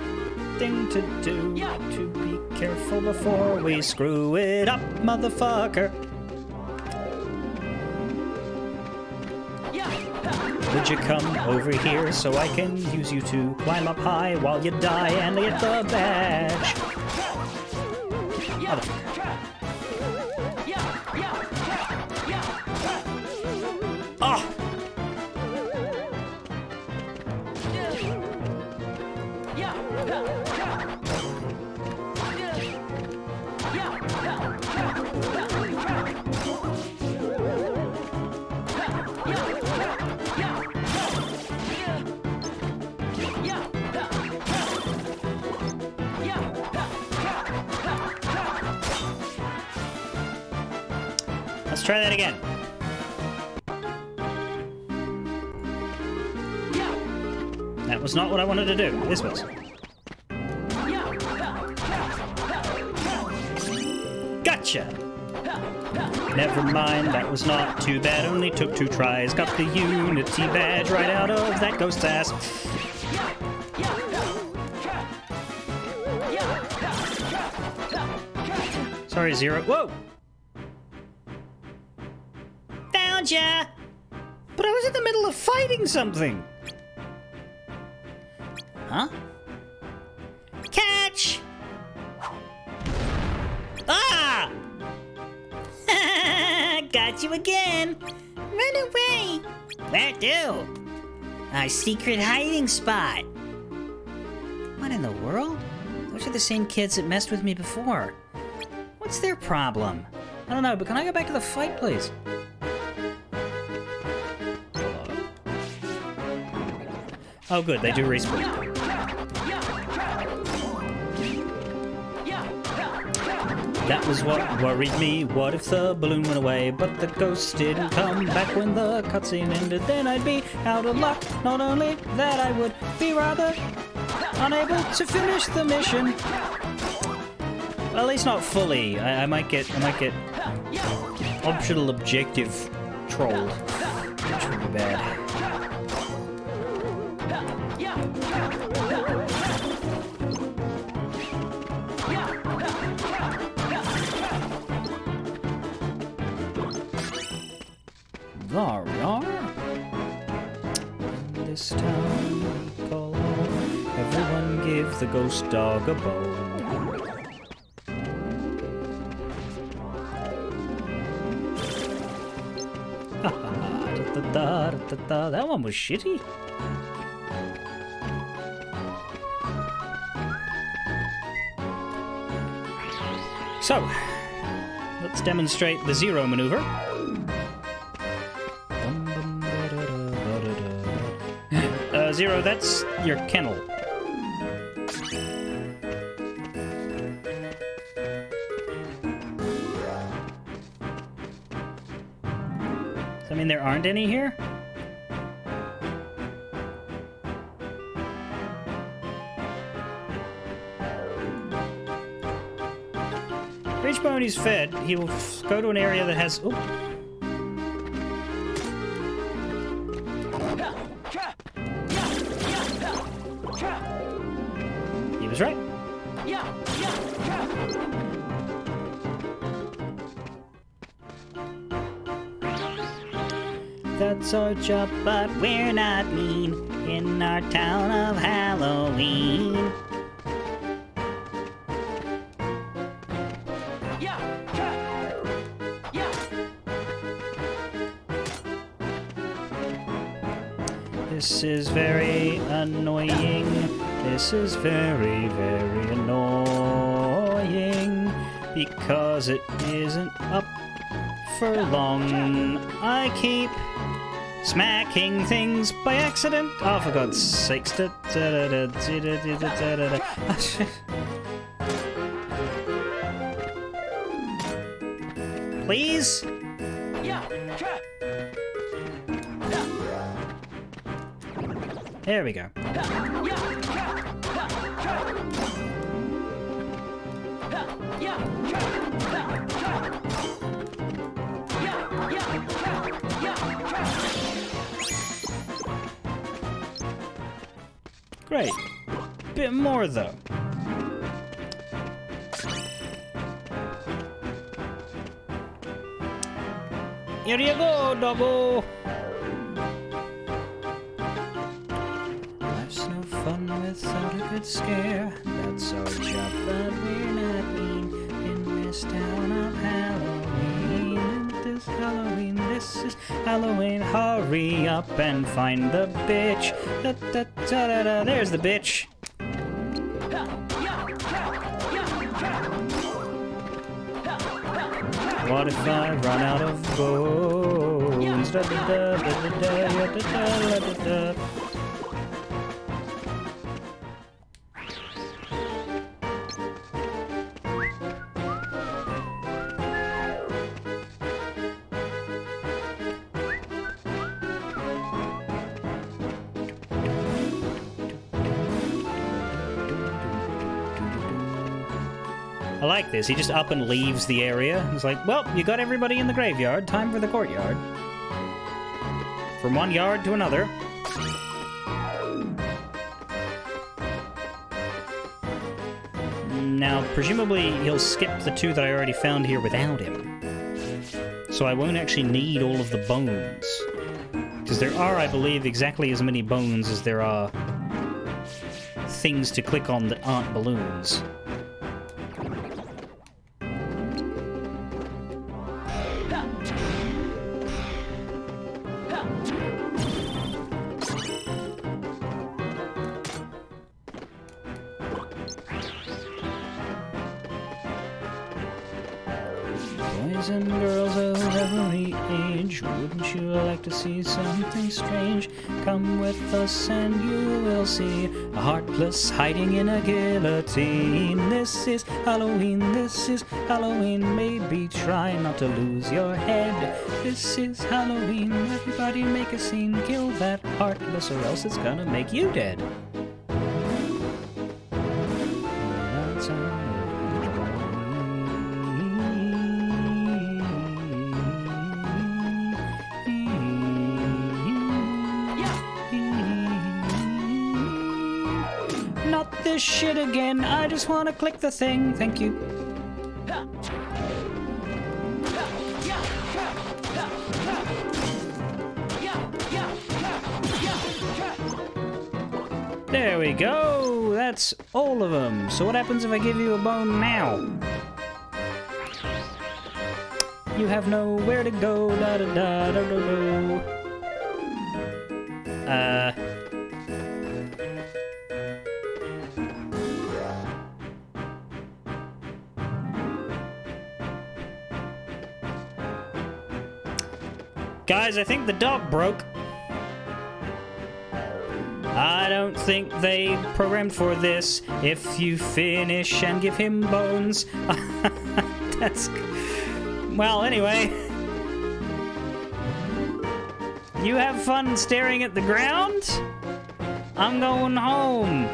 thing to do. To be careful before we screw it up, motherfucker. Would you come over here so I can use you to climb up high while you die and get the badge? Oh! Let's try that again. That was not what I wanted to do. This was. Gotcha! Never mind, that was not too bad. Only took 2 tries. Got the Unity badge right out of that ghost's ass. Sorry, Zero. Whoa! Found ya! But I was in the middle of fighting something! Huh? Catch! Ah! Got you again! Run away! Where to? Our secret hiding spot! What in the world? Those are the same kids that messed with me before. What's their problem? I don't know, but can I go back to the fight, please? Oh good, they do respawn. That was what worried me. What if the balloon went away, but the ghost didn't come back when the cutscene ended? Then I'd be out of luck. Not only that, I would be rather unable to finish the mission. Well, at least not fully. I might get optional objective trolled, which would be bad. There we are. This town we call home. Everyone give the ghost dog a bone. That one was shitty. So, let's demonstrate the Zero maneuver. Zero, that's your kennel. Does that mean there aren't any here? For each bone he's fed, he will go to an area that has... Ooh. He was right. That's our job, but we're not mean in our town of Halloween. This is very annoying. This is very, very annoying because it isn't up for long. I keep smacking things by accident. Oh, for God's sakes. Please? There we go. Great. Bit more, though. Here you go, doggo! Life's no fun without a good scare. That's our job, but we're not mean in this town of Halloween. This Halloween, this is Halloween. Hurry up and find the bitch. Da, da, da, da, da. There's the bitch. What if I run out of bones? Da, da, da, da, da, da, da, da, da, da. I like this. He just up and leaves the area. He's like, well, you got everybody in the graveyard. Time for the courtyard. From one yard to another. Now, presumably, he'll skip the two that I already found here without him. So I won't actually need all of the bones. Because there are, I believe, exactly as many bones as there are things to click on that aren't balloons. Boys and girls of every age, wouldn't you like to see something strange? Come with us and you will see a heartless hiding in a guillotine. This is Halloween, this is Halloween. Maybe try not to lose your head. This is Halloween, everybody make a scene. Kill that heartless or else it's gonna make you dead. Not this shit again. I just want to click the thing. Thank you. There we go. That's all of them. So what happens if I give you a bone now? You have nowhere to go. Da da da da da da. Guys, I think the dog broke. I don't think they programmed for this. If you finish and give him bones. That's... Well, anyway. You have fun staring at the ground? I'm going home.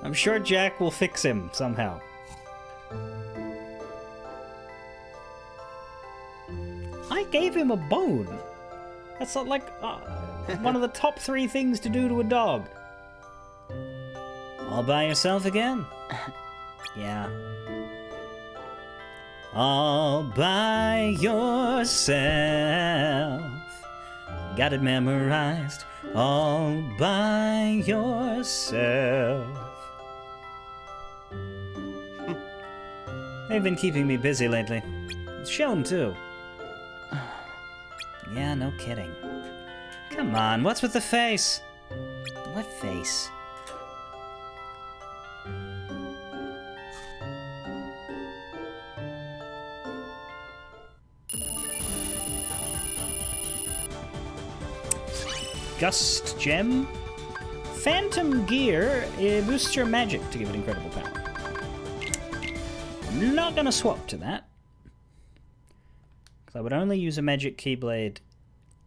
I'm sure Jack will fix him somehow. I gave him a bone. That's not like one of the top 3 things to do to a dog. All by yourself again? Yeah. All by yourself. Got it memorized. All by yourself. They've been keeping me busy lately. It's shown too. Yeah, no kidding. Come on, what's with the face? What face? Gust Gem. Phantom Gear boosts your magic to give it incredible power. I'm not gonna swap to that. I would only use a magic keyblade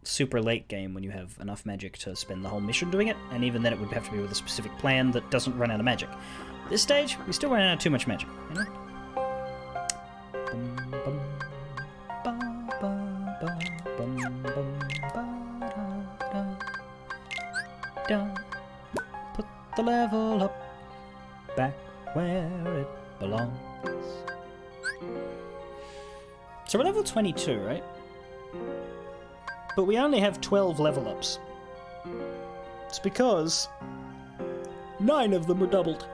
super late game when you have enough magic to spend the whole mission doing it, and even then it would have to be with a specific plan that doesn't run out of magic. This stage, we still run out of too much magic, you know? dun. Put the level up back where it belongs. So we're level 22, right? But we only have 12 level ups. It's because 9 of them were doubled.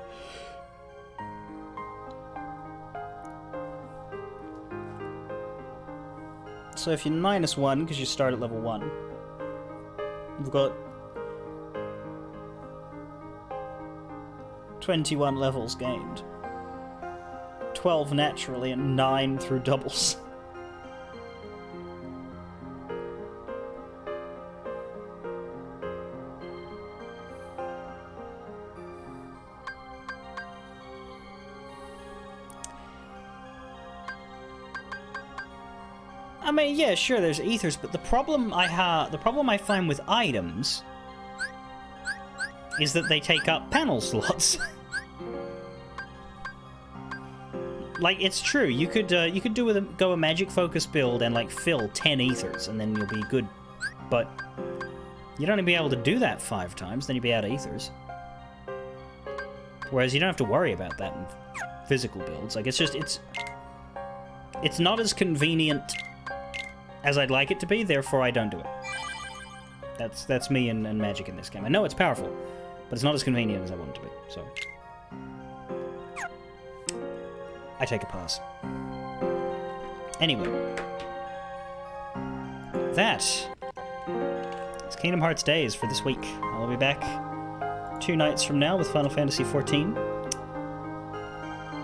So if you're -1 because you start at level 1, we've got 21 levels gained. 12 naturally and 9 through doubles. I mean, yeah, sure, there's ethers, but the problem I find with items is that they take up panel slots. Like, it's true. You could go a magic focus build and like fill 10 ethers, and then you'll be good. But you'd only be able to do that 5 times, then you'd be out of ethers. Whereas you don't have to worry about that in physical builds. Like, it's not as convenient as I'd like it to be, therefore I don't do it. That's me and Magic in this game. I know it's powerful, but it's not as convenient as I want it to be, so I take a pass. Anyway, that is Kingdom Hearts Days for this week. I'll be back 2 nights from now with Final Fantasy XIV,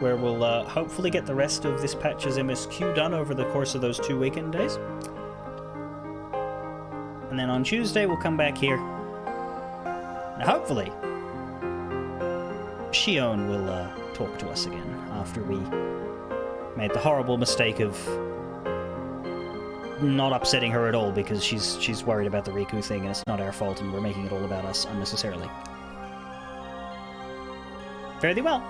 where we'll hopefully get the rest of this patch's MSQ done over the course of those 2 weekend days. And then on Tuesday, we'll come back here. And hopefully, Shion will talk to us again after we made the horrible mistake of not upsetting her at all because she's worried about the Riku thing and it's not our fault and we're making it all about us unnecessarily. Fare thee well.